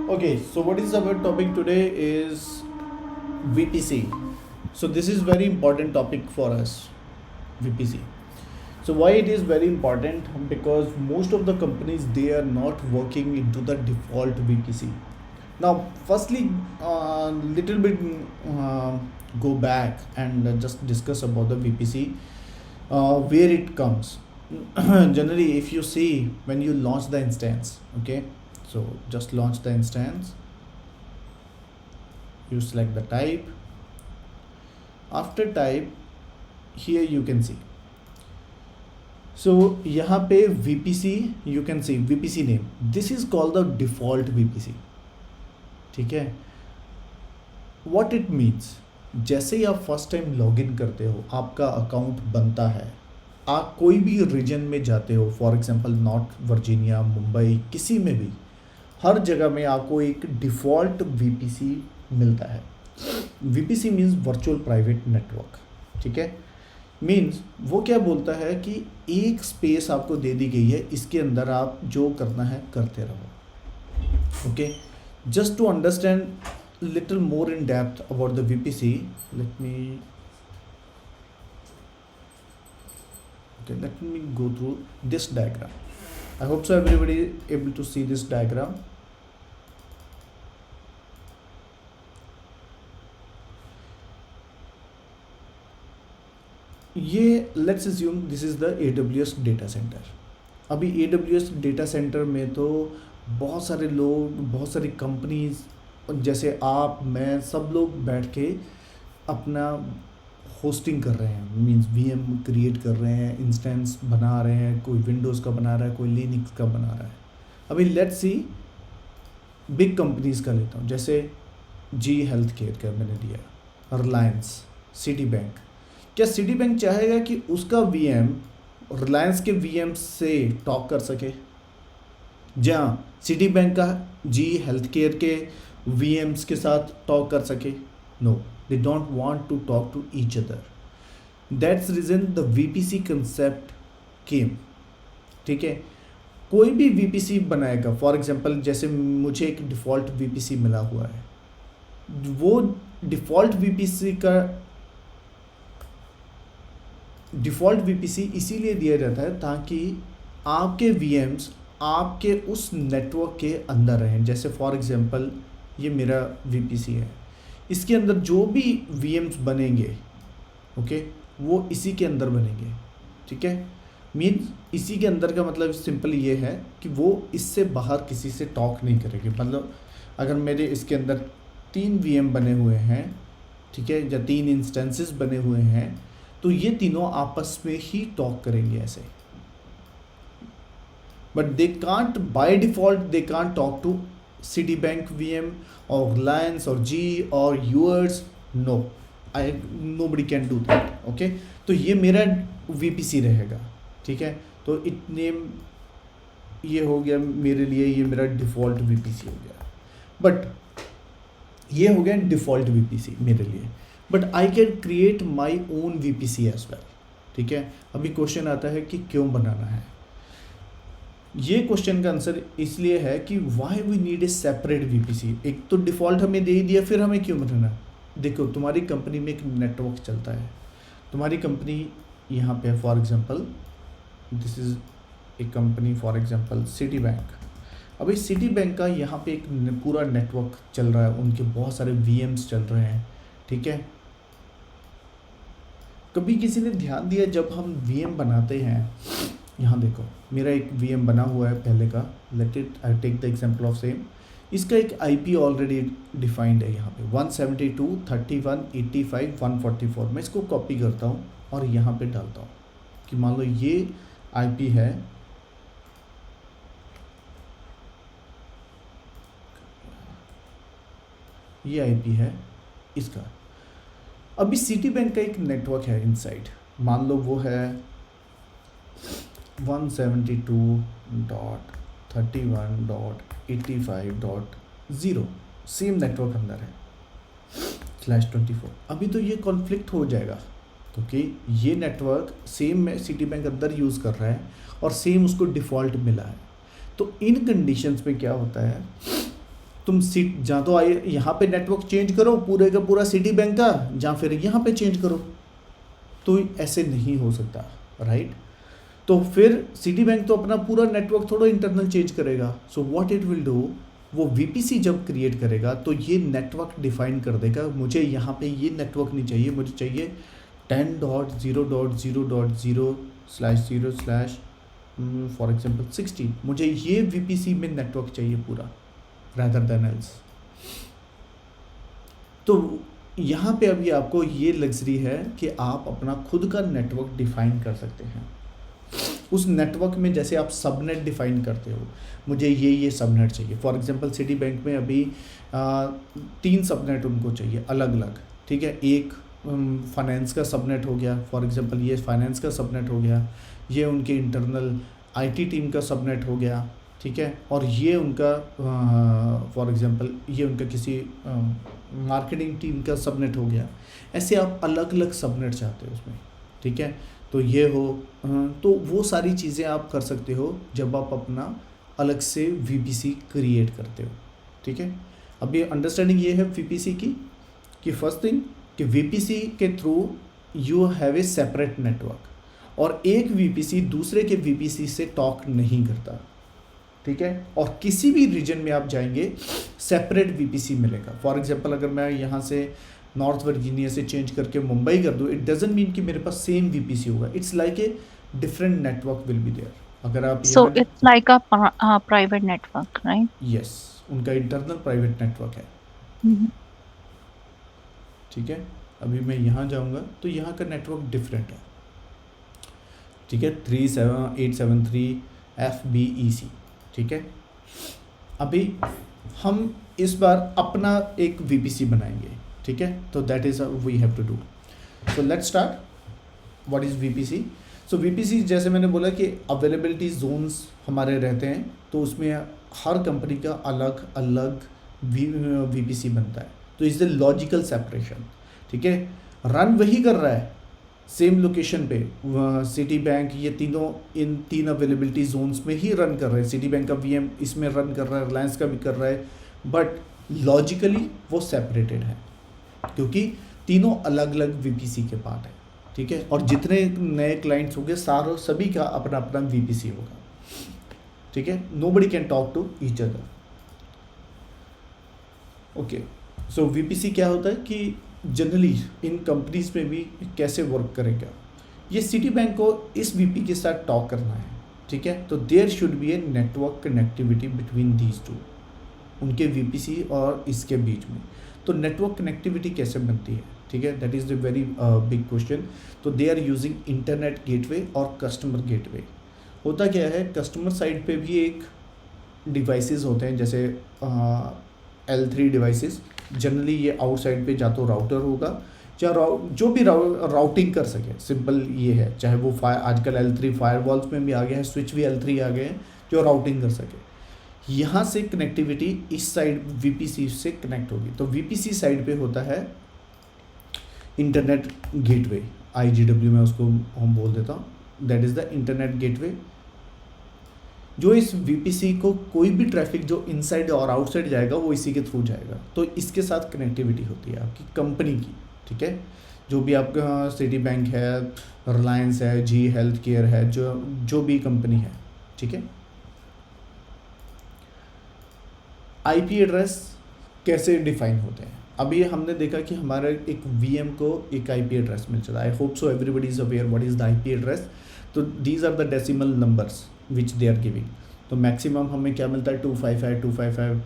Okay, so what is our topic today is VPC. So this is very important topic for us, VPC. So why it is very important? Because most of the companies they are not working into the default VPC. Now, firstly, little bit uh, go back and just discuss about the VPC, where it comes. Generally, if you see when you launch the instance, okay, so just launch the instance, you select the type. After type, here you can see. So यहाँ पे VPC you can see VPC name. This is called the default VPC. ठीक है. What it means, जैसे ही आप first time login करते हो, आपका account बनता है, आप कोई भी रीजन में जाते हो, for example north Virginia, Mumbai, किसी में भी, हर जगह में आपको एक डिफ़ॉल्ट VPC मिलता है. VPC means virtual private network. ठीक है. मीन्स वो क्या बोलता है कि एक स्पेस आपको दे दी गई है, इसके अंदर आप जो करना है करते रहो. Okay. Just to understand little more in depth about the VPC, let me go through this diagram. I hope so everybody is able to see this diagram. ये let's assume this is the AWS data center. अभी AWS data center में तो बहुत सारे लोग, बहुत सारी companies, जैसे आप, मैं, सब लोग बैठ के अपना होस्टिंग कर रहे हैं. मींस VM क्रिएट कर रहे हैं, इंस्टेंस बना रहे हैं, कोई विंडोज़ का बना रहा है, कोई लिनक्स का बना रहा है. अभी लेट्स सी बिग कंपनीज का लेता हूँ, जैसे जी हेल्थ केयर का मैंने दिया, रिलायंस, सिटी बैंक. क्या सिटी बैंक चाहेगा कि उसका VM रिलायंस के VM से टॉक कर सके? जहाँ सिटी बैंक का जी हेल्थ केयर के VMs के साथ टॉक कर सके? No, they don't want to talk to each other. That's reason the VPC concept came. ठीक है. कोई भी VPC बनाएगा, फॉर एग्जांपल जैसे मुझे एक डिफ़ॉल्ट VPC मिला हुआ है, वो डिफ़ॉल्ट VPC इसीलिए दिया जाता है ताकि आपके VMs आपके उस नेटवर्क के अंदर रहें. जैसे फॉर एग्जांपल ये मेरा VPC है, इसके अंदर जो भी VMs बनेंगे, ओके, वो इसी के अंदर बनेंगे. ठीक है. मीन्स इसी के अंदर का मतलब सिंपल ये है कि वो इससे बाहर किसी से टॉक नहीं करेंगे. मतलब अगर मेरे इसके अंदर 3 VM बने हुए हैं, ठीक है, या 3 इंस्टेंसेस बने हुए हैं, तो ये तीनों आपस में ही टॉक करेंगे ऐसे. But they can't, by default they can't talk to Citibank VM or Reliance or G or yours. No, nobody can do that. Okay. तो ये मेरा VPC रहेगा. ठीक है. तो इट नेम ये हो गया मेरे लिए, ये मेरा डिफ़ॉल्ट VPC हो गया. बट ये हो गया डिफ़ॉल्ट VPC मेरे लिए. But I can create my own VPC as well. ठीक है. अभी क्वेश्चन आता है कि क्यों बनाना है. ये क्वेश्चन का आंसर इसलिए है कि why we need a separate VPC. एक तो डिफ़ॉल्ट हमें दे ही दिया, फिर हमें क्यों बनाना. देखो, तुम्हारी कंपनी में एक नेटवर्क चलता है, तुम्हारी कंपनी यहाँ पे है, for example this is a company, for example city bank. अभी सिटी बैंक का यहाँ पे एक पूरा नेटवर्क चल रहा है, उनके बहुत सारे VMs चल रहे हैं. ठीक है. कभी किसी ने ध्यान दिया, जब हम VM बनाते हैं, यहाँ देखो मेरा एक VM बना हुआ है पहले का, let it I take the example of same. इसका एक IP ऑलरेडी डिफाइंड है यहाँ पे 172.31.85.144. मैं इसको कॉपी करता हूँ और यहाँ पे डालता हूँ कि मान लो ये IP है, ये IP है इसका. अभी सिटी बैंक का एक नेटवर्क है इनसाइड, मान लो वो है 172.31.85.0. सेम नेटवर्क अंदर है /24. अभी तो ये कॉन्फ्लिक्ट हो जाएगा, क्योंकि ये नेटवर्क सेम में सिटी बैंक अंदर यूज़ कर रहा है और सेम उसको डिफ़ॉल्ट मिला है. तो इन कंडीशंस में क्या होता है, तुम सीट जहाँ तो आए यहाँ पे नेटवर्क चेंज करो पूरे का पूरा सिटी बैंक का, जहाँ फिर यहाँ पे चेंज करो, तो ऐसे नहीं हो सकता, राइट। तो फिर सिटी बैंक तो अपना पूरा नेटवर्क थोड़ा इंटरनल चेंज करेगा। So what it will do, वो वीपीसी जब क्रिएट करेगा तो ये नेटवर्क डिफाइन कर देगा, मुझे यहाँ पे ये नेटवर्क नहीं चाहिए, मुझे चाहिए 10.0.0.0/0/ फॉर एग्जांपल 16, मुझे ये वीपीसी में नेटवर्क चाहिए पूरा, rather than else। तो यहाँ पे अभी आपको ये लग्जरी है कि आप अपना खुद का नेटवर्क डिफाइन कर सकते हैं। उस नेटवर्क में जैसे आप सबनेट डिफाइन करते हो, मुझे ये सबनेट चाहिए। फॉर एग्जांपल सिटी बैंक में अभी 3 सबनेट उनको चाहिए अलग अलग, ठीक है। एक फाइनेंस का सबनेट हो गया, फॉर एग्जांपल ये फाइनेंस का सबनेट हो गया, ये उनके इंटरनल आईटी टीम का सबनेट हो गया, ठीक है। और ये उनका फॉर एग्जांपल ये उनका किसी मार्केटिंग टीम का सबनेट हो गया। ऐसे आप अलग अलग सबनेट चाहते हो उसमें, ठीक है। तो ये हो, तो वो सारी चीज़ें आप कर सकते हो जब आप अपना अलग से वीपीसी क्रिएट करते हो, ठीक है। अभी अंडरस्टैंडिंग ये है वीपीसी की कि फर्स्ट थिंग कि वीपीसी के through you have a separate network, और एक वीपीसी दूसरे के वीपीसी से टॉक नहीं करता, ठीक है। और किसी भी रीजन में आप जाएंगे सेपरेट वीपीसी मिलेगा। फॉर एग्जांपल अगर मैं यहाँ से नॉर्थ वर्जीनिया से चेंज करके मुंबई कर दूँ, इट डजंट मीन कि मेरे पास सेम वीपीसी होगा, it's like a different network will be there. अगर आप So it's like a private network, right? Yes, उनका इंटरनल प्राइवेट नेटवर्क है, Mhm. ठीक है। अभी मैं यहाँ जाऊँगा तो यहाँ का नेटवर्क डिफरेंट है, ठीक है, 37873 FBEC, ठीक है। अभी हम इस बार अपना एक वीपीसी बनाएंगे, ठीक है। तो that is we have to do. So let's start. What is VPC? So VPC जैसे मैंने बोला कि अवेलेबिलिटी जोन्स हमारे रहते हैं, तो उसमें हर कंपनी का अलग अलग वीपीसी बनता है, तो इज़ द लॉजिकल सेपरेशन, ठीक है। रन वही कर रहा है सेम लोकेशन पे, सिटी बैंक ये तीनों इन 3 अवेलेबिलिटी जोन्स में ही रन कर रहे हैं। सिटी बैंक का वीएम इसमें रन कर रहा है, रिलायंस का भी कर रहा है, बट लॉजिकली वो सेपरेटेड है क्योंकि तीनों अलग अलग वीपीसी के पार्ट है, ठीक है। और जितने नए क्लाइंट्स होंगे सारों सभी का अपना अपना वीपीसी होगा, ठीक है। Nobody can talk to each other. Okay, so VPC क्या होता है कि जनरली इन कंपनीज में भी कैसे वर्क करेगा, ये सिटी बैंक को इस वीपी के साथ टॉक करना है, ठीक है। तो there should be a network connectivity between these two, उनके वीपीसी और इसके बीच में। तो नेटवर्क कनेक्टिविटी कैसे बनती है, ठीक है, that is the very big question. तो they are using internet gateway और कस्टमर गेटवे। होता क्या है, कस्टमर साइड पे भी एक डिवाइसेस होते हैं, जैसे L3 डिवाइसेस। जनरली ये आउटसाइड पे जा तो राउटर होगा या जो भी राउटिंग कर सके, सिंपल ये है। चाहे वो आजकल L3 फायरवॉल्स में भी आ गया है, स्विच भी L3 आ गए हैं जो राउटिंग कर सके। यहाँ से कनेक्टिविटी इस साइड वीपीसी से कनेक्ट होगी। तो वीपीसी साइड पे होता है इंटरनेट गेटवे, IGW में उसको हम बोल देता हूँ, that is the internet gateway. जो इस वीपीसी को कोई भी ट्रैफिक जो इनसाइड और आउटसाइड जाएगा वो इसी के थ्रू जाएगा। तो इसके साथ कनेक्टिविटी होती है आपकी कंपनी की, ठीक है। जो भी आपका सिटी बैंक है, रिलायंस है, जी हेल्थ केयर है, जो भी कंपनी है, ठीक है। आईपी एड्रेस कैसे डिफाइन होते हैं? अभी हमने देखा कि हमारे एक वीएम को एक आईपी एड्रेस मिल जाता है। I hope so everybody is aware what is the IP address. तो these are the decimal numbers which they are giving. तो मैक्सिमम हमें क्या मिलता है 255 255,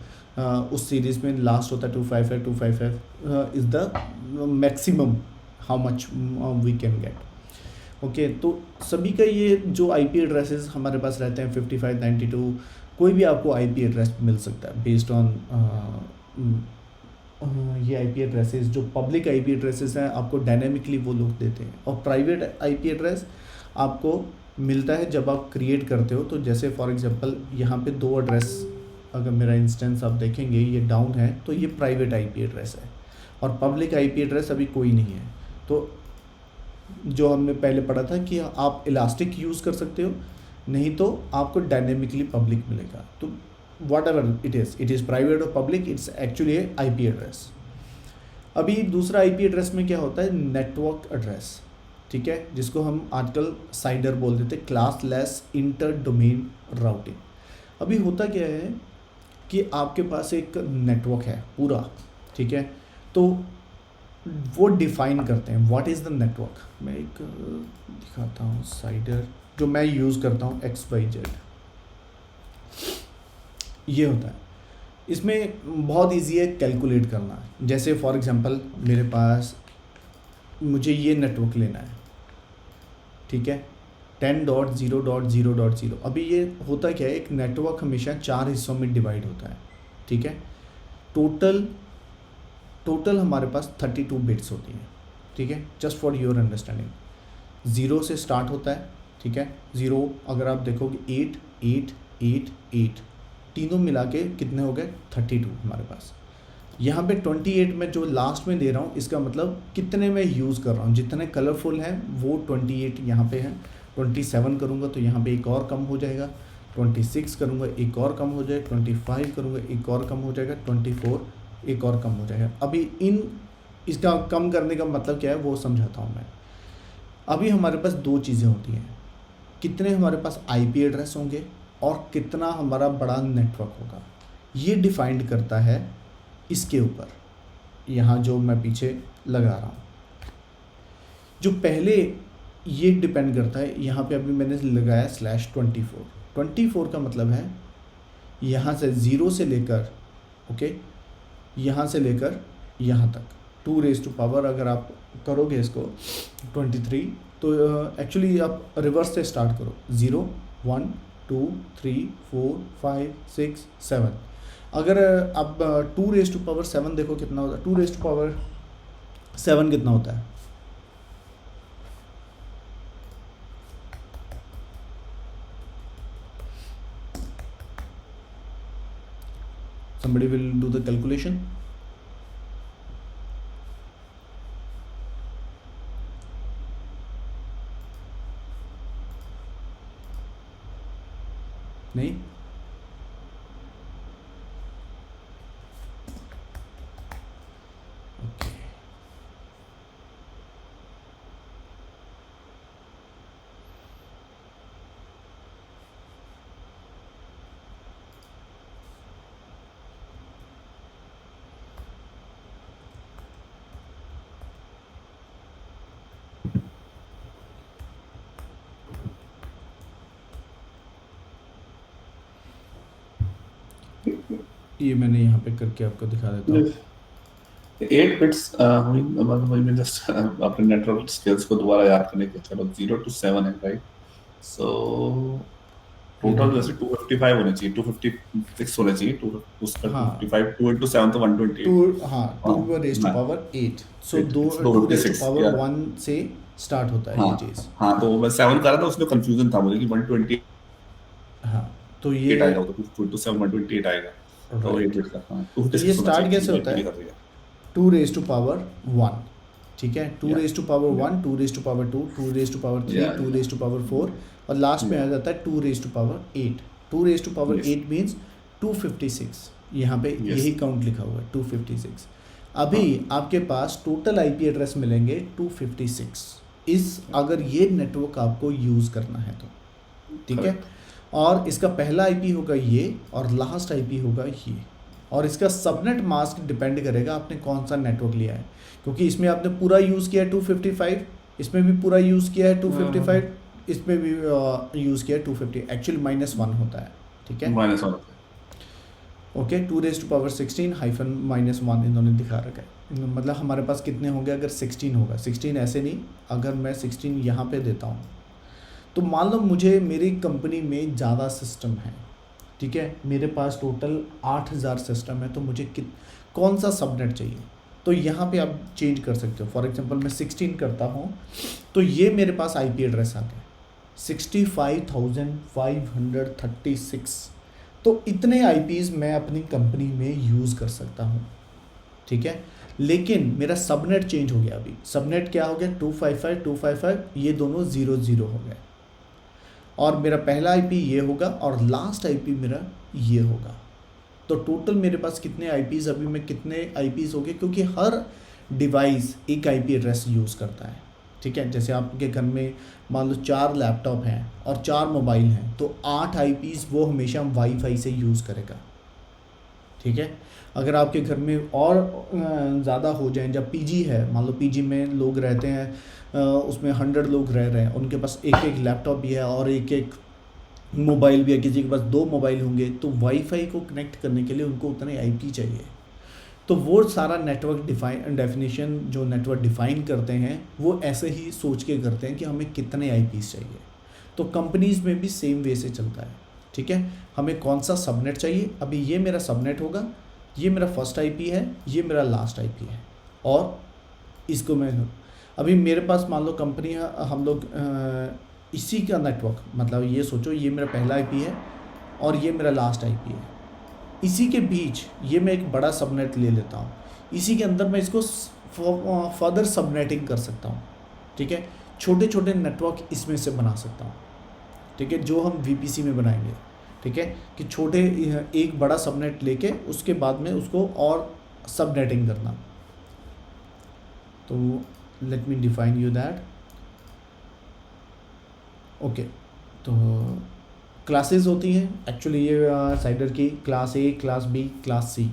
उस सीरीज़ में लास्ट होता है 255 255 is the maximum how much we can get. Okay, तो सभी का ये जो आईपी एड्रेसेस हमारे पास रहते हैं 55 92, कोई भी आपको आईपी एड्रेस मिल सकता है बेस्ड ऑन ये आईपी एड्रेसेस। जो पब्लिक आईपी एड्रेसेस हैं आपको डायनेमिकली वो लोग देते हैं, और प्राइवेट आईपी एड्रेस आपको मिलता है जब आप क्रिएट करते हो। तो जैसे फॉर एग्जांपल यहाँ पे 2 एड्रेस, अगर मेरा इंस्टेंस आप देखेंगे ये डाउन है, तो ये प्राइवेट आईपी एड्रेस है, और पब्लिक आईपी एड्रेस अभी कोई नहीं है। तो जो हमने पहले पढ़ा था कि आप इलास्टिक यूज़ कर सकते हो, नहीं तो आपको डायनेमिकली पब्लिक मिलेगा। तो whatever it is private और public, it's actually a IP address. अभी दूसरा IP एड्रेस में क्या होता है, नेटवर्क एड्रेस, ठीक है, जिसको हम आजकल साइडर बोल देते, class less inter domain routing. अभी होता क्या है कि आपके पास एक नेटवर्क है पूरा, ठीक है, तो वो डिफाइन करते हैं व्हाट इज़ द नेटवर्क। मैं एक दिखाता हूँ साइडर जो मैं यूज़ करता हूँ, XYZ, ये होता है। इसमें बहुत इजी है कैलकुलेट करना। जैसे फॉर एग्जांपल मेरे पास, मुझे ये नेटवर्क लेना है, ठीक है, 10.0.0.0। अभी ये होता क्या है, एक नेटवर्क हमेशा 4 हिस्सों में डिवाइड होता है, ठीक है। टोटल हमारे पास 32 बिट्स होती हैं, ठीक है, जस्ट फॉर योर अंडरस्टैंडिंग। 0 से स्टार्ट होता है, ठीक है, 0 अगर आप देखोगे 8 8 8 8, तीनों मिला के कितने हो गए, 32 हमारे पास। यहाँ पे 28 में जो लास्ट में दे रहा हूँ, इसका मतलब कितने मैं यूज़ कर रहा हूँ, जितने कलरफुल हैं वो 28 यहाँ पे हैं। 27 करूँगा तो यहाँ पे एक और कम हो जाएगा, 26 करूँगा एक और कम हो जाएगा, 25 करूँगा एक और कम हो जाएगा, 24 एक और कम हो जाएगा। अभी इसका कम करने का मतलब क्या है वो समझाता हूँ मैं। अभी हमारे पास दो चीज़ें होती हैं, कितने हमारे पास IP एड्रेस होंगे और कितना हमारा बड़ा नेटवर्क होगा, ये डिफाइंड करता है इसके ऊपर, यहाँ जो मैं पीछे लगा रहा हूँ। जो पहले ये डिपेंड करता है, यहाँ पे अभी मैंने लगाया /24। 24 का मतलब है यहाँ से 0 से लेकर, ओके, यहाँ से लेकर यहाँ तक 2 रेज़ टू पावर, अगर आप करोगे इसको 23, तो एक्चुअली आप रिवर्स से स्टार्ट करो, 0 1 2 3 4 5 6 7। अगर आप 2 रेज़ टू पावर 7 देखो कितना होता है, 2 रेज़ टू पावर 7 कितना होता है, somebody will do the calculation। नहीं, ओके, ये मैंने यहाँ पे करके आपको दिखा देता हूँ। 8 बिट्स वही मैं जस्ट अपने नेटवर्क स्किल्स को दोबारा याद करने को, चलो 0 to 7 है, राइट। सो टोटल वैसे 255 होने चाहिए, 256 होने चाहिए, उसका हाँ 255 2 into 7 तो 128। 2, हाँ 2 raise to power 8, so 2 raise to power 1 से स्टार्ट होता है ये चीज़। हाँ तो मैं 7 कर रहा था, उसमें कंफ्यूजन था मुझे कि 128 हाँ तो ये आएगा, तो 2 into 7 128 आएगा, तो 8 बिट का। हाँ तो ये स्टार्ट कैसे होता है, 2 रेज़ टू पावर 1, ठीक है, 2 raise to power 1, 2 raise to power 2, 2 raise to power 3, 2 raise to power 4, और लास्ट में आ जाता है 2 raise to power 8। 2 raise to power 8 means 256, यहाँ पे यही काउंट लिखा हुआ है 256। अभी आपके पास टोटल IP एड्रेस मिलेंगे 256 अगर ये नेटवर्क आपको यूज़ करना है तो, ठीक है। और इसका पहला IP होगा ये और लास्ट IP होगा ये, और इसका सबनेट मास्क डिपेंड करेगा आपने कौन सा नेटवर्क लिया है, क्योंकि इसमें आपने पूरा यूज़ किया है 255, इसमें भी पूरा यूज़ किया है 255, इसमें भी यूज़ किया है 250, एक्चुअली -1 होता है, ठीक है, -1 okay. 2 raise to power 16 hyphen -1 इन्होंने दिखा रखा है, मतलब हमारे पास कितने होंगे अगर 16 होगा, 16 ऐसे नहीं, अगर मैं 16 यहाँ पे देता हूँ तो मान लो मुझे मेरी कंपनी में ज़्यादा सिस्टम है, ठीक है, मेरे पास टोटल 8000 सिस्टम है, तो मुझे कौन सा सबनेट चाहिए, तो यहाँ पे आप चेंज कर सकते हो। फॉर एग्जांपल मैं 16 करता हूँ तो ये मेरे पास IP एड्रेस आ गया 65,536, तो इतने IPs मैं अपनी कंपनी में यूज़ कर सकता हूँ, ठीक है। लेकिन मेरा सबनेट चेंज हो गया, अभी सबनेट क्या हो गया 255 255, ये दोनों 00 हो गए, और मेरा पहला IP ये होगा और लास्ट IP मेरा ये होगा, तो टोटल मेरे पास कितने आईपीज़, अभी मैं कितने आईपीज़ हो गए, क्योंकि हर डिवाइस एक आईपी एड्रेस यूज़ करता है, ठीक है। जैसे आपके घर में मान लो 4 लैपटॉप हैं और 4 मोबाइल हैं, तो 8 आईपीज़ वो हमेशा वाईफाई से यूज़ करेगा, ठीक है। अगर आपके घर में और ज़्यादा हो जाएं, जब पीजी है, मान लो पीजी में लोग रहते हैं, उसमें 100 लोग रह रहे हैं, उनके पास एक एक लैपटॉप भी है और एक एक मोबाइल भी है, किसी के पास 2 मोबाइल होंगे, तो वाईफाई को कनेक्ट करने के लिए उनको उतने आईपी चाहिए। तो वो सारा नेटवर्क डेफिनेशन जो नेटवर्क डिफ़ाइन करते हैं वो ऐसे ही सोच के करते हैं कि हमें कितने आईपीज़ चाहिए। तो कंपनीज़ में भी सेम वे से चलता है, ठीक है। हमें कौन सा सबनेट चाहिए, अभी ये मेरा सबनेट होगा, ये मेरा फर्स्ट आईपी है, ये मेरा लास्ट आईपी है, और इसको मैं अभी मेरे पास मान लो कंपनी है, हम लोग इसी का नेटवर्क, मतलब ये सोचो ये मेरा पहला आईपी है और ये मेरा लास्ट आईपी है, इसी के बीच ये मैं एक बड़ा सबनेट ले लेता हूँ, इसी के अंदर मैं इसको फर्दर सबनेटिंग कर सकता हूँ, ठीक है। छोटे छोटे नेटवर्क इसमें से बना सकता हूँ, ठीक है, जो हम वीपीसी में बनाएंगे, ठीक है, कि छोटे एक बड़ा सबनेट लेके उसके बाद में उसको और सबनेटिंग करना। तो let me define you that. Okay, तो क्लासेस होती हैं एक्चुअली ये साइडर की, class A, class B, class C.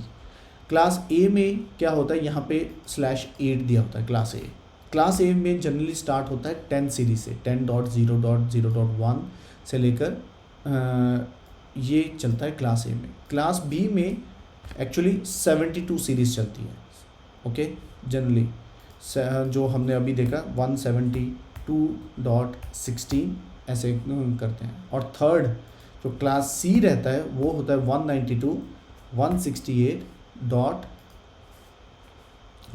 Class A में क्या होता है, यहाँ पे /8 दिया होता है क्लास ए। क्लास ए में जनरली स्टार्ट होता है 10 सीरीज से, 10.0.0.1 से लेकर ये चलता है क्लास ए में। क्लास बी में एक्चुअली 72 सीरीज़ चलती है, ओके। जनरली जो हमने अभी देखा 172.16 ऐसे करते हैं। और थर्ड जो क्लास सी रहता है वो होता है 192.168 डॉट,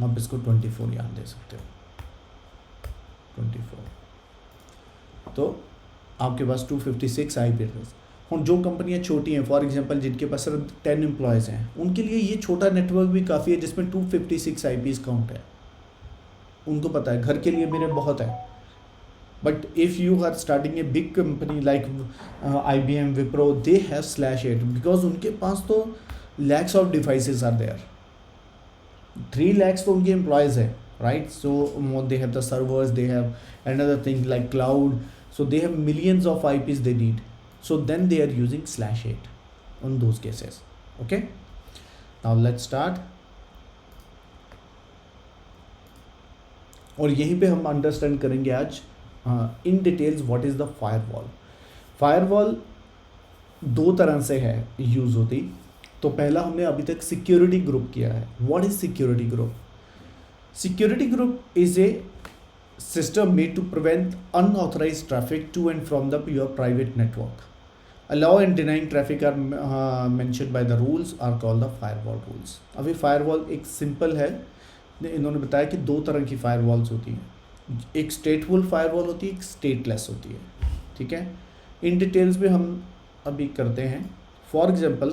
आप इसको 24 यहाँ दे सकते हो, 24। तो आपके पास 256 आईपी एड्रेस। और जो कंपनियां छोटी हैं, फॉर एग्जांपल जिनके पास सिर्फ 10 एम्प्लॉयज़ हैं, उनके लिए ये छोटा नेटवर्क भी काफ़ी है जिसमें 256 आईपीज़ काउंट है। उनको पता है घर के लिए मेरे बहुत है। But if you are starting a big company like IBM, Wipro, they have /8 because उनके पास तो lakhs of devices are there. 3 lakhs तो उनके एम्प्लॉयज़ है, right. So they have the servers, they have another thing like cloud, so they have millions of IPs they need, so then they are using /8 on those cases, okay. Now let's start, और यहीं पे हम understand करेंगे आज in details what is the firewall. Firewall 2 तरह से है use होती। तो पहला हमने अभी तक सिक्योरिटी ग्रुप किया है। What is security group? Security group is a system made to prevent unauthorized traffic to and from your private network. Allow and denying traffic are mentioned by the rules are called the firewall rules. अभी firewall एक simple है, इन्होंने बताया कि 2 तरह की firewalls होती हैं, एक stateful firewall होती है, एक stateless होती है, ठीक है। इन डिटेल्स में हम अभी करते हैं। फॉर एग्जाम्पल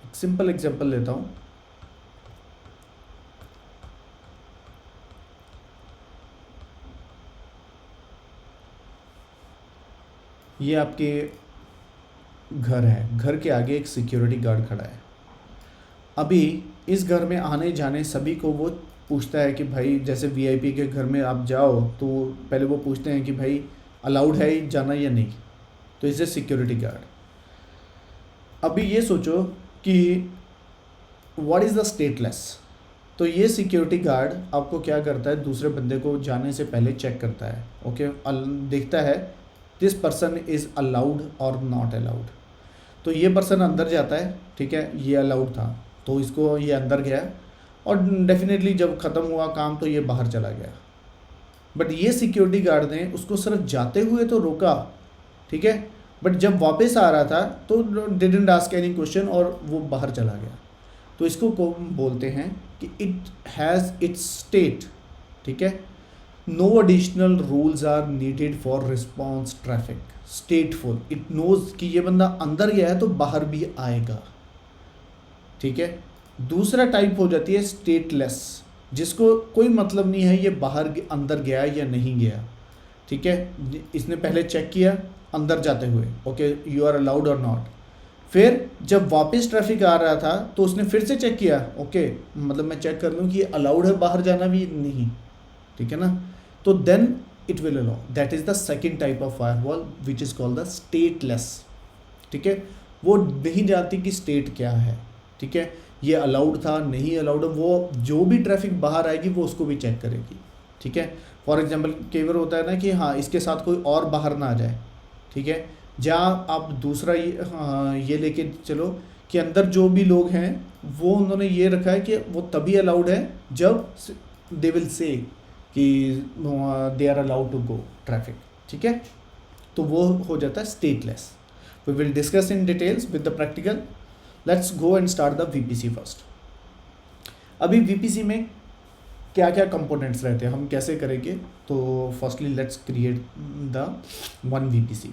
एक सिंपल एग्जाम्पल लेता हूँ। ये आपके घर है, घर के आगे एक सिक्योरिटी गार्ड खड़ा है। अभी इस घर में आने जाने सभी को वो पूछता है कि भाई, जैसे वीआईपी के घर में आप जाओ तो पहले वो पूछते हैं कि भाई अलाउड है जाना या नहीं, तो इसे सिक्योरिटी गार्ड। अभी ये सोचो कि व्हाट इज़ द स्टेटलेस। तो ये सिक्योरिटी गार्ड आपको क्या करता है, दूसरे बंदे को जाने से पहले चेक करता है, ओके, देखता है दिस पर्सन इज़ अलाउड और नॉट अलाउड। तो ये पर्सन अंदर जाता है, ठीक है, ये अलाउड था तो इसको ये अंदर गया, और डेफिनेटली जब ख़त्म हुआ काम तो ये बाहर चला गया। बट ये सिक्योरिटी गार्ड ने उसको सिर्फ जाते हुए तो रोका, ठीक है, बट जब वापस आ रहा था तो डिडंट आस्क एनी क्वेश्चन और वो बाहर चला गया। तो इसको को बोलते हैं कि इट हैज़ इट्स स्टेट, ठीक है। No additional rules are needed for response traffic, stateful, it knows कि ये बंदा अंदर गया है तो बाहर भी आएगा, ठीक है। दूसरा टाइप हो जाती है स्टेटलेस, जिसको कोई मतलब नहीं है ये बाहर अंदर गया या नहीं गया, ठीक है। इसने पहले चेक किया अंदर जाते हुए, ओके, यू आर अलाउड और नॉट, फिर जब वापस ट्रैफिक आ रहा था तो उसने फिर से चेक किया, ओके मतलब मैं चेक कर लूँ कि अलाउड है बाहर जाना भी नहीं, ठीक है ना, तो then it will allow. That is the second type of firewall which is called the stateless, ठीक है। वो नहीं जानती कि स्टेट क्या है, ठीक है, ये अलाउड था नहीं अलाउड, वो जो भी ट्रैफिक बाहर आएगी वो उसको भी चेक करेगी, ठीक है। फॉर एग्जांपल कई बार होता है ना कि हाँ इसके साथ कोई और बाहर ना आ जाए, ठीक है, जहाँ आप दूसरा ये लेके चलो कि अंदर जो भी लोग हैं वो उन्होंने ये रखा है कि वो तभी अलाउड है जब दे विल से कि they are allowed to go traffic, ठीक है, तो वो हो जाता है stateless. We will discuss in details with the practical. Let's go and start the VPC first. अभी वीपीसी में क्या क्या कंपोनेंट्स रहते हैं, हम कैसे करेंगे, तो firstly let's create the one VPC.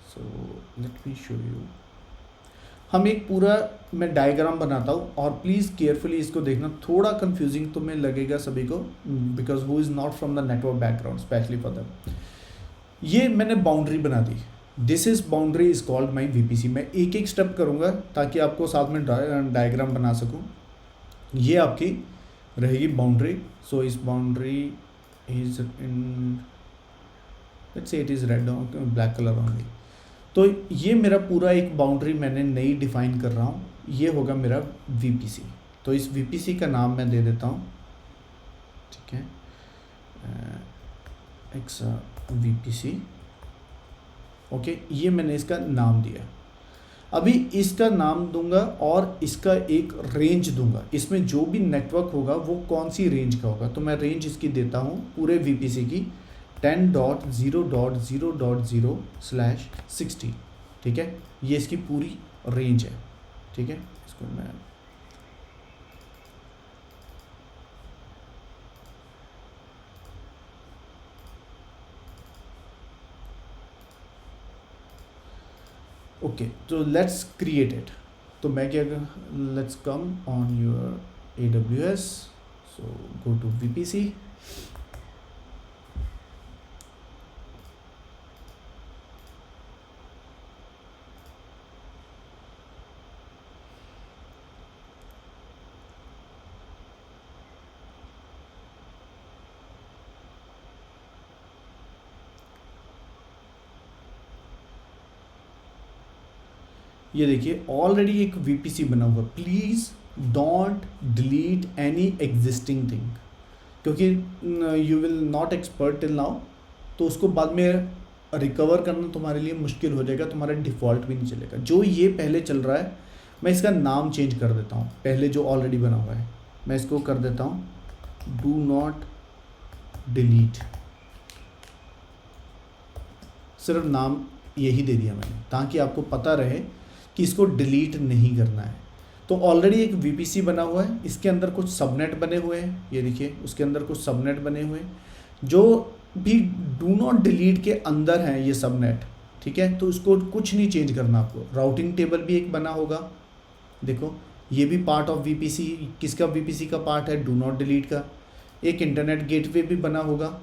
So let me show you. हम एक पूरा मैं डायग्राम बनाता हूँ और प्लीज़ केयरफुली इसको देखना, थोड़ा कंफ्यूजिंग तुम्हें लगेगा सभी को because who is not from the network background specially for them. ये मैंने बाउंड्री बना दी, this is boundary is called my VPC. मैं एक एक स्टेप करूँगा ताकि आपको साथ में डायग्राम बना सकूँ। ये आपकी रहेगी बाउंड्री। सो इस boundary is in let's say it is red black colour only. तो ये मेरा पूरा एक बाउंड्री मैंने नई डिफाइन कर रहा हूँ, ये होगा मेरा वीपीसी। तो इस वीपीसी का नाम मैं दे देता हूँ, ठीक है, एक्सा वीपीसी, ओके, ये मैंने इसका नाम दिया। अभी इसका नाम दूंगा और इसका एक रेंज दूंगा, इसमें जो भी नेटवर्क होगा वो कौन सी रेंज का होगा, तो मैं रेंज इसकी देता हूँ पूरे वीपीसी की 10.0.0.0/16, ठीक है, ये इसकी पूरी रेंज है, ठीक है। इसको मैं ओके, तो लेट्स क्रिएट इट। तो मैं क्या, let's come on your AWS, so go to VPC, ये देखिए ऑलरेडी एक वीपीसी बना हुआ। Please don't delete any existing thing, क्योंकि you will not expert till now, तो उसको बाद में रिकवर करना तुम्हारे लिए मुश्किल हो जाएगा, तुम्हारा डिफ़ॉल्ट भी नहीं चलेगा। जो ये पहले चल रहा है मैं इसका नाम चेंज कर देता हूँ, पहले जो ऑलरेडी बना हुआ है मैं इसको कर देता हूँ डू नॉट डिलीट, सिर्फ नाम यही दे दिया मैंने ताकि आपको पता रहे कि इसको डिलीट नहीं करना है। तो ऑलरेडी एक वीपीसी बना हुआ है, इसके अंदर कुछ सबनेट बने हुए हैं, ये देखिए उसके अंदर कुछ सबनेट बने हुए हैं जो भी डू नॉट डिलीट के अंदर हैं ये सबनेट, ठीक है। तो इसको कुछ नहीं चेंज करना आपको। राउटिंग टेबल भी एक बना होगा, देखो ये भी पार्ट ऑफ वीपीसी, किसका वीपीसी का पार्ट है, डू नॉट डिलीट का। एक इंटरनेट गेटवे भी बना होगा,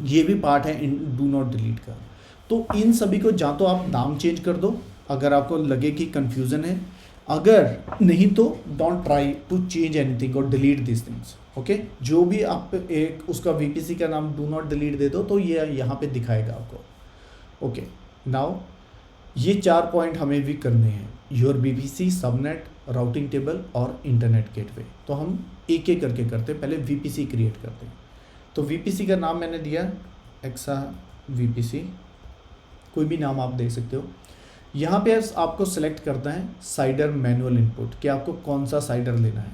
ये भी पार्ट है डू नॉट डिलीट का। तो इन सभी को या तो आप नाम चेंज कर दो अगर आपको लगे कि कंफ्यूजन है, अगर नहीं तो don't try to change anything और डिलीट दिस थिंग्स, ओके। जो भी आप एक उसका वीपीसी का नाम डू नॉट डिलीट दे दो तो ये यहाँ पे दिखाएगा आपको, ओके। नाउ ये 4 पॉइंट हमें भी करने हैं, your VPC, subnet, routing table और इंटरनेट गेटवे। तो हम एक एक करके करते हैं, पहले वीपीसी क्रिएट करते हैं। तो वीपीसी का नाम मैंने दिया एक्सा वीपीसी, कोई भी नाम आप दे सकते हो। यहाँ पे आपको सेलेक्ट करना है साइडर मैनुअल इनपुट कि आपको कौन सा साइडर लेना है।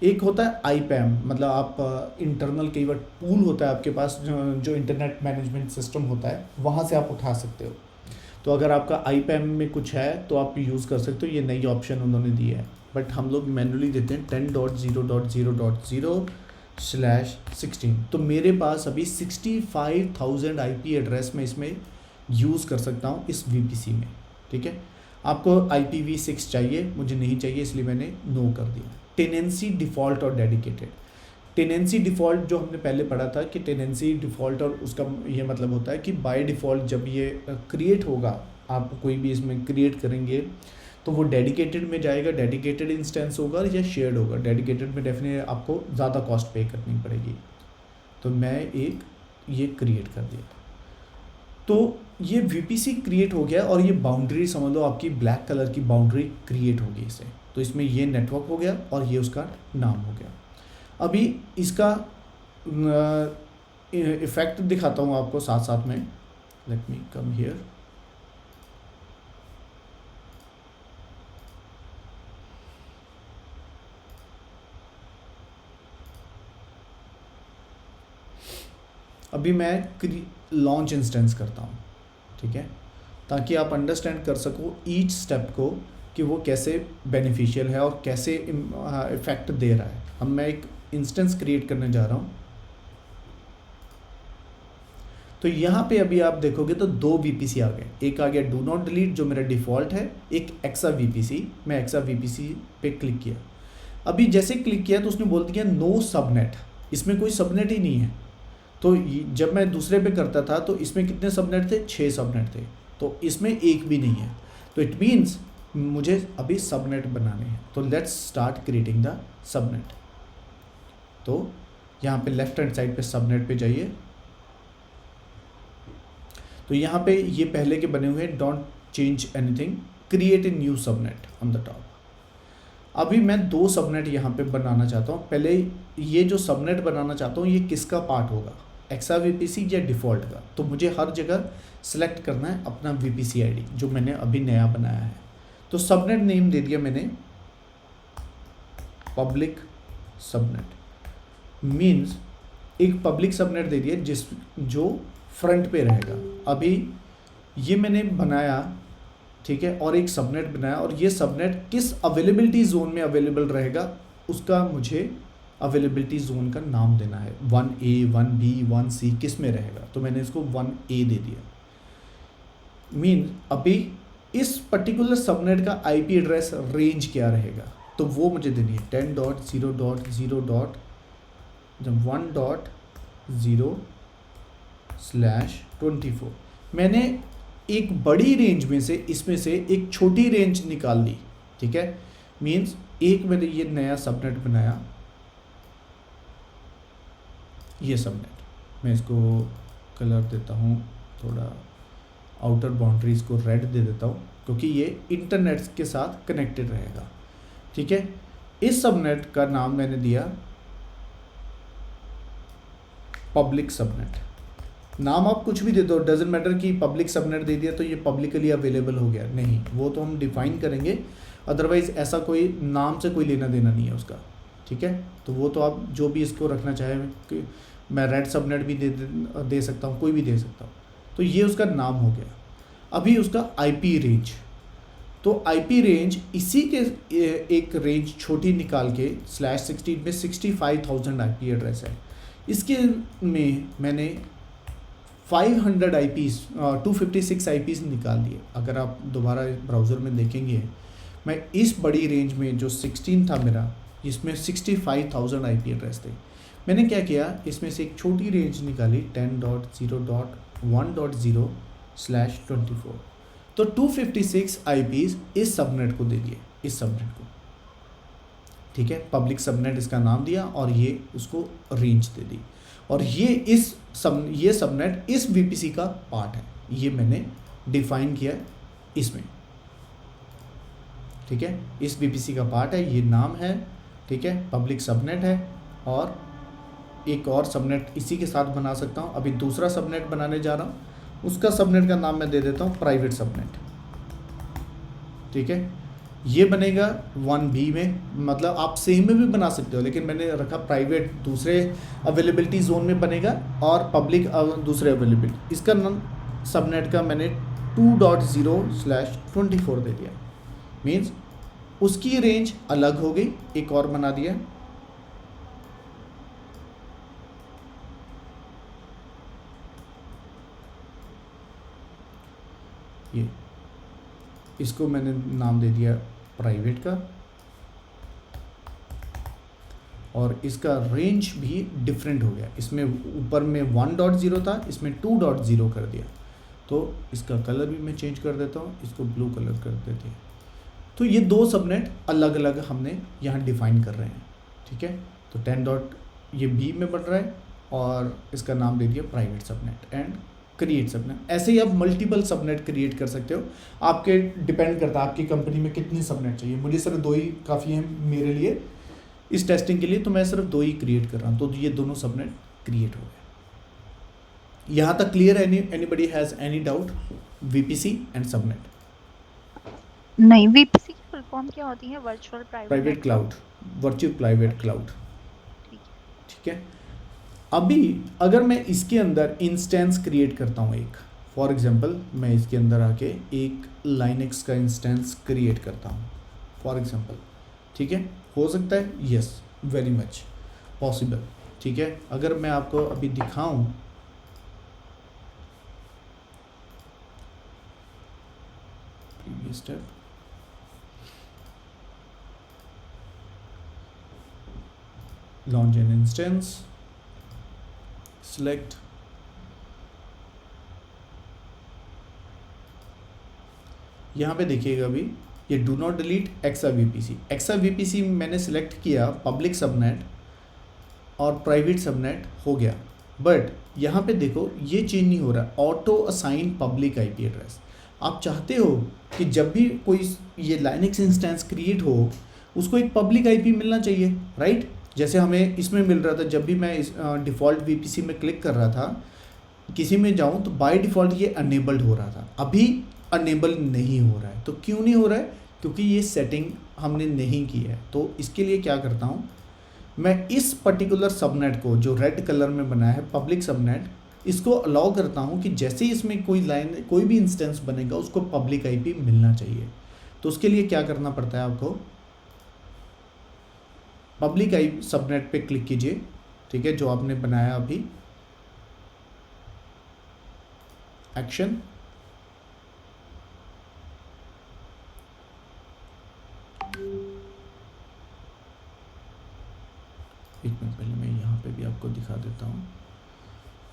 एक होता है आईपैम, मतलब आप इंटरनल कई बार पूल होता है आपके पास जो इंटरनेट मैनेजमेंट सिस्टम होता है, वहाँ से आप उठा सकते हो। तो अगर आपका आईपैम में कुछ है तो आप यूज़ कर सकते हो, ये नई ऑप्शन उन्होंने दी है, बट हम लोग मैनुअली देते हैं 10.0.0.0/16। तो मेरे पास अभी 65,000 IP एड्रेस में इसमें यूज़ कर सकता हूँ इस वीपीसी में, ठीक है। आपको IPv6 चाहिए, मुझे नहीं चाहिए इसलिए मैंने नो कर दिया। टेनेंसी डिफ़ॉल्ट और डेडिकेटेड। टेनेंसी डिफ़ॉल्ट जो हमने पहले पढ़ा था कि टेनेंसी डिफ़ॉल्ट और उसका ये मतलब होता है कि बाय डिफ़ॉल्ट जब ये क्रिएट होगा आप कोई भी इसमें क्रिएट करेंगे तो वो डेडिकेटेड में जाएगा, डेडिकेटेड इंस्टेंस होगा या शेयर्ड होगा। डेडिकेटेड में डेफिनेटली आपको ज़्यादा कॉस्ट पे करनी पड़ेगी। तो मैं एक ये क्रिएट कर दिया, तो ये VPC क्रिएट हो गया और ये बाउंड्री समझ लो आपकी ब्लैक कलर की बाउंड्री क्रिएट होगी इसे। तो इसमें ये नेटवर्क हो गया और ये उसका नाम हो गया। अभी इसका इफ़ेक्ट दिखाता हूँ आपको साथ साथ में। Let me come here. अभी मैं लॉन्च इंस्टेंस करता हूँ, ठीक है, ताकि आप अंडरस्टैंड कर सको ईच स्टेप को कि वो कैसे बेनिफिशियल है और कैसे इफ़ेक्ट दे रहा है। अब मैं एक इंस्टेंस क्रिएट करने जा रहा हूँ। तो यहाँ पे अभी आप देखोगे तो 2 VPC आ गए। एक आ गया डू नॉट डिलीट जो मेरा डिफ़ॉल्ट है, एक एक्सा VPC। मैं एक्सा VPC पे क्लिक किया। अभी जैसे क्लिक किया तो उसने बोल दिया नो सबनेट, इसमें कोई सबनेट ही नहीं है। तो जब मैं दूसरे पे करता था तो इसमें कितने सबनेट थे? 6 सबनेट थे, तो इसमें एक भी नहीं है। तो इट मीन्स मुझे अभी सबनेट बनाने हैं। तो let's start creating the subnet. तो यहाँ पे लेफ्ट हैंड साइड पे सबनेट पे जाइए। तो यहाँ पे ये पहले के बने हुए हैं, don't change anything, create a new subnet on the top. अभी मैं 2 सबनेट यहाँ पे बनाना चाहता हूँ। पहले ये जो सबनेट बनाना चाहता हूँ ये किसका पार्ट होगा, एक्सा VPC या डिफ़ॉल्ट का। तो मुझे हर जगह सेलेक्ट करना है अपना VPC ID जो मैंने अभी नया बनाया है। तो सबनेट नेम दे दिया मैंने पब्लिक सबनेट। मीन्स एक पब्लिक सबनेट दे दिया जो फ्रंट पे रहेगा। अभी ये मैंने बनाया, ठीक है, और एक सबनेट बनाया, और ये सबनेट किस अवेलेबिलिटी जोन में अवेलेबल रहेगा उसका मुझे अवेलेबिलिटी जोन का नाम देना है। 1A 1B 1C किस में रहेगा, तो मैंने इसको 1A दे दिया। मीन अभी इस पर्टिकुलर सबनेट का IP एड्रेस रेंज क्या रहेगा, तो वो मुझे देनी है 10.0.0.1.0/24। मैंने एक बड़ी रेंज में से इसमें से एक छोटी रेंज निकाल ली, ठीक है। मीन्स एक मैंने ये नया सबनेट बनाया, ये सबनेट मैं इसको कलर देता हूँ थोड़ा, आउटर बाउंड्रीज को रेड दे देता हूँ क्योंकि ये इंटरनेट के साथ कनेक्टेड रहेगा, ठीक है। इस सबनेट का नाम मैंने दिया पब्लिक सबनेट। नाम आप कुछ भी दे दो, डजेंट मैटर कि पब्लिक सबनेट दे दिया तो ये पब्लिकली अवेलेबल हो गया, नहीं, वो तो हम डिफाइन करेंगे। अदरवाइज ऐसा कोई नाम से कोई लेना देना नहीं है उसका, ठीक है। तो वो तो आप जो भी इसको रखना चाहे कि मैं रेड सबनेट भी दे सकता हूँ, कोई भी दे सकता हूँ। तो ये उसका नाम हो गया। अभी उसका IP रेंज, तो IP रेंज इसी के एक रेंज छोटी निकाल के /16 में 65,000 IP एड्रेस है। इसके में मैंने 500 IPs 256 IPs निकाल दिए। अगर आप दोबारा ब्राउज़र में देखेंगे, मैं इस बड़ी रेंज में जो 16 था मेरा, इसमें 65,000 IP एड्रेस थे। मैंने क्या किया, इसमें से एक छोटी रेंज निकाली 10.0.1.0/24। तो 256 IPs इस सबनेट को दे दिए, इस सबनेट को, ठीक है। पब्लिक सबनेट इसका नाम दिया और ये उसको रेंज दे दी। और ये सबनेट इस VPC का पार्ट है, ये मैंने डिफाइन किया इसमें, ठीक है। इस VPC का पार्ट है, ये नाम है, ठीक है, पब्लिक सबनेट है। और एक और सबनेट इसी के साथ बना सकता हूँ। अभी दूसरा सबनेट बनाने जा रहा हूँ, उसका सबनेट का नाम मैं दे देता हूँ प्राइवेट सबनेट, ठीक है। ये बनेगा 1B में, मतलब आप सेम में भी बना सकते हो, लेकिन मैंने रखा प्राइवेट दूसरे अवेलेबिलिटी जोन में बनेगा और पब्लिक दूसरे अवेलेबिलिटी। इसका नाम सबनेट का मैंने 2.0/24 दे दिया। मीन्स उसकी रेंज अलग हो गई, एक और बना दिया। ये इसको मैंने नाम दे दिया प्राइवेट का, और इसका रेंज भी डिफरेंट हो गया। इसमें ऊपर में 1.0 था, इसमें 2.0 कर दिया। तो इसका कलर भी मैं चेंज कर देता हूँ, इसको ब्लू कलर कर देते हैं। तो ये दो सबनेट अलग अलग हमने यहाँ डिफाइन कर रहे हैं, ठीक है। तो 10 डॉट ये बी में बन रहा है और इसका नाम दे दिया private subnet and create subnet. ऐसे ही आप मल्टीपल सबनेट क्रिएट कर सकते हो, आपके डिपेंड करता है आपकी कंपनी में कितनी सबनेट चाहिए। मुझे सिर्फ 2 ही काफ़ी हैं मेरे लिए इस टेस्टिंग के लिए, तो मैं सिर्फ 2 ही क्रिएट कर रहा हूँ। तो ये दोनों सबनेट क्रिएट हो गए। यहाँ तक क्लियर है? Anybody has any doubt? VPC and subnet. नहीं, वीपीसी की फुल फॉर्म क्या होती है? Virtual private cloud, virtual private cloud, ठीक है। ठीक है। अभी अगर मैं इसके अंदर इंस्टेंस क्रिएट करता हूँ एक, फॉर एग्जांपल मैं इसके अंदर आके एक लाइनक्स का इंस्टेंस क्रिएट करता हूँ फॉर एग्जांपल, ठीक है। हो सकता है? यस, वेरी मच पॉसिबल, ठीक है। अगर मैं आपको अभी दिखाऊं, previous step, launch an instance, select, यहाँ पे देखिएगा अभी ये डू नॉट डिलीट एक्सा वीपीसी मैंने सिलेक्ट किया, पब्लिक सबनेट और प्राइवेट सबनेट हो गया, बट यहाँ पे देखो ये चेंज नहीं हो रहा, auto assign public IP address. आप चाहते हो कि जब भी कोई ये लाइनक्स इंस्टेंस क्रिएट हो उसको एक पब्लिक आईपी मिलना चाहिए, राइट। जैसे हमें इसमें मिल रहा था, जब भी मैं इस डिफ़ॉल्ट वीपीसी में क्लिक कर रहा था, किसी में जाऊँ तो बाय डिफ़ॉल्ट ये अनेबल्ड हो रहा था, अभी अनेबल नहीं हो रहा है। तो क्यों नहीं हो रहा है? क्योंकि ये सेटिंग हमने नहीं की है। तो इसके लिए क्या करता हूँ, मैं इस पर्टिकुलर सबनेट को जो रेड कलर में बनाया है पब्लिक सबनेट, इसको अलाउ करता हूँ कि जैसे ही इसमें कोई लाइन, कोई भी इंस्टेंस बनेगा उसको पब्लिक आईपी मिलना चाहिए। तो उसके लिए क्या करना पड़ता है आपको, पब्लिक आई सबनेट पे क्लिक कीजिए, ठीक है, जो आपने बनाया अभी, एक्शन, एक मिनट पहले मैं यहाँ पे भी आपको दिखा देता हूँ,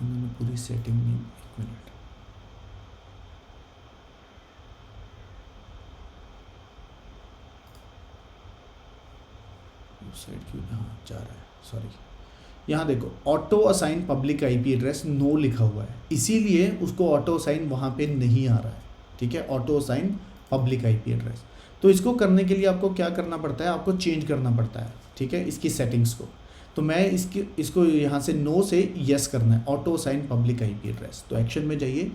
इन्होंने पूरी सेटिंग नहीं, एक मिनट, वेबसाइट क्यों हाँ जा रहा है, सॉरी। यहाँ देखो auto assign public IP address no लिखा हुआ है, इसीलिए उसको ऑटो असाइन वहाँ पे नहीं आ रहा है, ठीक है, auto assign public IP address. तो इसको करने के लिए आपको क्या करना पड़ता है, आपको चेंज करना पड़ता है, ठीक है, इसकी सेटिंग्स को। तो मैं इसको यहाँ से नो से यस करना है, auto assign public IP address. तो एक्शन में जाइए,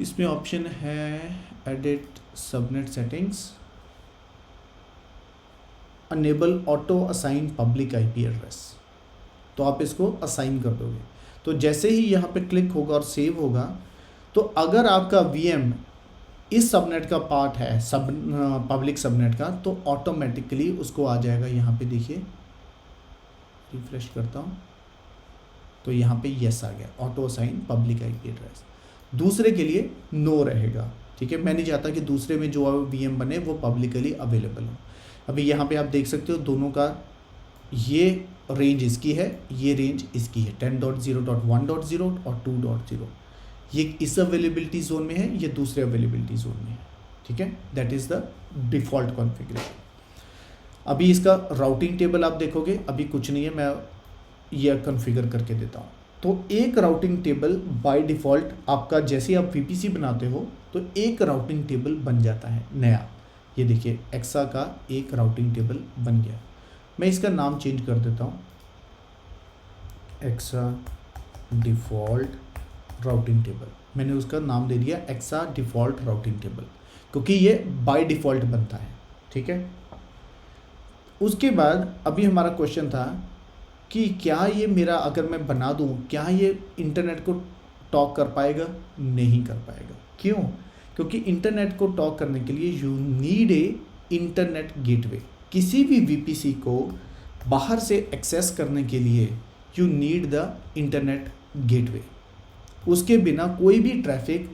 इसमें ऑप्शन है edit subnet settings, enable auto assign public IP address. तो आप इसको असाइन कर दोगे, तो जैसे ही यहाँ पे क्लिक होगा और सेव होगा, तो अगर आपका वीएम इस सबनेट का पार्ट है, पब्लिक सबनेट का, तो ऑटोमेटिकली उसको आ जाएगा। यहाँ पे देखिए, रिफ्रेश करता हूँ तो यहाँ पे यस आ गया, auto assign public IP address. दूसरे के लिए नो रहेगा, ठीक है। मैं नहीं चाहता कि दूसरे में जो वीएम बने वो पब्लिकली अवेलेबल हो। अभी यहाँ पे आप देख सकते हो दोनों का, ये रेंज इसकी है, ये रेंज इसकी है, 10.0.1.0 और 2.0। ये इस अवेलेबिलिटी जोन में है, ये दूसरे अवेलेबिलिटी जोन में है, ठीक है। That is the default configuration. अभी इसका राउटिंग टेबल आप देखोगे, अभी कुछ नहीं है, मैं ये कॉन्फ़िगर करके देता हूँ। तो एक राउटिंग टेबल बाय डिफ़ॉल्ट आपका, जैसे आप वीपीसी बनाते हो तो एक राउटिंग टेबल बन जाता है नया। ये देखिए एक्सा का एक राउटिंग टेबल बन गया। मैं इसका नाम चेंज कर देता हूँ, एक्सा डिफ़ॉल्ट राउटिंग टेबल। मैंने उसका नाम दे दिया एक्सा डिफ़ॉल्ट राउटिंग टेबल, क्योंकि ये बाय डिफ़ॉल्ट बनता है, ठीक है। उसके बाद अभी हमारा क्वेश्चन था कि क्या ये मेरा, अगर मैं बना दूँ, क्या ये इंटरनेट को टॉक कर पाएगा? नहीं कर पाएगा। क्यों? क्योंकि इंटरनेट को टॉक करने के लिए you need a internet gateway. किसी भी वीपीसी को बाहर से एक्सेस करने के लिए you need the internet gateway. उसके बिना कोई भी ट्रैफिक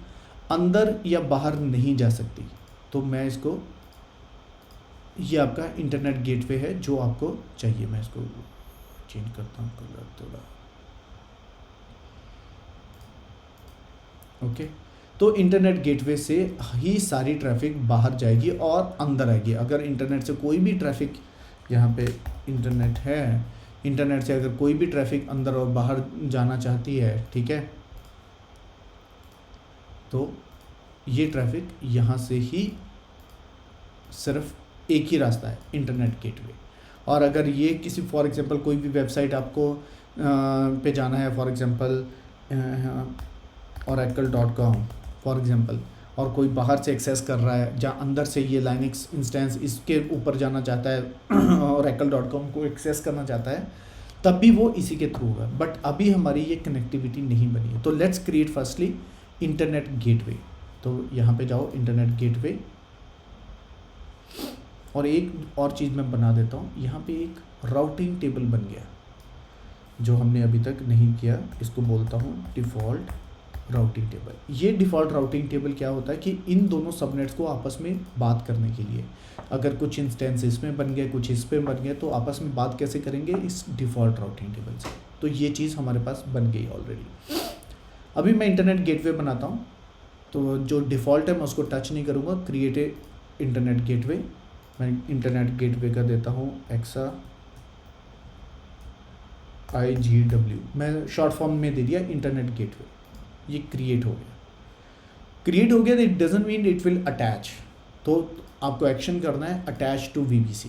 अंदर या बाहर नहीं जा सकती। तो मैं इसको, ये आपका इंटरनेट गेटवे है जो आपको चाहिए। मैं इसको चेंज करता हूँ कलर थोड़ा, ओके। तो इंटरनेट गेटवे से ही सारी ट्रैफिक बाहर जाएगी और अंदर आएगी। अगर इंटरनेट से कोई भी ट्रैफिक, यहाँ पे इंटरनेट है, इंटरनेट से अगर कोई भी ट्रैफिक अंदर और बाहर जाना चाहती है, ठीक है, तो ये ट्रैफिक यहाँ से ही सिर्फ एक ही रास्ता है, इंटरनेट गेटवे। और अगर ये किसी फॉर एग्जांपल कोई भी वेबसाइट आपको पे जाना है, for example oracle.com for example, और कोई बाहर से एक्सेस कर रहा है, जहाँ अंदर से ये लाइनक्स इंस्टेंस इसके ऊपर जाना चाहता है oracle.com को एक्सेस करना चाहता है, तब भी वो इसी के थ्रू होगा। बट अभी हमारी ये कनेक्टिविटी नहीं बनी है। तो let's create firstly internet gateway. तो यहाँ पे जाओ इंटरनेट गेटवे, और एक और चीज़ मैं बना देता हूँ, यहाँ पे एक राउटिंग टेबल बन गया जो हमने अभी तक नहीं किया। इसको बोलता हूँ डिफ़ॉल्ट राउटिंग टेबल। ये डिफ़ॉल्ट राउटिंग टेबल क्या होता है कि इन दोनों सबनेट्स को आपस में बात करने के लिए, अगर कुछ इंस्टेंस इसमें बन गए, कुछ इस पे बन गए, तो आपस में बात कैसे करेंगे, इस डिफ़ॉल्ट राउटिंग टेबल से। तो ये चीज़ हमारे पास बन गई ऑलरेडी। अभी मैं इंटरनेट गेटवे बनाता हूँ, तो जो डिफ़ॉल्ट है मैं उसको टच नहीं करूँगा। क्रिएट इंटरनेट गेटवे, मैं इंटरनेट गेटवे का देता हूँ एक्सा IGW, मैं शॉर्ट फॉर्म में दे दिया इंटरनेट गेटवे। ये क्रिएट हो गया। क्रिएट हो गया, it doesn't mean it will attach. तो आपको एक्शन करना है अटैच टू VPC।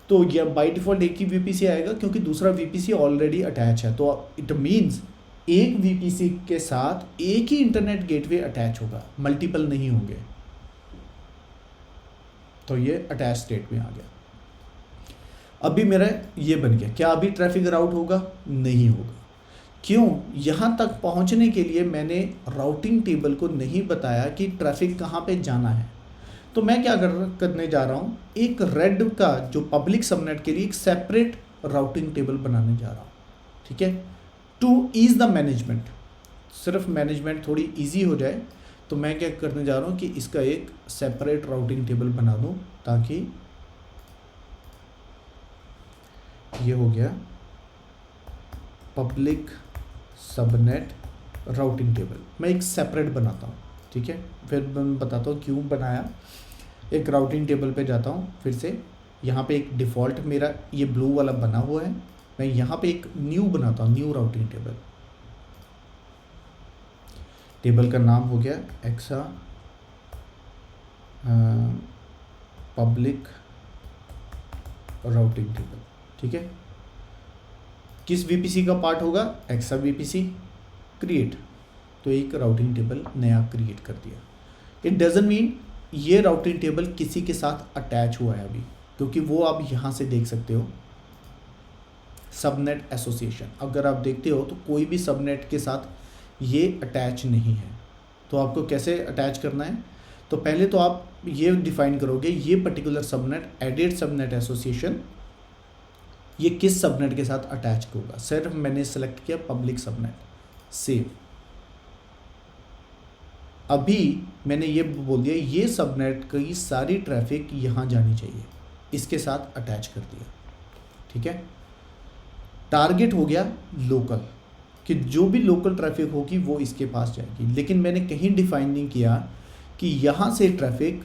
तो यह बाय डिफ़ॉल्ट एक ही VPC आएगा क्योंकि दूसरा VPC ऑलरेडी अटैच है। तो इट मीन्स एक VPC के साथ एक ही इंटरनेट गेटवे अटैच होगा, मल्टीपल नहीं होंगे। तो ये अटैच स्टेट में आ गया। अभी मेरा ये बन गया। क्या अभी ट्रैफिक राउट होगा? नहीं होगा। क्यों? यहाँ तक पहुँचने के लिए मैंने राउटिंग टेबल को नहीं बताया कि ट्रैफिक कहाँ पे जाना है। तो मैं क्या करने जा रहा हूँ, एक रेड का जो पब्लिक सबनेट के लिए एक सेपरेट राउटिंग टेबल बनाने जा रहा हूँ। ठीक है, टू ईज द मैनेजमेंट, सिर्फ मैनेजमेंट थोड़ी ईजी हो जाए, तो मैं क्या करने जा रहा हूँ कि इसका एक सेपरेट राउटिंग टेबल बना दूँ, ताकि ये हो गया पब्लिक सबनेट राउटिंग टेबल। मैं एक सेपरेट बनाता हूँ। ठीक है, फिर मैं बताता हूँ क्यों बनाया। एक राउटिंग टेबल पे जाता हूँ, फिर से यहाँ पे एक डिफ़ॉल्ट मेरा ये ब्लू वाला बना हुआ है, मैं यहाँ पे एक न्यू बनाता हूँ, न्यू राउटिंग टेबल। टेबल का नाम हो गया एक्सा पब्लिक राउटिंग टेबल। ठीक है, किस VPC का पार्ट होगा? एक्सा VPC क्रिएट। तो एक राउटिंग टेबल नया क्रिएट कर दिया। इट डजंट मीन ये राउटिंग टेबल किसी के साथ अटैच हुआ है अभी, क्योंकि वो आप यहाँ से देख सकते हो सबनेट एसोसिएशन। अगर आप देखते हो तो कोई भी सबनेट के साथ ये अटैच नहीं है। तो आपको कैसे अटैच करना है? तो पहले तो आप ये डिफाइन करोगे, ये particular subnet added subnet association ये किस सबनेट के साथ अटैच होगा। सिर्फ मैंने सेलेक्ट किया पब्लिक सबनेट, सेव। अभी मैंने ये बोल दिया ये सबनेट की सारी ट्रैफिक यहाँ जानी चाहिए, इसके साथ अटैच कर दिया। ठीक है, टारगेट हो गया लोकल, कि जो भी लोकल ट्रैफिक होगी वो इसके पास जाएगी। लेकिन मैंने कहीं डिफाइन नहीं किया कि यहाँ से ट्रैफिक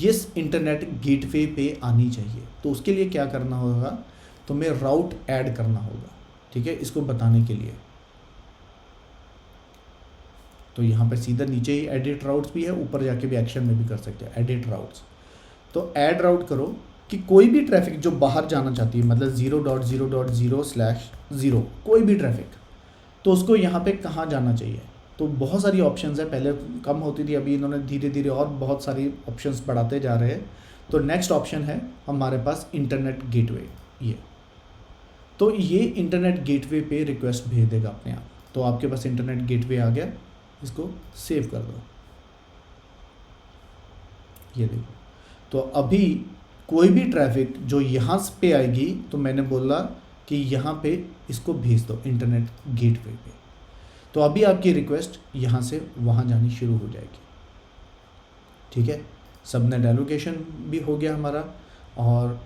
इस इंटरनेट गेटवे पे आनी चाहिए। तो उसके लिए क्या करना होगा, तो मैं राउट ऐड करना होगा। ठीक है, इसको बताने के लिए तो यहाँ पर सीधा नीचे ही एडिट राउट्स भी है, ऊपर जाके भी एक्शन में भी कर सकते हैं एडिट राउट्स। तो ऐड राउट करो कि कोई भी ट्रैफिक जो बाहर जाना चाहती है, मतलब 0.0.0/0 कोई भी ट्रैफिक, तो उसको यहाँ पे कहाँ जाना चाहिए। तो बहुत सारी ऑप्शंस है, पहले कम होती थी, अभी इन्होंने धीरे धीरे और बहुत सारी ऑप्शंस बढ़ाते जा रहे हैं। तो नेक्स्ट ऑप्शन है हमारे पास इंटरनेट गेटवे। ये तो ये इंटरनेट गेटवे पे रिक्वेस्ट भेज देगा अपने आप। तो आपके पास इंटरनेट गेटवे आ गया, इसको सेव कर दो। ये देखो, तो अभी कोई भी ट्रैफिक जो यहाँ पे आएगी, तो मैंने बोला कि यहाँ पे इसको भेज दो इंटरनेट गेटवे पे। तो अभी आपकी रिक्वेस्ट यहाँ से वहाँ जानी शुरू हो जाएगी। ठीक है, सबनेट एलोकेशन भी हो गया हमारा, और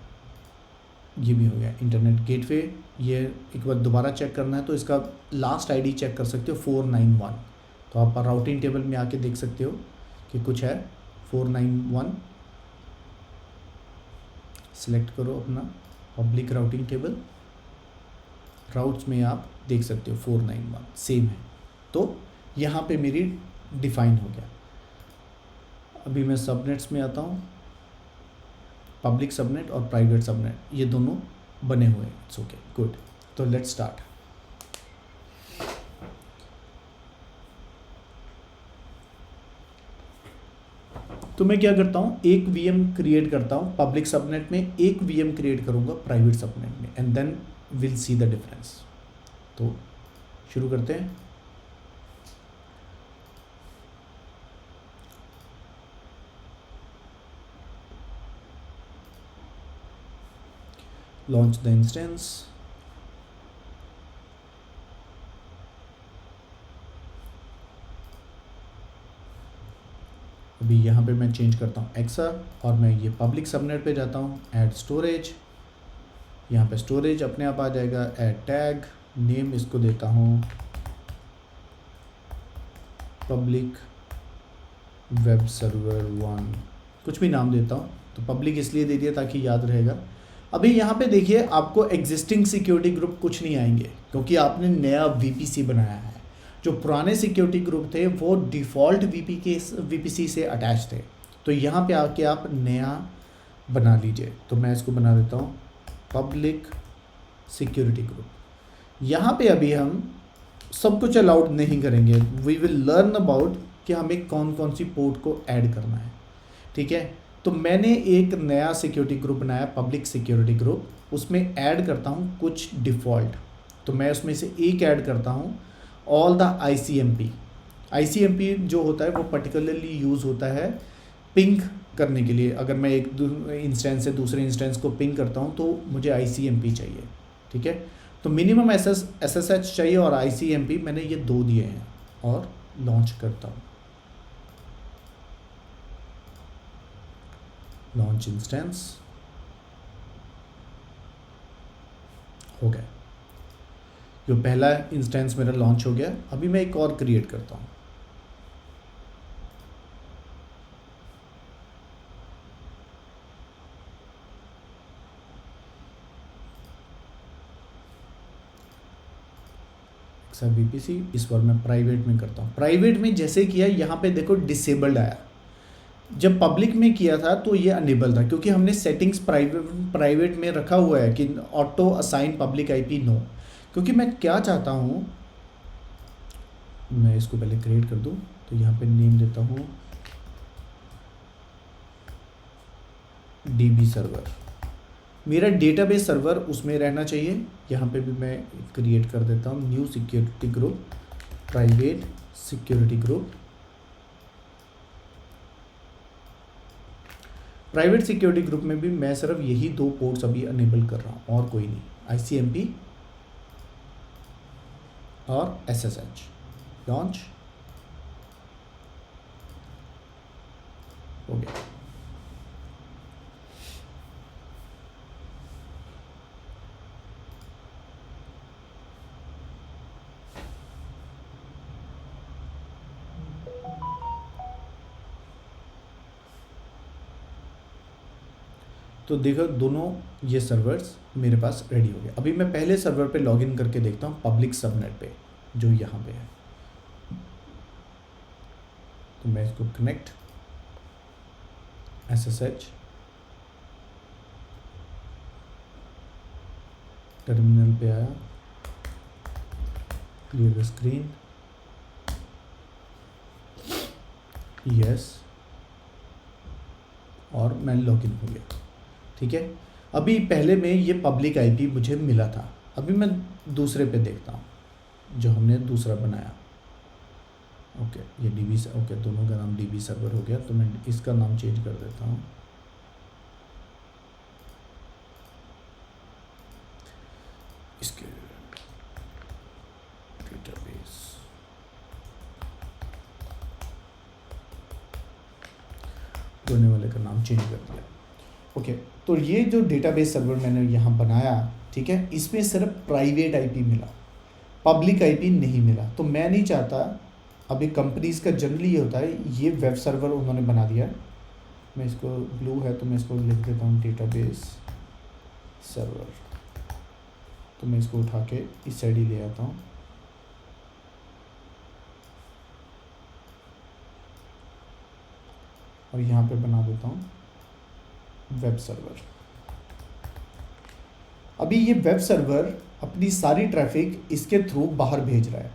ये भी हो गया इंटरनेट गेटवे। ये एक बार दोबारा चेक करना है तो इसका लास्ट आईडी चेक कर सकते हो 491। तो आप राउटिंग टेबल में आके देख सकते हो कि कुछ है 491। सिलेक्ट करो अपना पब्लिक राउटिंग टेबल, राउट्स में आप देख सकते हो 491 सेम है। तो यहाँ पे मेरी डिफाइन हो गया। अभी मैं सबनेट्स में आता हूँ, पब्लिक सबनेट और प्राइवेट सबनेट ये दोनों बने हुए हैं। It's okay, good. तो लेट्स स्टार्ट। तो मैं क्या करता हूँ, एक वीएम क्रिएट करता हूँ पब्लिक सबनेट में, एक वीएम क्रिएट करूँगा प्राइवेट सबनेट में, and then will see the difference. तो शुरू करते हैं। Launch the instance. अभी यहाँ पे मैं चेंज करता हूँ एक्सर और मैं ये पब्लिक सबनेट पे जाता हूँ, ऐड स्टोरेज। यहाँ पे स्टोरेज अपने आप आ जाएगा। ऐड टैग, नेम इसको देता हूँ पब्लिक वेब सर्वर 1, कुछ भी नाम देता हूँ। तो पब्लिक इसलिए दे दिया ताकि याद रहेगा। अभी यहाँ पे देखिए आपको एग्जिस्टिंग सिक्योरिटी ग्रुप कुछ नहीं आएंगे क्योंकि आपने नया वीपीसी बनाया है। जो पुराने सिक्योरिटी ग्रुप थे वो डिफ़ॉल्ट वीपीसी से अटैच थे। तो यहाँ पे आके आप नया बना लीजिए। तो मैं इसको बना देता हूँ पब्लिक सिक्योरिटी ग्रुप। यहाँ पे अभी हम सब कुछ अलाउड नहीं करेंगे। वी विल लर्न अबाउट कि हमें कौन कौन सी पोर्ट को ऐड करना है, ठीक है। तो मैंने एक नया सिक्योरिटी ग्रुप बनाया, पब्लिक सिक्योरिटी ग्रुप। उसमें ऐड करता हूँ कुछ डिफ़ॉल्ट। तो मैं उसमें से एक ऐड करता हूँ ऑल द आईसीएमपी। आईसीएमपी जो होता है वो पर्टिकुलरली यूज़ होता है पिंग करने के लिए। अगर मैं एक इंस्टेंस से दूसरे इंस्टेंस को पिंग करता हूँ तो मुझे आईसीएमपी चाहिए, ठीक है। तो मिनिमम एसएसएच चाहिए और आईसीएमपी मैंने ये 2 दिए हैं और लॉन्च करता हूँ। लॉन्च इंस्टेंस हो गया। जो पहला इंस्टेंस मेरा लॉन्च हो गया। अभी मैं एक और क्रिएट करता हूँ। वीपीसी इस बार मैं प्राइवेट में करता हूँ। प्राइवेट में जैसे किया यहाँ पे देखो डिसेबल्ड आया। जब पब्लिक में किया था तो ये अनेबल था क्योंकि हमने सेटिंग्स प्राइवेट में रखा हुआ है कि auto assign public IP no. क्योंकि मैं क्या चाहता हूँ, मैं इसको पहले क्रिएट कर दूँ। तो यहाँ पे नेम देता हूँ डीबी सर्वर। मेरा डेटाबेस सर्वर उसमें रहना चाहिए। यहाँ पे भी मैं क्रिएट कर देता हूँ new security group, private security group. Private security group में भी मैं सिर्फ यही 2 पोर्ट्स अभी अनेबल कर रहा हूँ और कोई नहीं। आईसीएमपी और एसएसएच। लॉन्च हो गया। तो देखो दोनों ये सर्वर्स मेरे पास रेडी हो गए। अभी मैं पहले सर्वर पे लॉगिन करके देखता हूँ पब्लिक सबनेट पे जो यहाँ पे है। तो मैं इसको कनेक्ट SSH टर्मिनल पे आया, क्लियर द स्क्रीन, यस, और मैं लॉगिन हो गया, ठीक है। अभी पहले में ये पब्लिक आईपी मुझे मिला था। अभी मैं दूसरे पे देखता हूँ जो हमने दूसरा बनाया। ओके, ये डीबी, ओके, दोनों का नाम डीबी सर्वर हो गया। तो मैं इसका नाम चेंज कर देता हूँ। इसके डेटाबेस होने वाले का नाम चेंज कर दिया। ओके, तो ये जो डेटाबेस सर्वर मैंने यहाँ बनाया, ठीक है, इसमें सिर्फ प्राइवेट आईपी मिला, पब्लिक आईपी नहीं मिला। तो मैं नहीं चाहता अभी कंपनीज़ का जनरली ये होता है, ये वेब सर्वर उन्होंने बना दिया है। मैं इसको ब्लू है तो मैं इसको लिख देता हूँ डेटाबेस सर्वर, तो मैं इसको उठा के इस साइड ही ले आता हूँ। और यहाँ पे बना देता हूँ वेब सर्वर। अभी ये वेब सर्वर अपनी सारी ट्रैफिक इसके थ्रू बाहर भेज रहा है,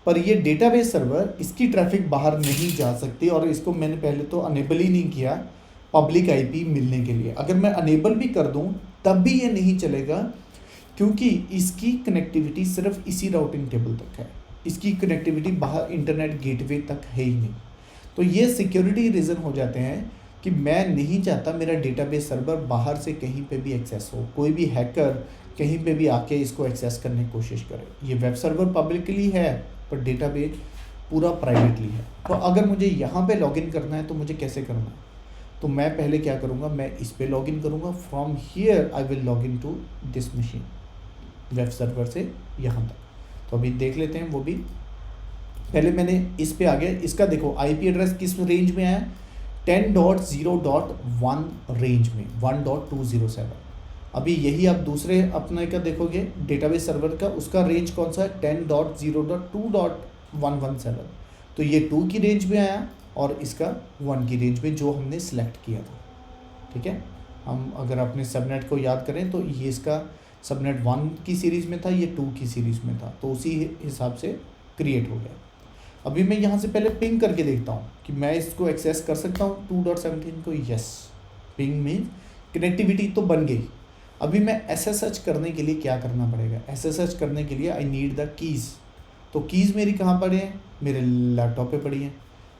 पर ये डेटाबेस सर्वर इसकी ट्रैफिक बाहर नहीं जा सकती, और इसको मैंने पहले तो अनेबल ही नहीं किया पब्लिक आईपी मिलने के लिए। अगर मैं अनेबल भी कर दूं तब भी ये नहीं चलेगा, क्योंकि इसकी कनेक्टिविटी सिर्फ इसी राउटिंग टेबल तक है, इसकी कनेक्टिविटी बाहर इंटरनेट गेटवे तक है ही नहीं। तो ये सिक्योरिटी रीज़न हो जाते हैं कि मैं नहीं चाहता मेरा डेटाबेस सर्वर बाहर से कहीं पे भी एक्सेस हो, कोई भी हैकर कहीं पे भी आके इसको एक्सेस करने की कोशिश करे। ये वेब सर्वर पब्लिकली है पर डेटाबेस पूरा प्राइवेटली है। तो अगर मुझे यहाँ पे लॉगिन करना है तो मुझे कैसे करना है? तो मैं पहले क्या करूँगा, मैं इस पे लॉगिन करूँगा। From here I will login to this machine, web server से यहाँ तक। तो अभी देख लेते हैं वो भी। पहले मैंने इस पे आ गया, इसका देखो आईपी एड्रेस किस रेंज में है, 10.0.1 रेंज में, 1.207। अभी यही आप दूसरे अपने का देखोगे डेटाबेस सर्वर का, उसका रेंज कौन सा है, 10.0.2.117। तो ये 2 की रेंज में आया और इसका 1 की रेंज में जो हमने सेलेक्ट किया था। ठीक है, हम अगर अपने सबनेट को याद करें तो ये इसका सबनेट 1 की सीरीज़ में था, ये 2 की सीरीज़ में था, तो उसी हिसाब से क्रिएट हो गया। अभी मैं यहाँ से पहले पिंग करके देखता हूँ कि मैं इसको एक्सेस कर सकता हूँ 2.17 को। यस, पिंग मीन कनेक्टिविटी तो बन गई। अभी मैं SSH करने के लिए क्या करना पड़ेगा? SSH करने के लिए आई नीड द कीज़। तो कीज़ मेरी कहाँ पड़ी हैं? मेरे लैपटॉप पे पड़ी हैं।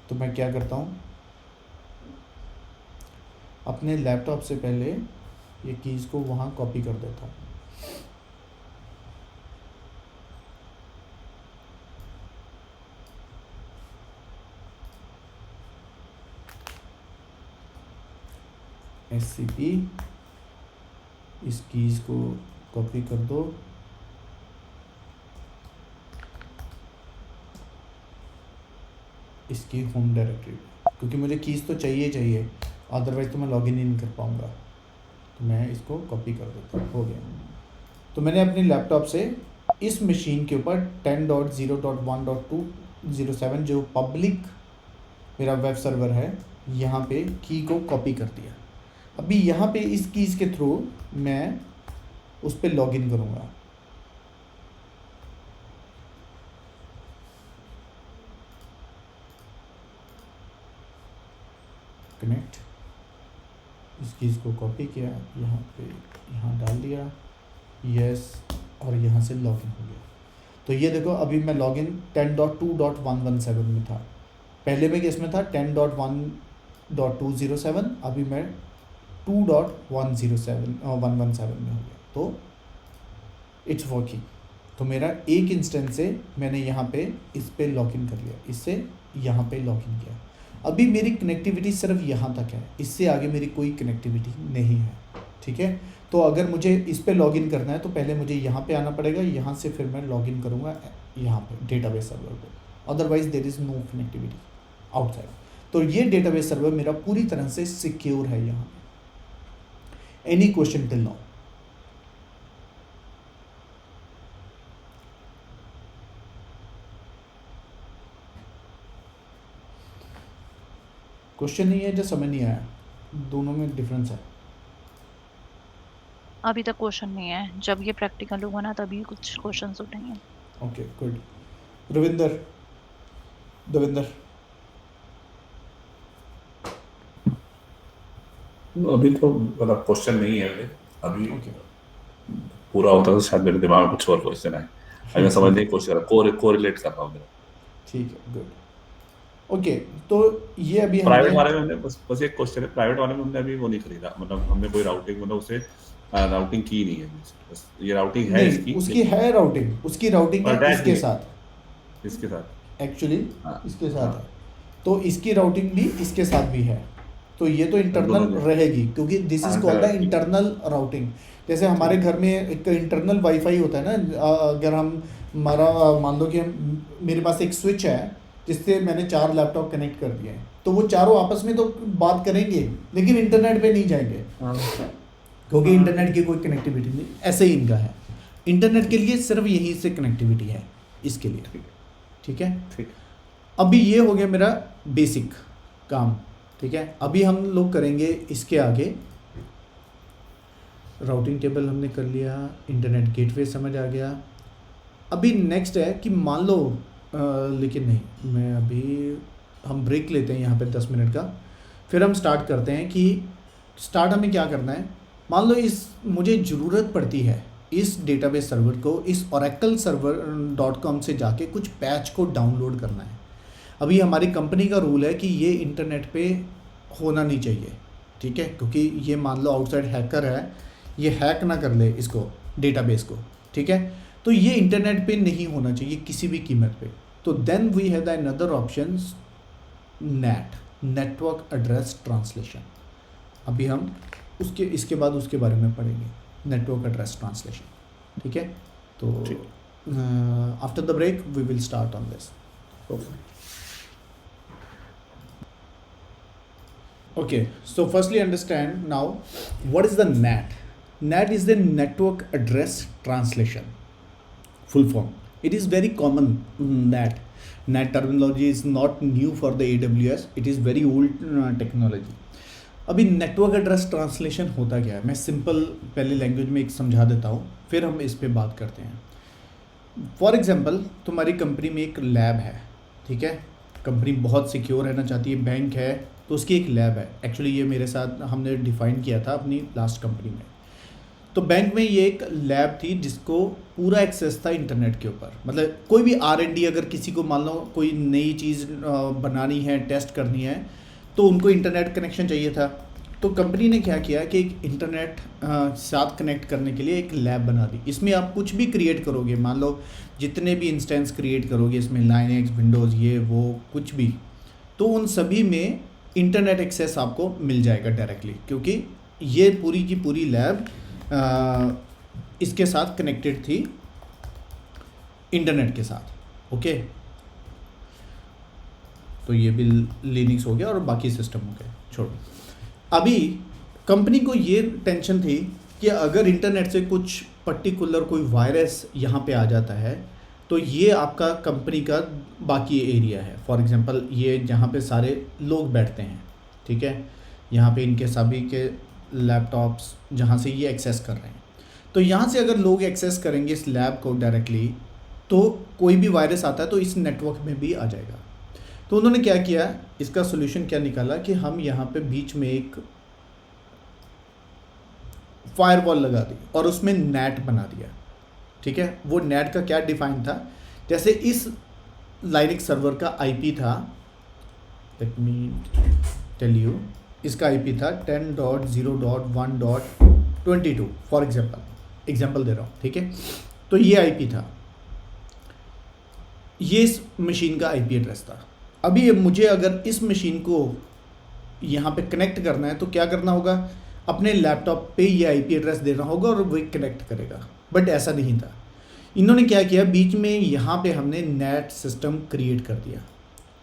तो मैं क्या करता हूँ, अपने लैपटॉप से पहले ये कीज़ को वहाँ कॉपी कर देता हूँ। SCP, इस कीज़ को कॉपी कर दो, इसकी होम डायरेक्टरी, क्योंकि मुझे कीज़ तो चाहिए, अदरवाइज़ तो मैं लॉगिन ही नहीं कर पाऊँगा। तो मैं इसको कॉपी कर देता हूँ, हो गया। तो मैंने अपने लैपटॉप से इस मशीन के ऊपर 10.0.1.207 जो पब्लिक मेरा वेब सर्वर है, यहाँ पे की को कॉपी कर दिया। अभी यहाँ पे इस कीज़ के थ्रू मैं उस पर लॉगिन करूँगा। कनेक्ट, इस कीज़ को कॉपी किया, यहाँ पे यहाँ डाल दिया, यस, और यहाँ से लॉगिन हो गया। तो ये देखो अभी मैं लॉगिन 10.2.117 में था, पहले मैं किस में था 10.1.207, अभी मैं 2.117 में हो गया। तो इट्स वर्किंग। तो मेरा एक इंस्टेंस से मैंने यहाँ पे इस पे लॉगिन कर लिया, इससे यहाँ पे लॉगिन किया। अभी मेरी कनेक्टिविटी सिर्फ यहाँ तक है, इससे आगे मेरी कोई कनेक्टिविटी नहीं है। ठीक है, तो अगर मुझे इस पे लॉगिन करना है तो पहले मुझे यहाँ पे आना पड़ेगा, यहाँ से फिर मैं लॉगिन करूँगा यहाँ पे डेटाबेस सर्वर पे, otherwise there is no connectivity outside. तो ये डेटाबेस सर्वर मेरा पूरी तरह से सिक्योर है यहाँ पे। Any question till now? Question नहीं है जो समझ नहीं आया, दोनों में डिफरेंस है। अभी तक क्वेश्चन नहीं है, जब ये प्रैक्टिकल होगा ना तभी कुछ क्वेश्चंस उठेंगे। Okay good. रविंदर, देविंदर, अभी तो मतलब क्वेश्चन नहीं है अभी। ओके पूरा होता तो शायद मेरे दिमाग में कुछ और क्वेश्चन आए। अभी मैं समझने की कोशिश कर रहा हूँ, कोरिलेट कर रहा हूँ मेरा। ठीक है, गुड। ओके, तो ये अभी प्राइवेट हमने वाले में हमने बस एक क्वेश्चन है, प्राइवेट वाले में हमने अभी वो नहीं खरीदा, मतलब हमने कोई राउटिंग, मतलब उसे राउटिंग की नहीं है, बस ये राउटिंग है नहीं, इसकी, उसकी है राउटिंग, उसकी राउटिंग और है attach इसके नहीं है। साथ, इसके साथ एक्चुअली हाँ, इसके साथ हाँ। है। तो इसकी राउटिंग भी इसके साथ भी है, तो ये तो इंटरनल दोनों में। रहेगी, क्योंकि दिस इज हाँ, called the correct। Internal routing. जैसे हमारे घर में एक इंटरनल वाईफाई होता है ना, अगर हम हमारा मान लो कि मेरे पास एक स्विच है जिससे मैंने 4 लैपटॉप कनेक्ट कर दिए हैं, तो वो चारों आपस में तो बात करेंगे लेकिन इंटरनेट पे नहीं जाएंगे, क्योंकि इंटरनेट की कोई कनेक्टिविटी नहीं। ऐसे ही इनका है, इंटरनेट के लिए सिर्फ यहीं से कनेक्टिविटी है इसके लिए। ठीक है, ठीक। अभी ये हो गया मेरा बेसिक काम। ठीक है, अभी हम लोग करेंगे इसके आगे। राउटिंग टेबल हमने कर लिया, इंटरनेट गेटवे समझ आ गया। अभी नेक्स्ट है कि मान लो लेकिन नहीं, मैं अभी हम ब्रेक लेते हैं यहाँ पे 10 मिनट का, फिर हम स्टार्ट करते हैं कि स्टार्ट हमें क्या करना है। मान लो मुझे ज़रूरत पड़ती है इस डेटाबेस सर्वर को, इस oracle-server.com से जाके कुछ पैच को डाउनलोड करना है। अभी हमारी कंपनी का रूल है कि ये इंटरनेट पे होना नहीं चाहिए। ठीक है, क्योंकि ये मान लो आउटसाइड हैकर है, ये हैक ना कर ले इसको, डेटाबेस को। ठीक है, तो ये इंटरनेट पे नहीं होना चाहिए किसी भी कीमत पे। तो then we have the another option, network address translation. अभी हम इसके बाद उसके बारे में पढ़ेंगे, नेटवर्क एड्रेस ट्रांसलेशन। ठीक है, तो after the break we will start on this. Okay, so firstly understand now what is the NAT. NAT is the Network Address Translation, full form. It is very common, NAT. NAT terminology is not new for the AWS. It is very old technology. अभी network address translation होता क्या है, मैं simple पहले language में एक समझा देता हूँ, फिर हम इस पे बात करते हैं। फॉर एग्जांपल तुम्हारी कंपनी में एक लैब है। ठीक है, कंपनी बहुत सिक्योर रहना चाहती है, बैंक है तो उसकी एक लैब है। एक्चुअली ये मेरे साथ हमने डिफ़ाइन किया था अपनी लास्ट कंपनी में। तो बैंक में ये एक लैब थी जिसको पूरा एक्सेस था इंटरनेट के ऊपर। मतलब कोई भी R&D अगर किसी को मान लो कोई नई चीज़ बनानी है, टेस्ट करनी है, तो उनको इंटरनेट कनेक्शन चाहिए था। तो कंपनी ने क्या किया कि एक इंटरनेट साथ कनेक्ट करने के लिए एक लैब बना दी। इसमें आप कुछ भी क्रिएट करोगे, मान लो जितने भी इंस्टेंस क्रिएट करोगे इसमें, लाइनक्स, विंडोज़, ये वो कुछ भी, तो उन सभी में इंटरनेट एक्सेस आपको मिल जाएगा डायरेक्टली, क्योंकि ये पूरी की पूरी लैब इसके साथ कनेक्टेड थी इंटरनेट के साथ। ओके, तो ये भी लिनक्स हो गया और बाकी सिस्टम हो गए, छोड़ो। अभी कंपनी को ये टेंशन थी कि अगर इंटरनेट से कुछ पर्टिकुलर कोई वायरस यहाँ पे आ जाता है तो ये आपका कंपनी का बाकी एरिया है। फॉर एग्जांपल ये जहाँ पे सारे लोग बैठते हैं, ठीक है, यहाँ पे इनके सभी के लैपटॉप्स जहाँ से ये एक्सेस कर रहे हैं, तो यहाँ से अगर लोग एक्सेस करेंगे इस लैब को डायरेक्टली, तो कोई भी वायरस आता है तो इस नेटवर्क में भी आ जाएगा। तो उन्होंने क्या किया, इसका सोल्यूशन क्या निकाला कि हम यहाँ पे बीच में एक फायरवॉल लगा दी और उसमें नेट बना दिया। ठीक है, वो नेट का क्या डिफाइन था, जैसे इस लाइनक्स सर्वर का आईपी था, लेट मी टेल यू, इसका आईपी था 10.0.1.22 फॉर एग्जांपल दे रहा हूँ। ठीक है, तो ये आईपी था, ये इस मशीन का आईपी एड्रेस था। अभी मुझे अगर इस मशीन को यहाँ पे कनेक्ट करना है तो क्या करना होगा, अपने लैपटॉप पे ये आईपी एड्रेस देना होगा और वही कनेक्ट करेगा। बट ऐसा नहीं था, इन्होंने क्या किया, बीच में यहाँ पे हमने नेट सिस्टम क्रिएट कर दिया।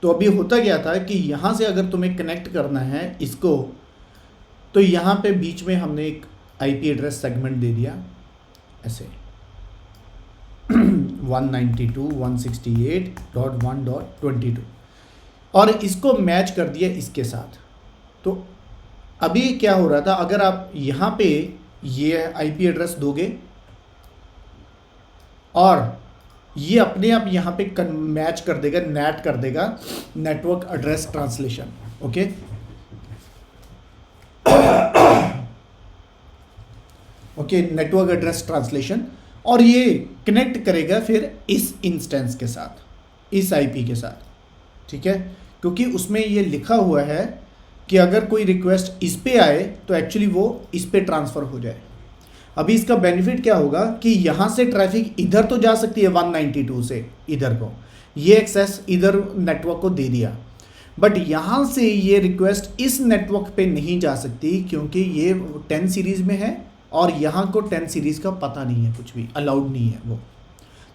तो अभी होता क्या था कि यहाँ से अगर तुम्हें कनेक्ट करना है इसको, तो यहाँ पे बीच में हमने एक आईपी एड्रेस सेगमेंट दे दिया ऐसे 192.168.1.22 और इसको मैच कर दिया इसके साथ। तो अभी क्या हो रहा था, अगर आप यहाँ पे ये आईपी एड्रेस दोगे और ये अपने आप यहाँ पे मैच कर देगा, नेट कर देगा, network address translation. Okay, okay, network address translation, और ये कनेक्ट करेगा फिर इस इंस्टेंस के साथ, इस आईपी के साथ। ठीक है, क्योंकि उसमें ये लिखा हुआ है कि अगर कोई रिक्वेस्ट इस पे आए तो एक्चुअली वो इस पे ट्रांसफ़र हो जाए। अभी इसका बेनिफिट क्या होगा कि यहाँ से ट्रैफिक इधर तो जा सकती है 192 से, इधर को ये एक्सेस इधर नेटवर्क को दे दिया, बट यहाँ से ये रिक्वेस्ट इस नेटवर्क पे नहीं जा सकती क्योंकि ये 10 सीरीज़ में है और यहाँ को 10 सीरीज़ का पता नहीं है, कुछ भी अलाउड नहीं है वो।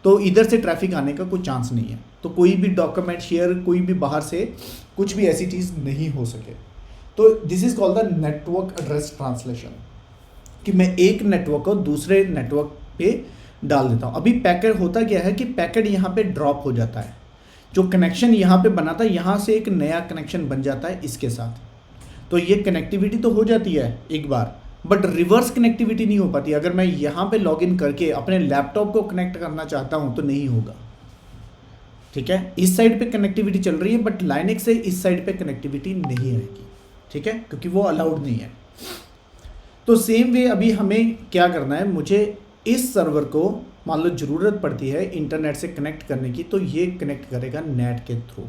तो इधर से ट्रैफिक आने का कोई चांस नहीं है। तो कोई भी डॉक्यूमेंट शेयर, कोई भी बाहर से कुछ भी ऐसी चीज़ नहीं हो सके। तो this is called the network address translation, कि मैं एक नेटवर्क को दूसरे नेटवर्क पे डाल देता हूँ। अभी पैकेट होता क्या है कि पैकेट यहाँ पे ड्रॉप हो जाता है, जो कनेक्शन यहाँ पे बना था यहाँ से एक नया कनेक्शन बन जाता है इसके साथ। तो ये कनेक्टिविटी तो हो जाती है एक बार, बट रिवर्स कनेक्टिविटी नहीं हो पाती। अगर मैं यहाँ पे लॉगिन करके अपने लैपटॉप को कनेक्ट करना चाहता हूँ तो नहीं होगा, ठीक है। इस साइड पे कनेक्टिविटी चल रही है, बट लाइनेक्स से इस साइड पे कनेक्टिविटी नहीं आएगी, ठीक है, क्योंकि वो अलाउड नहीं है। तो सेम वे अभी हमें क्या करना है, मुझे इस सर्वर को मान लो ज़रूरत पड़ती है इंटरनेट से कनेक्ट करने की, तो ये कनेक्ट करेगा नेट के थ्रू।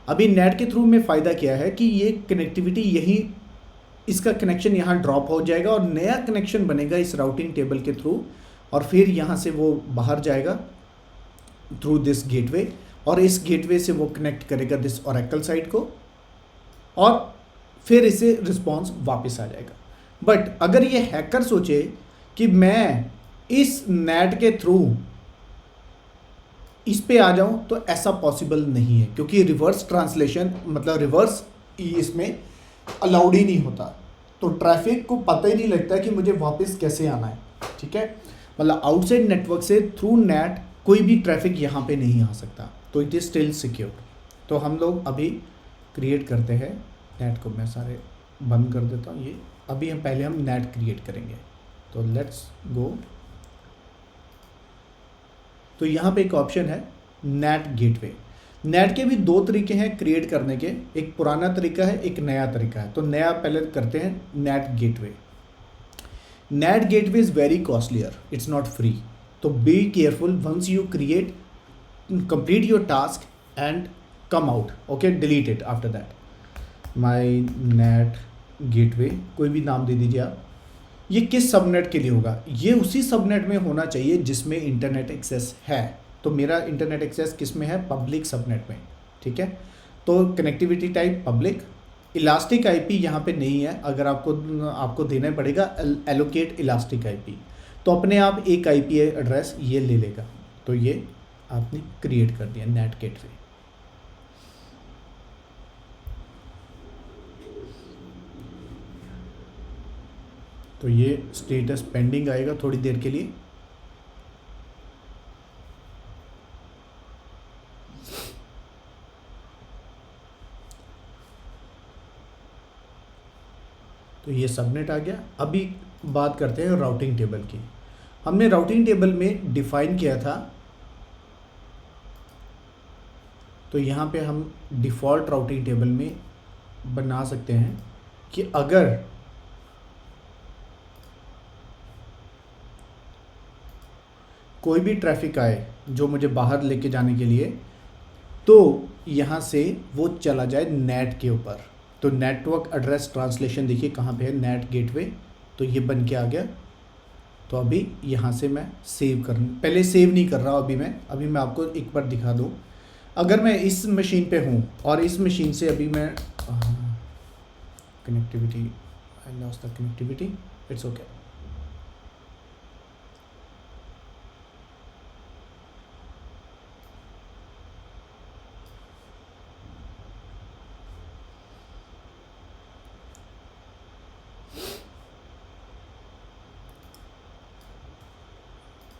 अभी नेट के थ्रू में फ़ायदा क्या है कि ये कनेक्टिविटी यही, इसका कनेक्शन यहाँ ड्रॉप हो जाएगा और नया कनेक्शन बनेगा इस राउटिंग टेबल के थ्रू, और फिर यहाँ से वो बाहर जाएगा थ्रू दिस गेटवे, और इस गेटवे से वो कनेक्ट करेगा दिस ओरेकल साइट को, और फिर इसे रिस्पॉन्स वापस आ जाएगा। बट अगर ये हैकर सोचे कि मैं इस नेट के थ्रू इस पे आ जाऊं, तो ऐसा पॉसिबल नहीं है, क्योंकि रिवर्स ट्रांसलेशन मतलब रिवर्स इसमें अलाउड ही नहीं होता। तो ट्रैफिक को पता ही नहीं लगता कि मुझे वापस कैसे आना है, ठीक है। मतलब आउटसाइड नेटवर्क से थ्रू नेट कोई भी ट्रैफिक यहाँ पे नहीं आ सकता, तो इट इज़ स्टिल सिक्योर। तो हम लोग अभी क्रिएट करते हैं नेट को, मैं सारे बंद कर देता हूँ ये। अभी हम नेट क्रिएट करेंगे, तो लेट्स गो। तो यहाँ पे एक ऑप्शन है नेट गेटवे। नेट के भी दो तरीके हैं क्रिएट करने के, एक पुराना तरीका है, एक नया तरीका है। तो नया पहले करते हैं NAT gateway. NAT gateway is very costlier, it's not free. तो be careful once you create, complete your task and come out, okay, delete it after that. My NAT gateway, कोई भी नाम दे दीजिए आप। ये किस सबनेट के लिए होगा, ये उसी सबनेट में होना चाहिए जिसमें इंटरनेट एक्सेस है। तो मेरा इंटरनेट एक्सेस किस में है, पब्लिक सबनेट में, ठीक है। तो connectivity type public, elastic IP यहाँ पे नहीं है, अगर आपको देना पड़ेगा एलोकेट इलास्टिक आईपी, तो अपने आप एक आईपी एड्रेस ये ले लेगा। तो ये आपने क्रिएट कर दिया नेट गेटवे। तो ये स्टेटस पेंडिंग आएगा थोड़ी देर के लिए। तो ये सबनेट आ गया। अभी बात करते हैं राउटिंग टेबल की। हमने राउटिंग टेबल में डिफाइन किया था, तो यहाँ पे हम डिफ़ॉल्ट राउटिंग टेबल में बना सकते हैं कि अगर कोई भी ट्रैफिक आए जो मुझे बाहर लेके जाने के लिए, तो यहाँ से वो चला जाए नेट के ऊपर। तो नेटवर्क एड्रेस ट्रांसलेशन देखिए कहाँ पे है, नेट गेटवे। तो ये बन के आ गया। तो अभी यहाँ से मैं सेव पहले सेव नहीं कर रहा अभी मैं आपको एक बार दिखा दूँ। अगर मैं इस मशीन पे हूँ और इस मशीन से अभी मैं connectivity, I lost the connectivity, it's okay.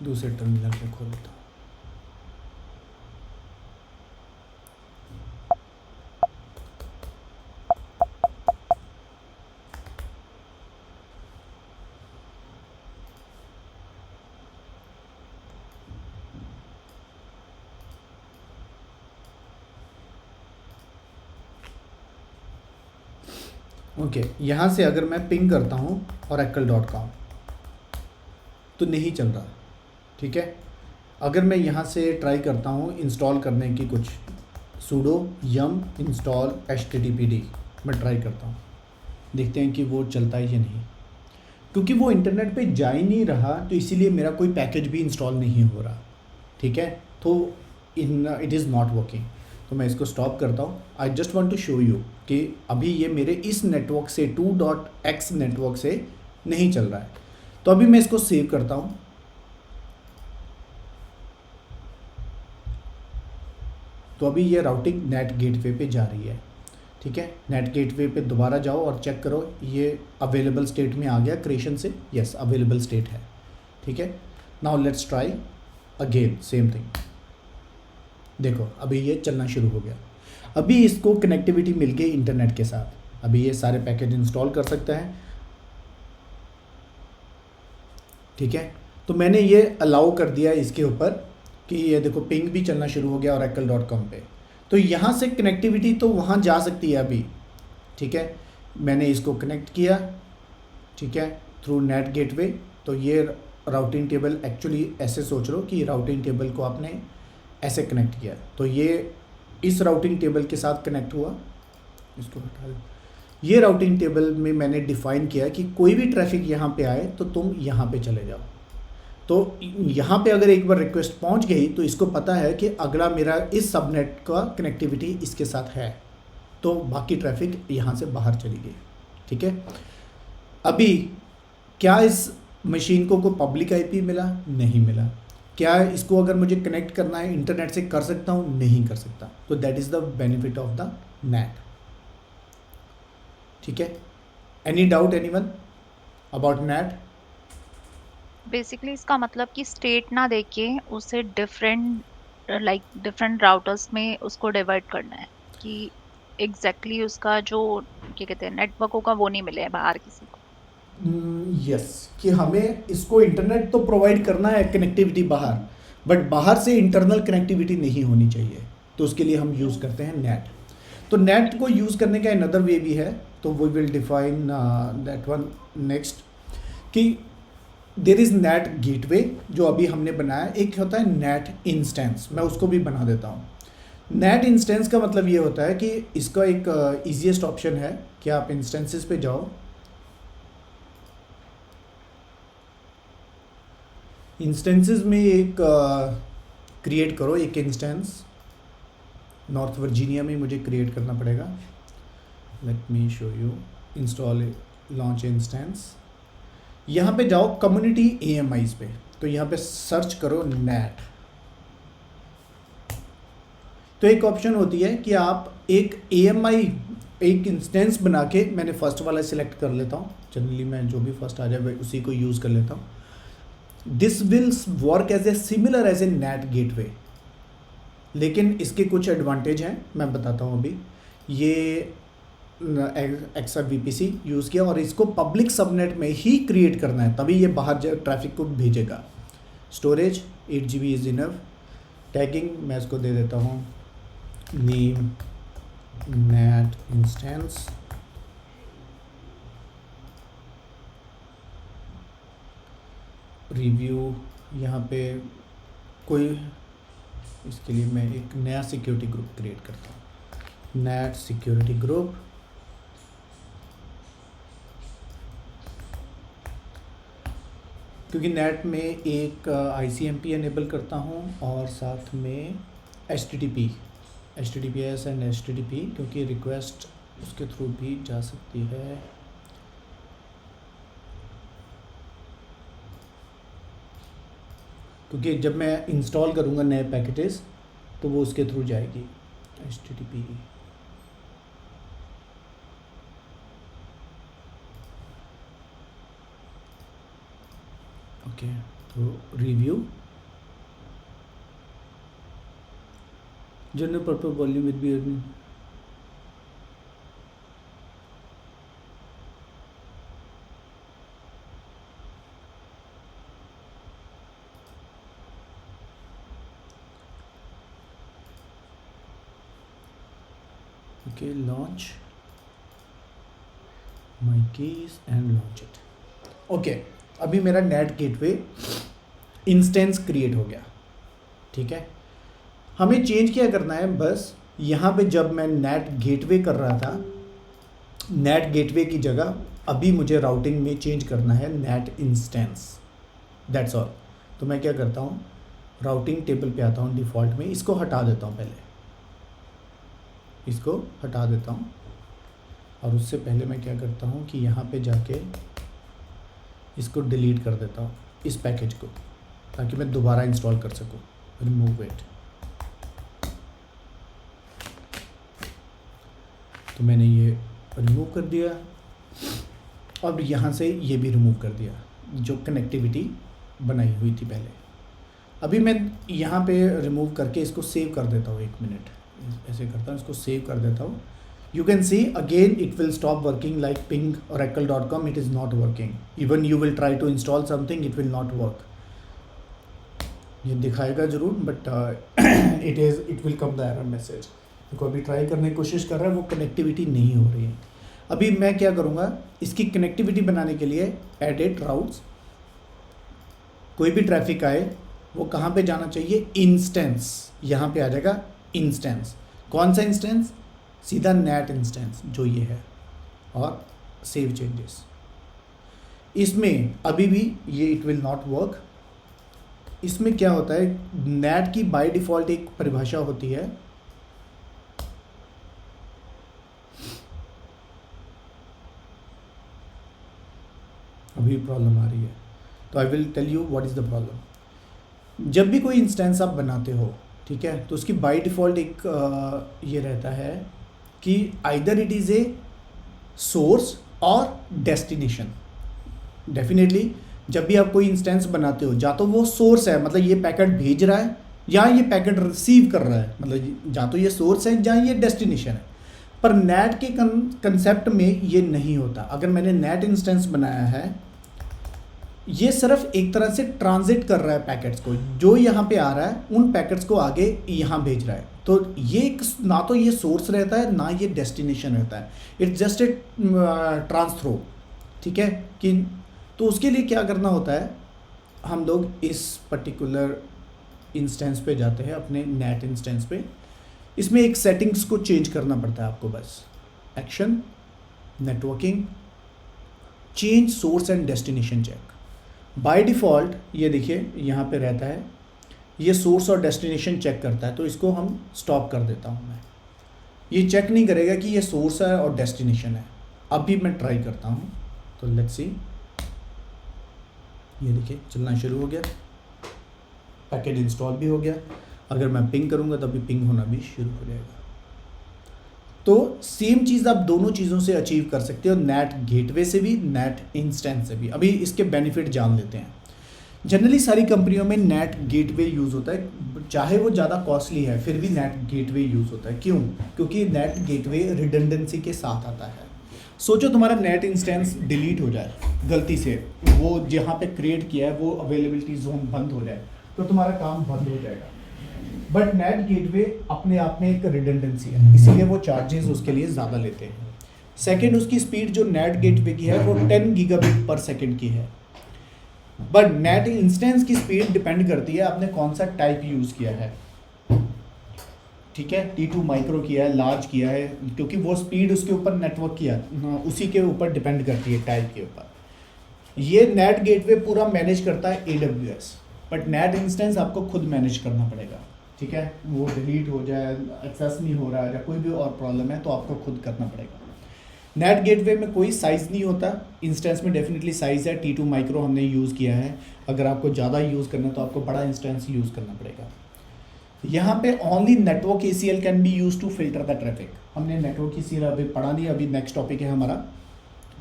दूसरे टर्मिनल पे खोल देता हूँ। ओके, यहाँ से अगर मैं पिंग करता हूँ oracle.com तो नहीं चल रहा, ठीक है। अगर मैं यहाँ से ट्राई करता हूँ इंस्टॉल करने की कुछ sudo yum install httpd, मैं ट्राई करता हूँ, देखते हैं कि वो चलता है या नहीं। क्योंकि वो इंटरनेट पे जा ही नहीं रहा, तो इसीलिए मेरा कोई पैकेज भी इंस्टॉल नहीं हो रहा, ठीक है। तो इट इज़ नॉट वर्किंग। तो मैं इसको स्टॉप करता हूँ। I just want to show you कि अभी ये मेरे इस नेटवर्क से 2.x नेटवर्क से नहीं चल रहा है। तो अभी मैं इसको सेव करता हूँ। तो अभी ये राउटिंग नेट गेटवे पे जा रही है, ठीक है। नेट गेटवे पे दोबारा जाओ और चेक करो ये अवेलेबल स्टेट में आ गया क्रिएशन से, यस अवेलेबल स्टेट है, ठीक है। Now let's try again same thing. देखो अभी ये चलना शुरू हो गया। अभी इसको कनेक्टिविटी मिल गई इंटरनेट के साथ। अभी ये सारे पैकेज इंस्टॉल कर सकता है, ठीक है। तो मैंने ये अलाउ कर दिया इसके ऊपर कि ये देखो पिंग भी चलना शुरू हो गया oracle.com पे। तो यहाँ से कनेक्टिविटी तो वहाँ जा सकती है अभी, ठीक है। मैंने इसको कनेक्ट किया, ठीक है, थ्रू नेट गेटवे। तो ये राउटिंग टेबल एक्चुअली ऐसे सोच लो कि राउटिंग टेबल को आपने ऐसे कनेक्ट किया, तो ये इस राउटिंग टेबल के साथ कनेक्ट हुआ। इसको हटा दो। ये राउटिंग टेबल में मैंने डिफ़ाइन किया कि कोई भी ट्रैफिक यहाँ पे आए तो तुम यहाँ पे चले जाओ। तो यहाँ पे अगर एक बार रिक्वेस्ट पहुँच गई तो इसको पता है कि अगला मेरा इस सबनेट का कनेक्टिविटी इसके साथ है, तो बाकी ट्रैफिक यहाँ से बाहर चली गई, ठीक है। अभी क्या इस मशीन को कोई पब्लिक आईपी मिला? नहीं मिला। क्या इसको अगर मुझे कनेक्ट करना है इंटरनेट से कर सकता हूँ? नहीं कर सकता। तो that is the benefit of the net, ठीक है। Any doubt anyone about net? Basically इसका मतलब कि स्टेट ना देके उसे डिफरेंट राउटर्स में उसको डिवाइड करना है कि एग्जैक्टली उसका जो क्या कहते हैं नेटवर्क होगा वो नहीं मिले बाहर किसी को। यस कि हमें इसको इंटरनेट तो प्रोवाइड करना है कनेक्टिविटी बाहर, बट बाहर से इंटरनल कनेक्टिविटी नहीं होनी चाहिए। तो उसके लिए हम यूज़ करते हैं नेट। तो नेट को यूज़ करने का अनदर वे भी है, तो we will define that one next. कि देर इज़ नेट गेटवे जो अभी हमने बनाया, एक होता है नेट इंस्टेंस, मैं उसको भी बना देता हूँ। नेट इंस्टेंस का मतलब ये होता है कि इसका एक ईजीएस्ट ऑप्शन है कि आप इंस्टेंसेस पे जाओ, इंस्टेंसेस में एक क्रिएट करो एक इंस्टेंस। नॉर्थ वर्जीनिया में मुझे क्रिएट करना पड़ेगा। Let me show you. Install launch instance. यहाँ पे जाओ कम्युनिटी AMIs पे, तो यहाँ पे सर्च करो नेट। तो एक ऑप्शन होती है कि आप एक AMI एक इंस्टेंस बना के, मैंने फर्स्ट वाला सिलेक्ट कर लेता हूँ, जनरली मैं जो भी फर्स्ट आ जाए उसी को यूज़ कर लेता हूँ। This will work as a similar as a NAT gateway, लेकिन इसके कुछ एडवांटेज हैं, मैं बताता हूँ अभी। ये XRVPC यूज़ किया और इसको पब्लिक सबनेट में ही क्रिएट करना है, तभी ये बाहर ट्रैफिक को भेजेगा। Storage 8 GB is enough. Tagging मैं इसको दे देता हूँ नेम नेट इंस्टेंस। रिव्यू यहाँ पे कोई, इसके लिए मैं एक नया सिक्योरिटी ग्रुप क्रिएट करता हूँ, नेट सिक्योरिटी ग्रुप। क्योंकि नेट में एक ICMP एनेबल करता हूँ और साथ में HTTPS एंड HTTP, क्योंकि रिक्वेस्ट उसके थ्रू भी जा सकती है। क्योंकि जब मैं इंस्टॉल करूँगा नए पैकेजेस तो वो उसके थ्रू जाएगी HTTP। ओके, तो review general purpose volume will be okay, launch my keys and launch it। Okay, अभी मेरा नेट गेटवे इंस्टेंस क्रिएट हो गया, ठीक है। हमें चेंज क्या करना है, बस यहाँ पे जब मैं नेट गेटवे कर रहा था, नेट गेटवे की जगह अभी मुझे राउटिंग में चेंज करना है नेट इंस्टेंस, दैट्स ऑल। तो मैं क्या करता हूँ, राउटिंग टेबल पे आता हूँ डिफ़ॉल्ट में, इसको हटा देता हूँ, पहले इसको हटा देता हूँ। और उससे पहले मैं क्या करता हूँ कि यहाँ पे जाके इसको डिलीट कर देता हूँ, इस पैकेज को, ताकि मैं दोबारा इंस्टॉल कर सकूँ। Remove it. तो मैंने ये रिमूव कर दिया, और यहाँ से ये भी रिमूव कर दिया जो कनेक्टिविटी बनाई हुई थी पहले। अभी मैं यहाँ पे रिमूव करके इसको सेव कर देता हूँ, 1 मिनट ऐसे करता हूँ, इसको सेव कर देता हूँ। You can see again it will stop working like ping oracle.com, it is not working. Even you will try to install something, it will not work. ये दिखाएगा ज़रूर, but it will come the error message. देखो अभी try करने की कोशिश कर रहा है, वो कनेक्टिविटी नहीं हो रही है। अभी मैं क्या करूँगा, इसकी कनेक्टिविटी बनाने के लिए एडिट राउट्स, कोई भी ट्रैफिक आए वो कहाँ पे जाना चाहिए, इंस्टेंस, यहाँ पे आ जाएगा इंस्टेंस। कौन सा इंस्टेंस, सीधा नेट इंस्टेंस जो ये है, और सेव चेंजेस। इसमें अभी भी ये इट विल नॉट वर्क। इसमें क्या होता है, नेट की बाय डिफ़ॉल्ट एक परिभाषा होती है, अभी प्रॉब्लम आ रही है, तो I will tell you what is the problem. जब भी कोई इंस्टेंस आप बनाते हो, ठीक है, तो उसकी बाय डिफ़ॉल्ट एक ये रहता है कि either it is a source और डेस्टिनेशन। डेफिनेटली जब भी आप कोई इंस्टेंस बनाते हो, जा तो वो सोर्स है, मतलब ये पैकेट भेज रहा है, या ये पैकेट रिसीव कर रहा है, मतलब जा तो ये सोर्स है, जहाँ ये डेस्टिनेशन है। पर नेट के कंसेप्ट में ये नहीं होता। अगर मैंने नेट इंस्टेंस बनाया है, ये सिर्फ एक तरह से ट्रांजिट कर रहा है पैकेट्स को, जो यहाँ पे आ रहा है उन पैकेट्स को आगे यहाँ भेज रहा है। तो ये ना तो ये सोर्स रहता है, ना ये डेस्टिनेशन रहता है, इट्स जस्ट ए ट्रांसथ्रो, ठीक है। कि तो उसके लिए क्या करना होता है, हम लोग इस पर्टिकुलर इंस्टेंस पे जाते हैं, अपने नेट इंस्टेंस पे। इसमें एक सेटिंग्स को चेंज करना पड़ता है आपको, बस action, networking, change source and destination check. By default ये देखिए यहाँ पे रहता है, ये सोर्स और डेस्टिनेशन चेक करता है, तो इसको हम स्टॉप कर देता हूँ मैं। ये चेक नहीं करेगा कि ये सोर्स है और डेस्टिनेशन है। अभी मैं ट्राई करता हूँ, तो लेट्स सी, ये देखिए चलना शुरू हो गया, पैकेज इंस्टॉल भी हो गया। अगर मैं पिंग करूँगा तो अभी पिंग होना भी शुरू हो जाएगा। तो सेम चीज़ आप दोनों चीज़ों से अचीव कर सकते हो, नेट गेटवे से भी, नेट इंस्टेंस से भी। अभी इसके बेनिफिट जान लेते हैं। जनरली सारी कंपनियों में नेट गेटवे यूज़ होता है, चाहे वो ज़्यादा कॉस्टली है फिर भी नेट गेटवे यूज़ होता है। क्यों? क्योंकि नेट गेटवे रिडंडेंसी के साथ आता है। सोचो तुम्हारा नेट इंस्टेंस डिलीट हो जाए गलती से, वो जहाँ पे क्रिएट किया है वो अवेलेबिलिटी जोन बंद हो जाए, तो तुम्हारा काम बंद हो जाएगा। बट नेट गेटवे अपने आप में एक रिडंडेंसी है, इसीलिए वो चार्जेस उसके लिए ज़्यादा लेते हैं। सेकंड, उसकी स्पीड जो नेट गेटवे की है वो 10 गीगाबिट पर सेकंड की है। बट नेट इंस्टेंस की स्पीड डिपेंड करती है आपने कौन सा टाइप यूज़ किया है, ठीक है। T2 माइक्रो किया है, लार्ज किया है, क्योंकि वो स्पीड उसके ऊपर नेटवर्क किया उसी के ऊपर डिपेंड करती है, टाइप के ऊपर। ये नेट गेटवे पूरा मैनेज करता है AWS, बट नेट इंस्टेंस आपको खुद मैनेज करना पड़ेगा, ठीक है। वो डिलीट हो जाए, एक्सेस नहीं हो रहा है, या कोई भी और प्रॉब्लम है तो आपको खुद करना पड़ेगा। नेट गेटवे में कोई साइज़ नहीं होता, इंस्टेंस में डेफिनेटली साइज़ है। T2 माइक्रो हमने यूज़ किया है। अगर आपको ज़्यादा यूज़ करना है तो आपको बड़ा इंस्टेंस यूज़ करना पड़ेगा। यहाँ पे only network ACL can be use to filter the traffic. हमने नेटवर्क ACL अभी पढ़ा नहीं, अभी नेक्स्ट टॉपिक है हमारा।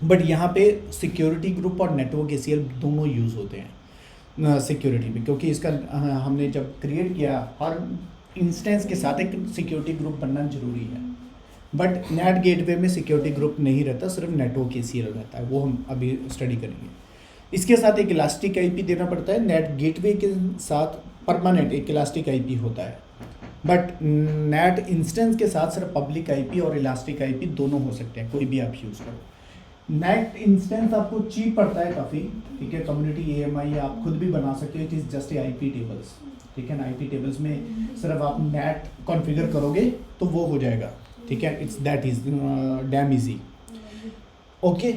बट यहाँ पे सिक्योरिटी ग्रुप और नेटवर्क ACL दोनों यूज़ होते हैं सिक्योरिटी में, क्योंकि इसका हमने जब क्रिएट किया, हर इंस्टेंस के साथ एक सिक्योरिटी ग्रुप बनना जरूरी है। बट नेट गेटवे में सिक्योरिटी ग्रुप नहीं रहता, सिर्फ नेटवर्क ACL रहता है, वो हम अभी स्टडी करेंगे। इसके साथ एक इलास्टिक IP देना पड़ता है। नेट गेटवे के साथ परमानेंट एक इलास्टिक IP होता है, बट नेट इंस्टेंस के साथ सिर्फ पब्लिक IP और इलास्टिक IP दोनों हो सकते हैं, कोई भी आप यूज़ करो। नेट इंस्टेंस आपको चीप पड़ता है काफ़ी, ठीक है। कम्युनिटी AMI आप खुद भी बना सकते हो, it is just IP tables, ठीक है ना। IP टेबल्स में सिर्फ आप नेट कॉन्फ़िगर करोगे तो वो हो जाएगा, ठीक है। It's that is damn easy, okay.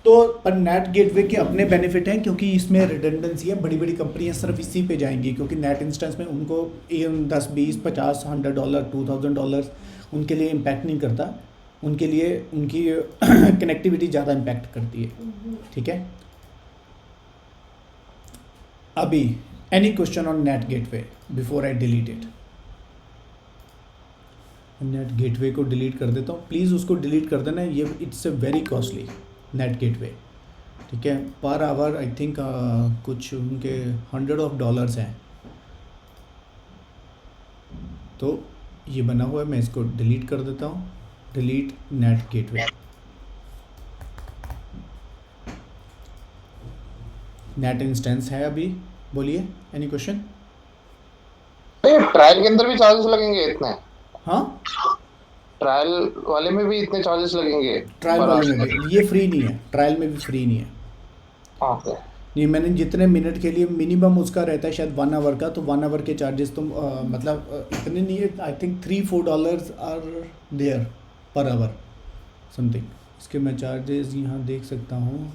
तो पर नेट गेटवे के अपने बेनिफिट हैं, क्योंकि इसमें रिडंडेंसी है। बड़ी बड़ी कंपनियां सिर्फ इसी पे जाएंगी, क्योंकि नेट इंस्टेंस में उनको 10, 20, 50, $100, $2000 उनके लिए इम्पैक्ट नहीं करता। उनके लिए उनकी कनेक्टिविटी ज़्यादा इम्पैक्ट करती है, ठीक है। अभी any question on net gateway before I delete it? Net gateway को डिलीट कर देता हूँ, प्लीज़ उसको डिलीट कर देना, ये it's a very costly net gateway, ठीक है। पर आवर आई थिंक कुछ उनके $100 हैं, तो ये बना हुआ है, मैं इसको डिलीट कर देता हूँ, delete net gateway. Net instance है अभी, बोलिए एनी क्वेश्चन? ट्रायल के अंदर भी चार्जेस लगेंगे इतने? हाँ, ट्रायल वाले में भी इतने चार्जेस लगेंगे? ट्रायल वाले में भी ये फ्री नहीं है, ट्रायल में भी फ्री नहीं है। ओके, नहीं, मैंने जितने मिनट के लिए मिनिमम उसका रहता है शायद 1 आवर का, तो 1 आवर के चार्जेस तो मतलब इतने नहीं है, I think $3-4 are there per hour something. इसके मैं चार्जेस यहाँ देख सकता हूँ,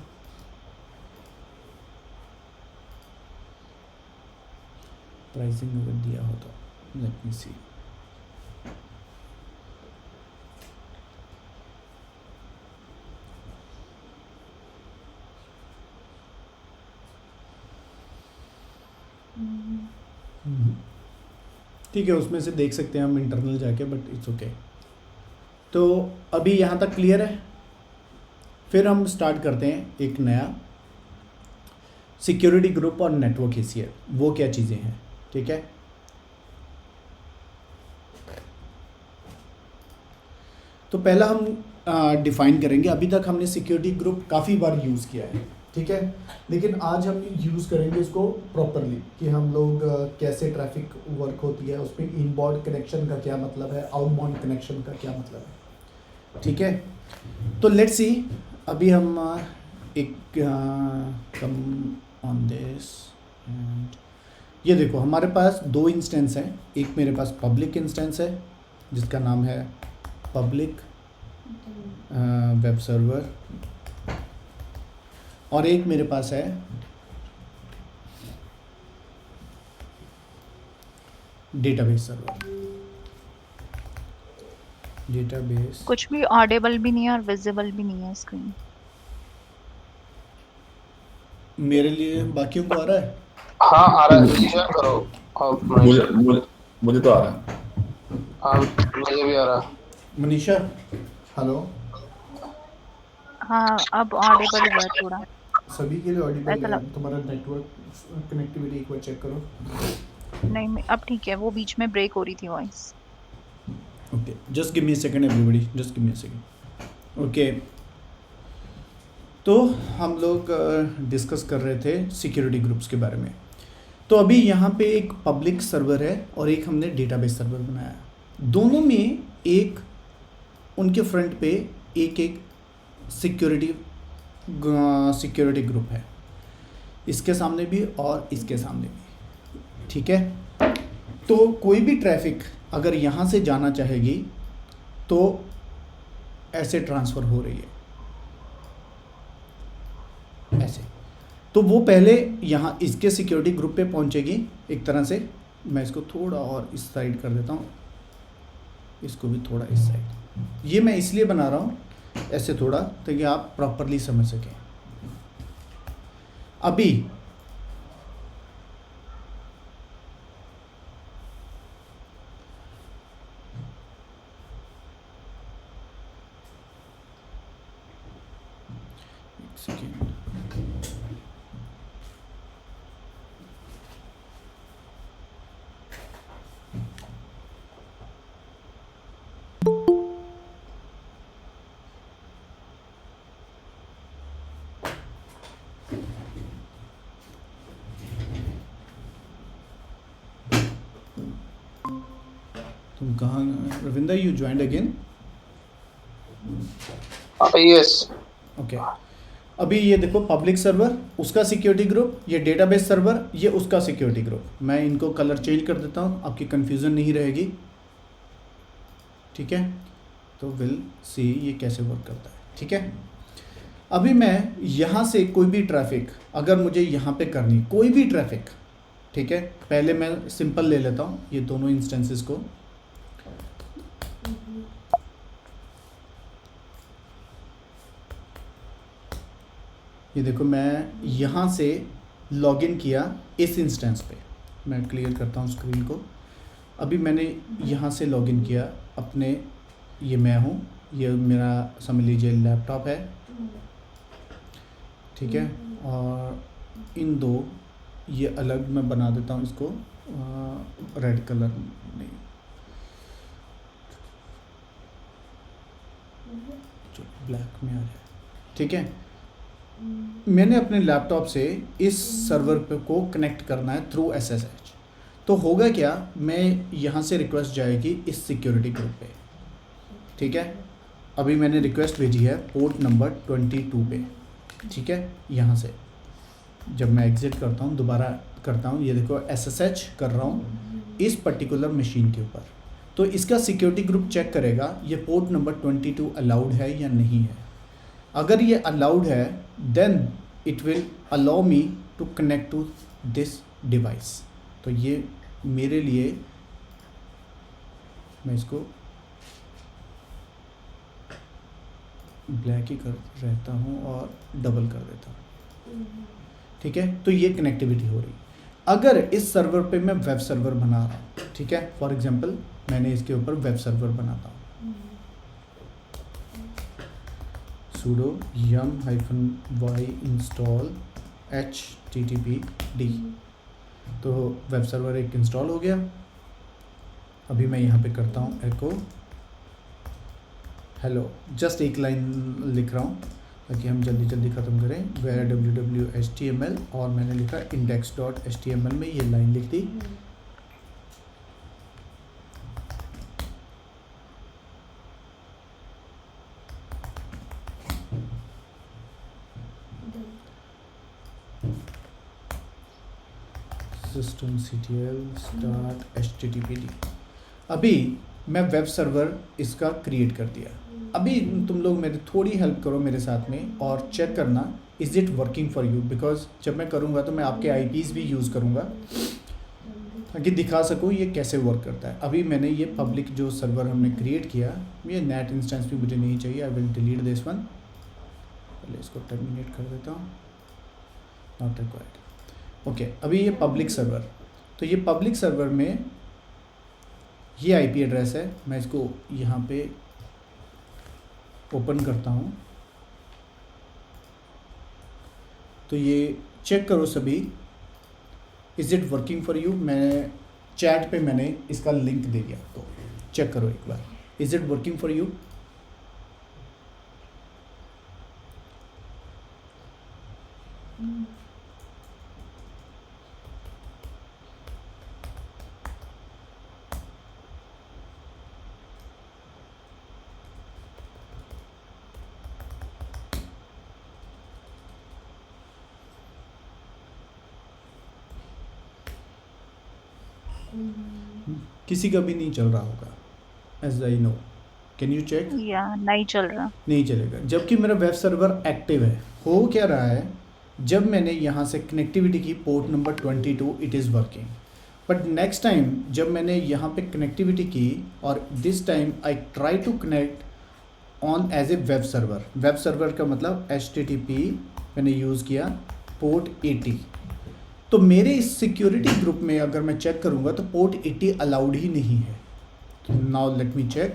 प्राइसिंग अगर दिया हो तो लेट मी सी। ठीक है, उसमें से देख सकते हैं हम इंटरनल जाके, बट इट्स ओके। तो अभी यहाँ तक क्लियर है। फिर हम स्टार्ट करते हैं एक नया सिक्योरिटी ग्रुप और नेटवर्क एसीएल, वो क्या चीज़ें हैं, ठीक है। तो पहला हम डिफाइन करेंगे, अभी तक हमने सिक्योरिटी ग्रुप काफ़ी बार यूज़ किया है, ठीक है, लेकिन आज हम यूज़ करेंगे इसको प्रॉपरली कि हम लोग कैसे ट्रैफिक वर्क होती है, उसमें इनबाउंड कनेक्शन का क्या मतलब है, आउटबाउंड कनेक्शन का क्या मतलब है, ठीक है। तो लेट्स सी, अभी हम एक कम ऑन दिस एंड ये देखो हमारे पास 2 इंस्टेंस हैं, एक मेरे पास पब्लिक इंस्टेंस है जिसका नाम है पब्लिक वेब सर्वर, और एक मेरे पास है डेटाबेस सर्वर। डेटाबेस कुछ भी ऑडिबल भी नहीं है और विजिबल भी नहीं है स्क्रीन। मेरे लिए, बाकियों को आ रहा है? हाँ आ रहा है, शेयर करो। मुझे तो आ रहा है। हाँ मुझे भी आ रहा है। मनीषा, हेलो। हाँ अब ऑडिबल हुआ है थोड़ा। सभी के लिए ऑडिबल ऐसा है। लग तुम्हारा नेटवर्क कनेक्टिविटी एक बार चेक करो। नहीं अब ठीक है, वो बीच में ब्रेक हो रही थी voice. Okay, just give me a second everybody, just give me a second. Okay, तो हम लोग डिस्कस कर रहे थे सिक्योरिटी ग्रुप्स के बारे में। तो अभी यहाँ पे एक पब्लिक सर्वर है और एक हमने डेटाबेस सर्वर बनाया, दोनों में एक उनके फ्रंट पे एक एक सिक्योरिटी ग्रुप है, इसके सामने भी और इसके सामने भी, ठीक है। तो कोई भी ट्रैफिक अगर यहाँ से जाना चाहेगी तो ऐसे ट्रांसफ़र हो रही है, ऐसे। तो वो पहले यहाँ इसके सिक्योरिटी ग्रुप पे पहुँचेगी एक तरह से। मैं इसको थोड़ा और इस साइड कर देता हूँ, इसको भी थोड़ा इस साइड। ये मैं इसलिए बना रहा हूँ ऐसे थोड़ा, ताकि आप प्रॉपरली समझ सकें। अभी एक सेकेंड, तुम कहाँ? Ravinder, you joined again? Yes. Okay, अभी ये देखो पब्लिक सर्वर उसका सिक्योरिटी ग्रुप, ये डेटाबेस सर्वर ये उसका सिक्योरिटी ग्रुप। मैं इनको कलर चेंज कर देता हूँ, आपकी कन्फ्यूज़न नहीं रहेगी, ठीक है। तो विल सी ये कैसे वर्क करता है, ठीक है। अभी मैं यहाँ से कोई भी ट्रैफिक अगर मुझे यहाँ पे करनी, कोई भी ट्रैफिक, ठीक है, पहले मैं सिंपल ले लेता हूँ ये दोनों इंस्टेंसेस को। ये देखो मैं यहाँ से लॉगिन किया इस इंस्टेंस पे, मैं क्लियर करता हूँ स्क्रीन को। अभी मैंने यहाँ से लॉगिन किया अपने, ये मैं हूँ, ये मेरा समझ लीजिए लैपटॉप है, ठीक है। और इन दो ये अलग मैं बना देता हूँ इसको रेड कलर नहीं, जो ब्लैक में आ जाए, ठीक है। मैंने अपने लैपटॉप से इस सर्वर पे को कनेक्ट करना है थ्रू SSH। तो होगा क्या, मैं यहाँ से रिक्वेस्ट जाएगी इस सिक्योरिटी ग्रुप पे, ठीक है। अभी मैंने रिक्वेस्ट भेजी है पोर्ट नंबर 22 पे, ठीक है। यहाँ से जब मैं एग्ज़िट करता हूँ, दोबारा करता हूँ, ये देखो SSH कर रहा हूँ इस पर्टिकुलर मशीन के ऊपर। तो इसका सिक्योरिटी ग्रुप चेक करेगा ये पोर्ट नंबर 22 अलाउड है या नहीं है। अगर ये अलाउड है then it will allow me to connect to this device. तो ये मेरे लिए, मैं इसको ब्लैक ही कर रहता हूँ और डबल कर देता हूँ, ठीक है। तो ये कनेक्टिविटी हो रही। अगर इस सर्वर पे मैं वेब सर्वर बना रहा हूँ, ठीक है, फॉर एग्जांपल मैंने इसके ऊपर वेब सर्वर बनाता हूँ, sudo yum-y install httpd, तो वेब सर्वर एक इंस्टॉल हो गया। अभी मैं यहाँ पे करता हूँ एको हेलो, जस्ट एक लाइन लिख रहा हूँ ताकि हम जल्दी जल्दी ख़त्म करें। where www.html और मैंने लिखा index.html में ये लाइन लिख दी। systemctl start httpd। अभी मैं वेब सर्वर इसका क्रिएट कर दिया। अभी तुम लोग मेरी थोड़ी हेल्प करो मेरे साथ में और चेक करना is it working for you, because जब मैं करूँगा तो मैं आपके IPs भी यूज़ करूँगा ताकि दिखा सकूँ ये कैसे वर्क करता है। अभी मैंने ये पब्लिक जो सर्वर हमने क्रिएट किया, ये नेट इंस्टेंस भी मुझे नहीं चाहिए, I will delete this one. पहले इसको टर्मिनेट कर देता हूँ, नॉट रिक्वायर्ड। ओके, अभी ये पब्लिक सर्वर, तो ये पब्लिक सर्वर में ये IP एड्रेस है। मैं इसको यहाँ पे ओपन करता हूँ, तो ये चेक करो सभी, is it working for you. मैं चैट पे मैंने इसका लिंक दे दिया, तो चेक करो एक बार, is it working for you. किसी का भी नहीं चल रहा होगा as I know, can you check. या नहीं चल रहा। नहीं चलेगा, जबकि मेरा वेब सर्वर एक्टिव है। हो क्या रहा है, जब मैंने यहाँ से कनेक्टिविटी की port number 22 it is working, but next time जब मैंने यहाँ पे कनेक्टिविटी की और this time I try to connect on as a web server. Web server का मतलब HTTP मैंने यूज़ किया पोर्ट 80। तो मेरे इस सिक्योरिटी ग्रुप में अगर मैं चेक करूँगा तो पोर्ट 80 अलाउड ही नहीं है। तो नाउ लेट मी चेक।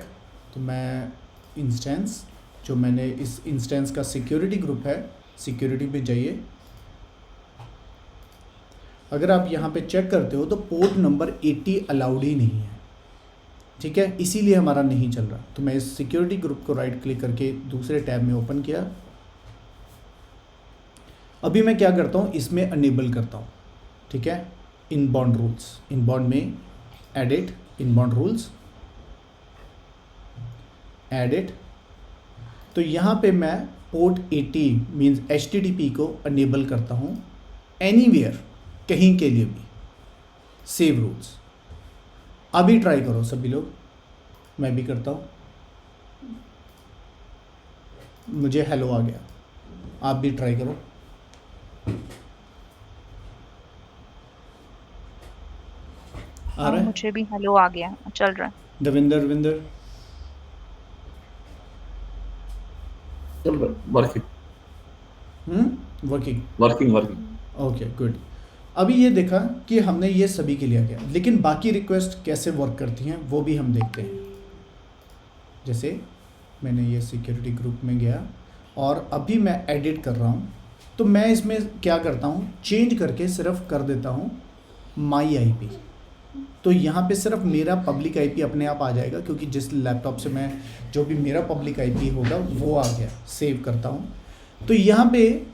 तो मैं इंस्टेंस, जो मैंने इस इंस्टेंस का सिक्योरिटी ग्रुप है, सिक्योरिटी पे जाइए। अगर आप यहाँ पे चेक करते हो तो पोर्ट नंबर 80 अलाउड ही नहीं है, ठीक है, इसीलिए हमारा नहीं चल रहा। तो मैं इस सिक्योरिटी ग्रुप को राइट क्लिक करके दूसरे टैब में ओपन किया। अभी मैं क्या करता हूँ, इसमें अनेबल करता हूँ, ठीक है, इनबाउंड रूल्स। इनबाउंड में एडिट इनबाउंड रूल्स, एडिट। तो यहाँ पे मैं पोर्ट 80 मीन्स HTTP को अनेबल करता हूँ एनीवेयर, कहीं के लिए भी। Save rules. अभी ट्राई करो सभी लोग, मैं भी करता हूँ। मुझे हेलो आ गया, आप भी ट्राई करो। आ रहा है? मुझे भी हेलो आ गया, चल रहा है। Davinder working working. Working. Okay good. अभी ये देखा कि हमने ये सभी के लिए किया, लेकिन बाकी रिक्वेस्ट कैसे वर्क करती हैं वो भी हम देखते हैं। जैसे मैंने ये सिक्योरिटी ग्रुप में गया और अभी मैं एडिट कर रहा हूँ, तो मैं इसमें क्या करता हूँ, चेंज करके सिर्फ कर देता हूँ माई आईपी। तो यहाँ पे सिर्फ मेरा पब्लिक आईपी अपने आप आ जाएगा, क्योंकि जिस लैपटॉप से मैं जो भी मेरा पब्लिक आईपी होगा वो आ गया। सेव करता हूँ, तो यहाँ पे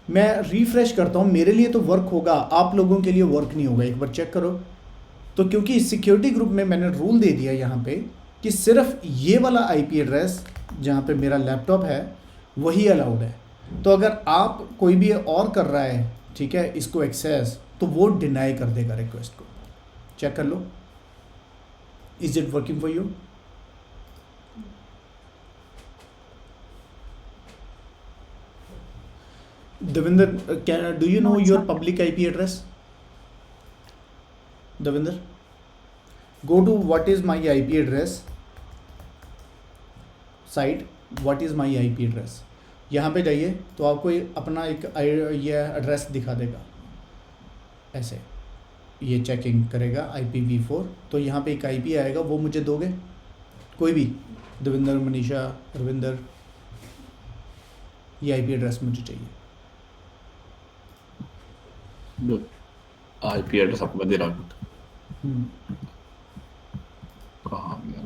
मैं रिफ्रेश करता हूँ, मेरे लिए तो वर्क होगा, आप लोगों के लिए वर्क नहीं होगा। एक बार चेक करो। तो क्योंकि सिक्योरिटी ग्रुप में मैंने रूल दे दिया यहाँ पे कि सिर्फ ये वाला आईपी एड्रेस जहाँ पे मेरा लैपटॉप है वही अलाउड है। तो अगर आप कोई भी और कर रहा है, ठीक है, इसको एक्सेस, तो वो डिनाई कर देगा रिक्वेस्ट को। चेक कर लो, is it working for you? Devinder, do you know No, it's your not. public IP address? Devinder, go to what is my IP address site. What is my IP address? यहाँ पे जाइए तो आपको अपना एक ये एड्रेस दिखा देगा, ऐसे ये चेकिंग करेगा IPv4। तो यहाँ पे एक IP आएगा, वो मुझे दोगे कोई भी, देविंदर, मनीषा, रविंदर, ये IP एड्रेस मुझे चाहिए। आईपी एड्रेस आपको मैं दे रहा हूँ। कहाँ गया?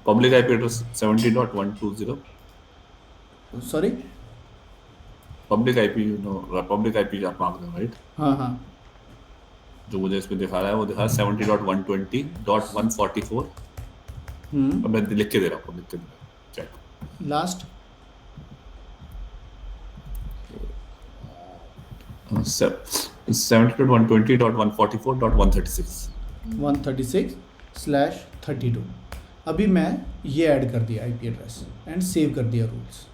Public IP address 70.120। Sorry, public IP, you know public IP आप मांग रहे हो, राइट? हाँ हाँ, जो मुझे इसमें दिखा रहा है वो दिखा रहा है 70.120.144। अब मैं लिख के दे रहा हूँ, लिख के दे रहा हूँ, चेक। लास्ट 70.120.144.136 136/32। अभी मैं ये ऐड कर दिया IP एड्रेस एंड सेव कर दिया रूल्स।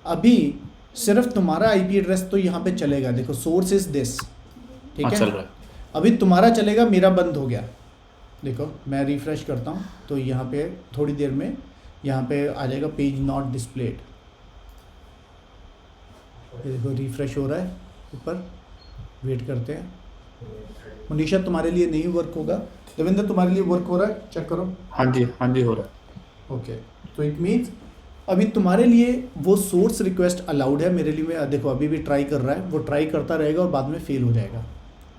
अभी सिर्फ तुम्हारा IP एड्रेस तो यहाँ पे चलेगा। देखो, सोर्स इज दिस, ठीक हाँ, है, चल रहा है। अभी तुम्हारा चलेगा, मेरा बंद हो गया। देखो मैं रिफ्रेश करता हूँ तो यहाँ पे थोड़ी देर में यहाँ पे आ जाएगा पेज नॉट डिस्प्लेड। ये देखो रिफ्रेश हो रहा है ऊपर, वेट करते हैं। मनीषा तुम्हारे लिए नहीं वर्क होगा, देवेंद्र तुम्हारे लिए वर्क हो रहा है, चेक करो। हाँ जी हो रहा है। ओके, तो इट मीन्स अभी तुम्हारे लिए वो सोर्स रिक्वेस्ट अलाउड है, मेरे लिए देखो अभी भी ट्राई कर रहा है, वो ट्राई करता रहेगा और बाद में फेल हो जाएगा,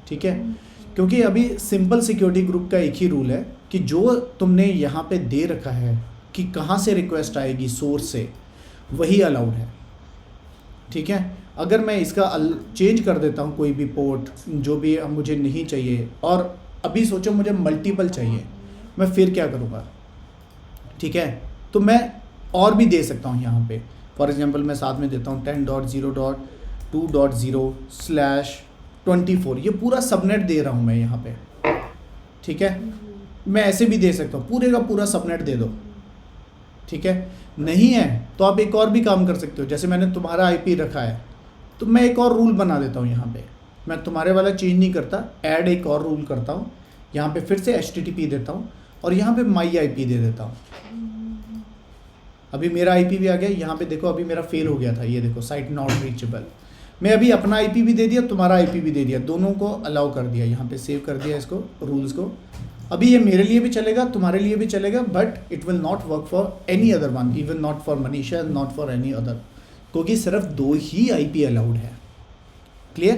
ठीक है। क्योंकि अभी सिंपल सिक्योरिटी ग्रुप का एक ही रूल है कि जो तुमने यहाँ पे दे रखा है कि कहाँ से रिक्वेस्ट आएगी, सोर्स से, वही अलाउड है, ठीक है। अगर मैं इसका चेंज कर देता हूँ, कोई भी पोर्ट जो भी मुझे नहीं चाहिए, और अभी सोचो मुझे मल्टीपल चाहिए, मैं फिर क्या करूँगा, ठीक है। तो मैं और भी दे सकता हूँ यहाँ पे। फॉर एग्जांपल मैं साथ में देता हूँ 10.0.2.0/24, ये पूरा सबनेट दे रहा हूँ मैं यहाँ पे, ठीक है। मैं ऐसे भी दे सकता हूँ, पूरे का पूरा सबनेट दे दो, ठीक है। नहीं है तो आप एक और भी काम कर सकते हो। जैसे मैंने तुम्हारा IP रखा है, तो मैं एक और रूल बना देता हूँ यहाँ पे। मैं तुम्हारे वाला चेंज नहीं करता, ऐड एक और रूल करता हूँ, यहाँ पे फिर से HTTP देता हूँ और यहाँ पे माई IP दे देता हूँ। अभी मेरा IP भी आ गया यहाँ पे। देखो अभी मेरा फेल हो गया था, ये देखो साइट नॉट रीचेबल। मैं अभी अपना IP भी दे दिया, तुम्हारा IP भी दे दिया, दोनों को अलाउ कर दिया, यहाँ पे सेव कर दिया इसको, रूल्स को। अभी ये मेरे लिए भी चलेगा, तुम्हारे लिए भी चलेगा, but it will not work for any other one, even not for Manisha, not for any other, क्योंकि सिर्फ 2 ही IP अलाउड है। क्लियर?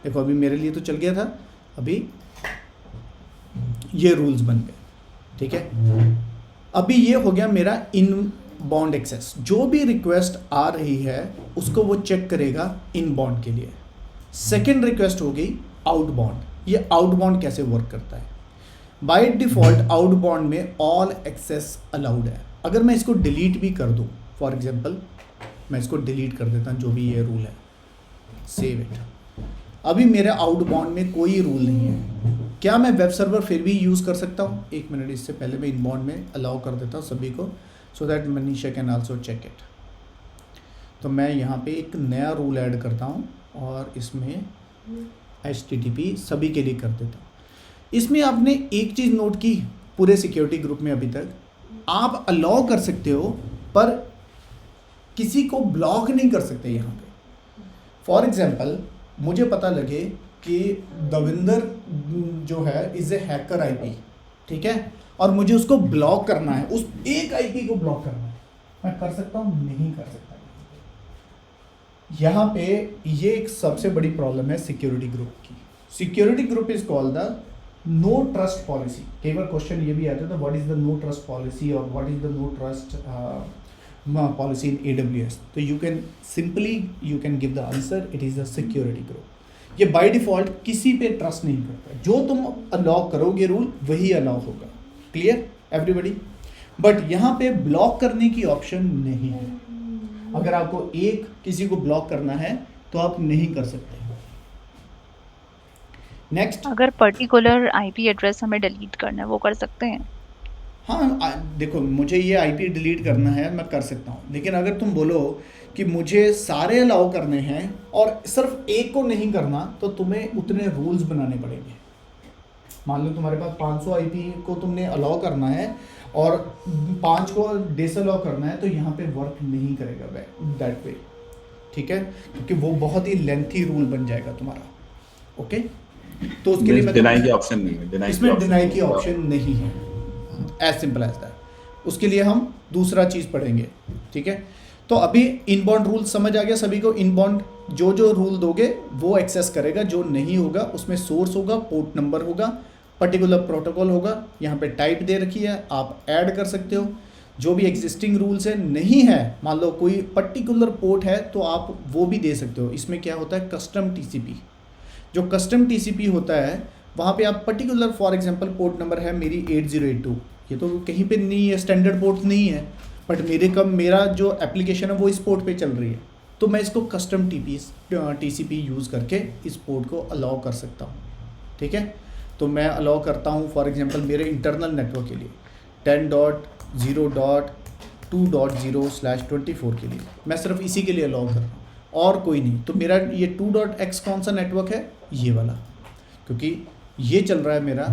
देखो अभी मेरे लिए तो चल गया था, अभी ये रूल्स बन गए, ठीक है। अभी ये हो गया मेरा इनबाउंड एक्सेस। जो भी रिक्वेस्ट आ रही है उसको वो चेक करेगा इनबाउंड के लिए। सेकेंड रिक्वेस्ट हो गई आउटबाउंड। ये आउटबाउंड कैसे वर्क करता है? बाय डिफ़ॉल्ट आउटबाउंड में ऑल एक्सेस अलाउड है। अगर मैं इसको डिलीट भी कर दूं, फॉर एग्जांपल मैं इसको डिलीट कर देता हूं, जो भी ये रूल है, सेव इट। अभी मेरे आउटबाउंड में कोई रूल नहीं है। क्या मैं वेब सर्वर फिर भी यूज़ कर सकता हूँ? एक मिनट, इससे पहले मैं इनबाउंड में अलाउ कर देता हूँ सभी को, so that Manisha can also check it. तो मैं यहाँ पे एक नया रूल ऐड करता हूँ और इसमें HTTP सभी के लिए कर देता हूँ। इसमें आपने एक चीज़ नोट की पूरे सिक्योरिटी ग्रुप में, अभी तक आप अलाउ कर सकते हो, पर किसी को ब्लॉक नहीं कर सकते यहाँ पे। फॉर एग्जांपल मुझे पता लगे कि दविंदर जो है इज़ ए हैकर आईपी, ठीक है, और मुझे उसको ब्लॉक करना है, उस एक आईपी को ब्लॉक करना है, मैं कर सकता हूँ? नहीं कर सकता। यहाँ पे ये एक सबसे बड़ी प्रॉब्लम है सिक्योरिटी ग्रुप की। Security group is called the no trust policy. कई बार क्वेश्चन ये भी आता था, what is the no trust policy और what is the no trust policy in AWS। तो you can simply you can give the answer, it is the security group. ये by default किसी पे ट्रस्ट नहीं करता, जो तुम अलाउ करोगे रूल वही अलाउ होगा। Clear everybody? बट यहाँ पे ब्लॉक करने की ऑप्शन नहीं है। अगर आपको एक किसी को ब्लॉक करना है तो आप नहीं कर सकते। नेक्स्ट, अगर पर्टिकुलर आईपी एड्रेस हमें डिलीट करना है वो कर सकते हैं? हाँ देखो, मुझे ये आईपी डिलीट करना है, मैं कर सकता हूँ, लेकिन अगर तुम बोलो कि मुझे सारे अलाउ करने हैं और सिर्फ एक को नहीं करना, तो तुम्हें उतने रूल्स बनाने पड़ेंगे। मान लो तुम्हारे पास 500 आईपी को तुमने अलाउ करना है और 5 को डिसअलाउ करना है, तो यहाँ पे वर्क नहीं करेगा दैट वे, ठीक है, क्योंकि वो बहुत ही लेंथी रूल बन जाएगा तुम्हारा। ओके, तो उसके लिए डिनाई की ऑप्शन नहीं है, इसमें डिनाई की ऑप्शन नहीं है, एज सिंपल एज दैट। उसके लिए हम दूसरा चीज़ पढ़ेंगे, ठीक है। तो अभी इनबाउंड रूल समझ आ गया सभी को। इनबाउंड जो जो रूल दोगे वो एक्सेस करेगा, जो नहीं होगा उसमें सोर्स होगा, पोर्ट नंबर होगा, पर्टिकुलर प्रोटोकॉल होगा, यहाँ पे टाइप दे रखी है, आप ऐड कर सकते हो। जो भी एग्जिस्टिंग रूल्स है नहीं है, मान लो कोई पर्टिकुलर पोर्ट है तो आप वो भी दे सकते हो। इसमें क्या होता है, कस्टम TCP। जो कस्टम TCP होता है वहाँ पे आप particular, for example port number है मेरी 8082, ये तो कहीं पे नहीं है, स्टैंडर्ड पोर्ट नहीं है, बट मेरा जो एप्लीकेशन है वो इस पोर्ट पे चल रही है, तो मैं इसको कस्टम TCP यूज़ करके इस पोर्ट को अलाउ कर सकता हूँ, ठीक है। तो मैं अलाउ करता हूँ फॉर एग्जांपल मेरे इंटरनल नेटवर्क के लिए 10.0.2.0/24 के लिए, मैं सिर्फ इसी के लिए अलाउ कर रहा हूँ और कोई नहीं। तो मेरा ये 2.x कौन सा नेटवर्क है, ये वाला, क्योंकि ये चल रहा है मेरा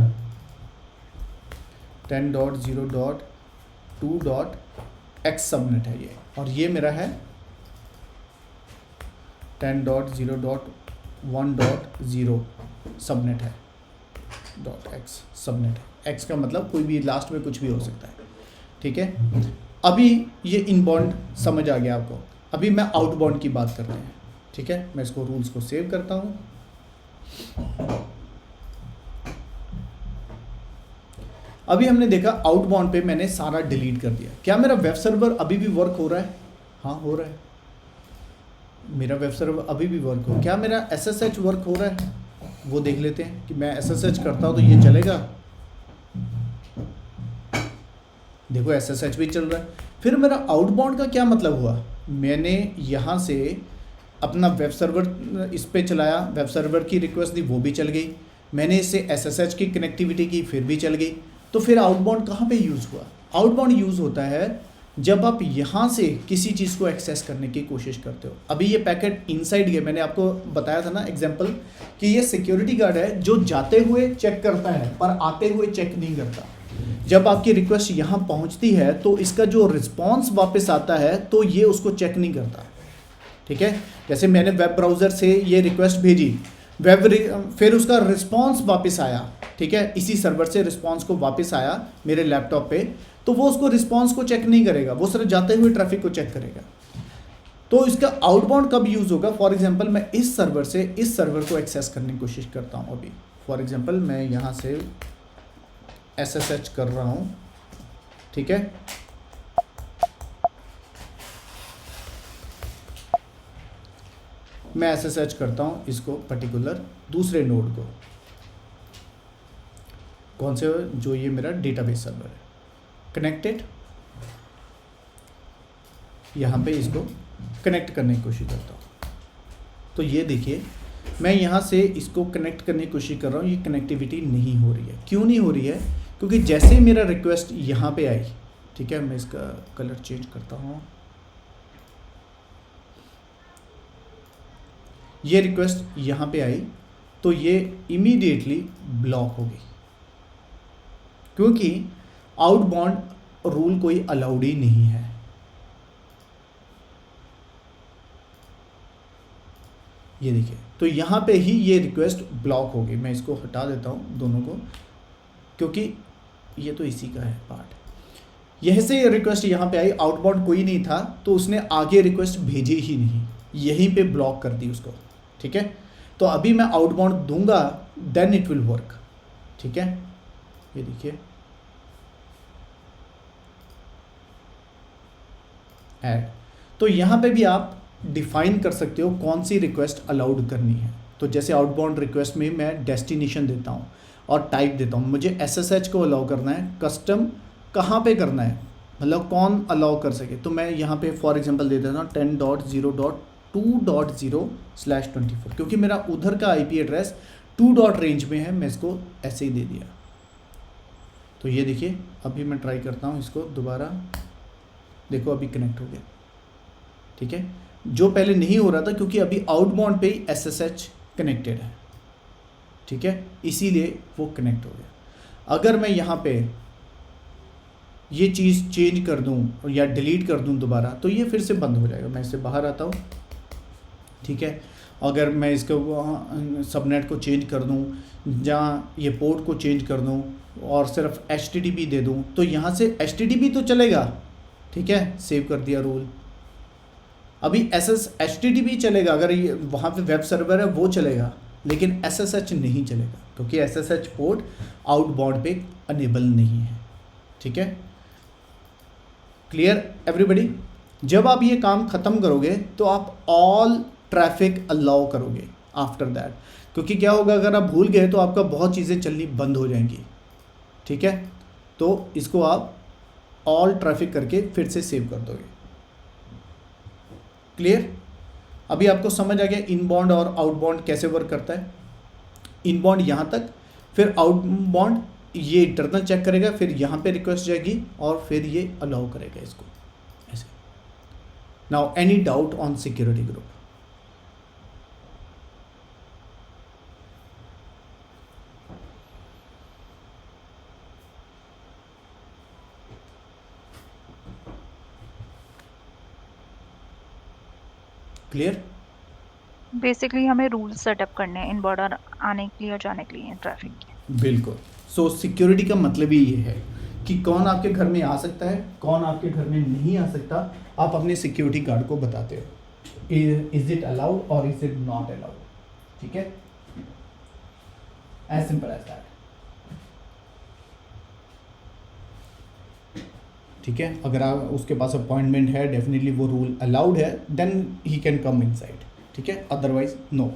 10.0.2.x सबनेट है ये, और ये मेरा है 10.0.1.0 सबनेट है, .x सबनेट है। x का मतलब कोई भी लास्ट में कुछ भी हो सकता है, ठीक है। अभी ये इनबाउंड समझ आ गया आपको। अभी मैं आउटबाउंड की बात करते हैं, ठीक है। मैं इसको रूल्स को सेव करता हूँ। अभी हमने देखा आउटबाउंड पे मैंने सारा डिलीट कर दिया। क्या मेरा वेब सर्वर अभी भी वर्क हो रहा है? हाँ हो रहा है, मेरा वेब सर्वर अभी भी वर्क हो। क्या मेरा SSH वर्क हो रहा है? वो देख लेते हैं कि मैं SSH करता हूँ तो ये चलेगा। देखो SSH भी चल रहा है। फिर मेरा आउटबाउंड का क्या मतलब हुआ, मैंने यहाँ से अपना वेब सर्वर इस पे चलाया, वेब सर्वर की रिक्वेस्ट दी, वो भी चल गई। मैंने इससे SSH की कनेक्टिविटी की, फिर भी चल गई। तो फिर आउटबाउंड कहाँ पे यूज़ हुआ? आउटबाउंड यूज़ होता है जब आप यहाँ से किसी चीज़ को एक्सेस करने की कोशिश करते हो। अभी ये पैकेट इनसाइड गया, मैंने आपको बताया था ना एग्जांपल कि ये सिक्योरिटी गार्ड है जो जाते हुए चेक करता है पर आते हुए चेक नहीं करता। जब आपकी रिक्वेस्ट यहाँ पहुँचती है तो इसका जो रिस्पॉन्स वापस आता है तो ये उसको चेक नहीं करता, ठीक है। जैसे मैंने वेब ब्राउज़र से ये रिक्वेस्ट भेजी, फिर उसका रिस्पॉन्स वापस आया, ठीक है, इसी सर्वर से रिस्पॉन्स को वापस आया मेरे लैपटॉप पे, तो वो उसको रिस्पॉन्स को चेक नहीं करेगा, वो सिर्फ जाते हुए ट्रैफिक को चेक करेगा। तो इसका आउटबाउंड कब यूज़ होगा? फॉर एग्जांपल मैं इस सर्वर से इस सर्वर को एक्सेस करने की कोशिश करता हूँ। अभी फॉर एग्जांपल मैं यहाँ से SSH कर रहा हूँ, ठीक है। मैं SSH करता हूँ इसको पर्टिकुलर दूसरे नोड को, कौन से, जो ये मेरा डेटाबेस सर्वर है, कनेक्टेड। यहाँ पे इसको कनेक्ट करने की कोशिश करता हूँ, तो ये देखिए मैं यहाँ से इसको कनेक्ट करने की कोशिश कर रहा हूँ, ये कनेक्टिविटी नहीं हो रही है। क्यों नहीं हो रही है? क्योंकि जैसे ही मेरा रिक्वेस्ट यहाँ पे आई, ठीक है, मैं इसका कलर चेंज करता हूँ, ये रिक्वेस्ट यहाँ पे आई तो ये इमीडिएटली ब्लॉक हो गई, क्योंकि आउटबाउंड रूल कोई अलाउड ही नहीं है। ये देखिए, तो यहाँ पे ही ये रिक्वेस्ट ब्लॉक हो गई। मैं इसको हटा देता हूँ दोनों को, क्योंकि ये तो इसी का है पार्ट। यहीं से ये रिक्वेस्ट यहाँ पे आई, आउटबाउंड कोई नहीं था तो उसने आगे रिक्वेस्ट भेजी ही नहीं, यहीं पे ब्लॉक कर दी उसको। ठीक है, तो अभी मैं आउटबाउंड दूंगा देन इट विल वर्क। ठीक है, ये देखिए ऐड, तो यहाँ पे भी आप डिफाइन कर सकते हो कौन सी रिक्वेस्ट अलाउड करनी है। तो जैसे आउटबाउंड रिक्वेस्ट में मैं डेस्टिनेशन देता हूँ और टाइप देता हूँ, मुझे SSH को अलाउ करना है, कस्टम कहाँ पे करना है, मतलब कौन अलाउ कर सके। तो मैं यहाँ पे फॉर एग्जांपल दे देता हूँ 10.0.2.0/24, क्योंकि मेरा उधर का IP एड्रेस 2 डॉट रेंज में है, मैं इसको ऐसे ही दे दिया। तो ये देखिए, अभी मैं ट्राई करता हूँ इसको दोबारा, देखो अभी कनेक्ट हो गया। ठीक है, जो पहले नहीं हो रहा था क्योंकि अभी आउटबाउंड पे ही SSH कनेक्टेड है। ठीक है, इसीलिए वो कनेक्ट हो गया। अगर मैं यहाँ पे ये चीज़ चेंज कर दूँ या डिलीट कर दूँ दोबारा, तो ये फिर से बंद हो जाएगा। मैं इससे बाहर आता हूँ। ठीक है, अगर मैं इसको सबनेट को चेंज कर दूँ, जहाँ ये पोर्ट को चेंज कर दूँ और सिर्फ HTTP दे दूँ, तो यहाँ से HTTP तो चलेगा। ठीक है, सेव कर दिया रूल। अभी HTTP चलेगा, अगर ये वहाँ पे वेब सर्वर है वो चलेगा, लेकिन SSH नहीं चलेगा, क्योंकि SSH पोर्ट आउटबाउंड पे अनेबल नहीं है। ठीक है, क्लियर एवरीबडी। जब आप ये काम ख़त्म करोगे तो आप ऑल ट्रैफिक अलाउ करोगे आफ्टर दैट, क्योंकि क्या होगा, अगर आप भूल गए तो आपका बहुत चीज़ें चलनी बंद हो जाएंगी। ठीक है, तो इसको आप ऑल ट्रैफिक करके फिर से सेव कर दोगे। क्लियर, अभी आपको समझ आ गया इनबाउंड और आउटबाउंड कैसे वर्क करता है। इनबाउंड यहाँ तक, फिर आउटबाउंड ये इंटरनल चेक करेगा, फिर यहाँ पे रिक्वेस्ट जाएगी और फिर ये अलाउ करेगा इसको ऐसे। Now any doubt on security group? Clear. Basically हमें रूल्स सेटअप करने हैं इनबाउंड और आने के लिए और जाने के लिए ट्रैफिक के। बिल्कुल। सो सिक्योरिटी का मतलब ही ये है कि कौन आपके घर में आ सकता है, कौन आपके घर में नहीं आ सकता। आप अपने सिक्योरिटी गार्ड को बताते हो इज इट अलाउड और इज इट नॉट अलाउड। ठीक है, एज सिंपल एज दैट। ठीक है, अगर आप उसके पास अपॉइंटमेंट है, डेफिनेटली वो रूल अलाउड है, then he can come inside. ठीक है, अदरवाइज नो।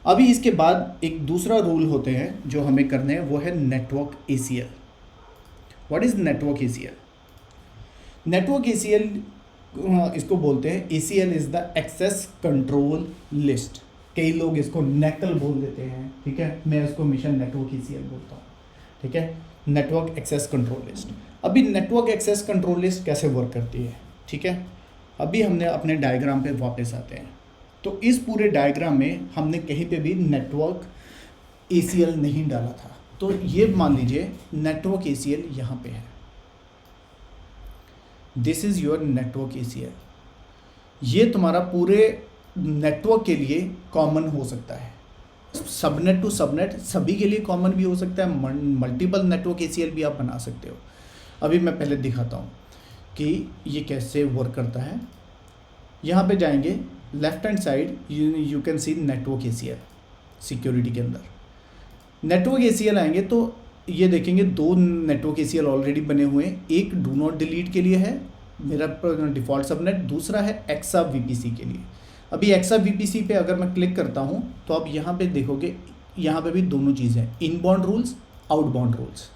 अभी इसके बाद एक दूसरा रूल होते हैं जो हमें करने हैं, वो है network ACL। What is network ACL? Network ACL इसको बोलते हैं, ACL is the access control list. कई लोग इसको नेकल बोल देते हैं। ठीक है, मैं इसको मिशन नेटवर्क ACL बोलता हूँ। ठीक है, नेटवर्क एक्सेस कंट्रोल लिस्ट। अभी नेटवर्क एक्सेस कंट्रोल लिस्ट कैसे वर्क करती है? ठीक है, अभी हमने अपने डायग्राम पे वापस आते हैं। तो इस पूरे डायग्राम में हमने कहीं पे भी नेटवर्क ACL नहीं डाला था। तो ये मान लीजिए नेटवर्क ACL यहाँ पे है, this is your network ACL। ये तुम्हारा पूरे नेटवर्क के लिए कॉमन हो सकता है, सबनेट टू सबनेट सभी के लिए कॉमन भी हो सकता है, मल्टीपल नेटवर्क ACL भी आप बना सकते हो। अभी मैं पहले दिखाता हूँ कि ये कैसे वर्क करता है। यहाँ पे जाएंगे, left hand side you can see network ACL। Security के अंदर नेटवर्क ACL आएंगे तो ये देखेंगे दो नेटवर्क ACL ऑलरेडी बने हुए हैं। एक डू नॉट डिलीट के लिए है मेरा डिफ़ॉल्ट सबनेट, दूसरा है एक्सा VPC के लिए। अभी एक्सा VPC पे अगर मैं क्लिक करता हूँ तो आप यहाँ पे देखोगे, यहाँ पे भी दोनों चीज़ें हैं, inbound rules, outbound rules.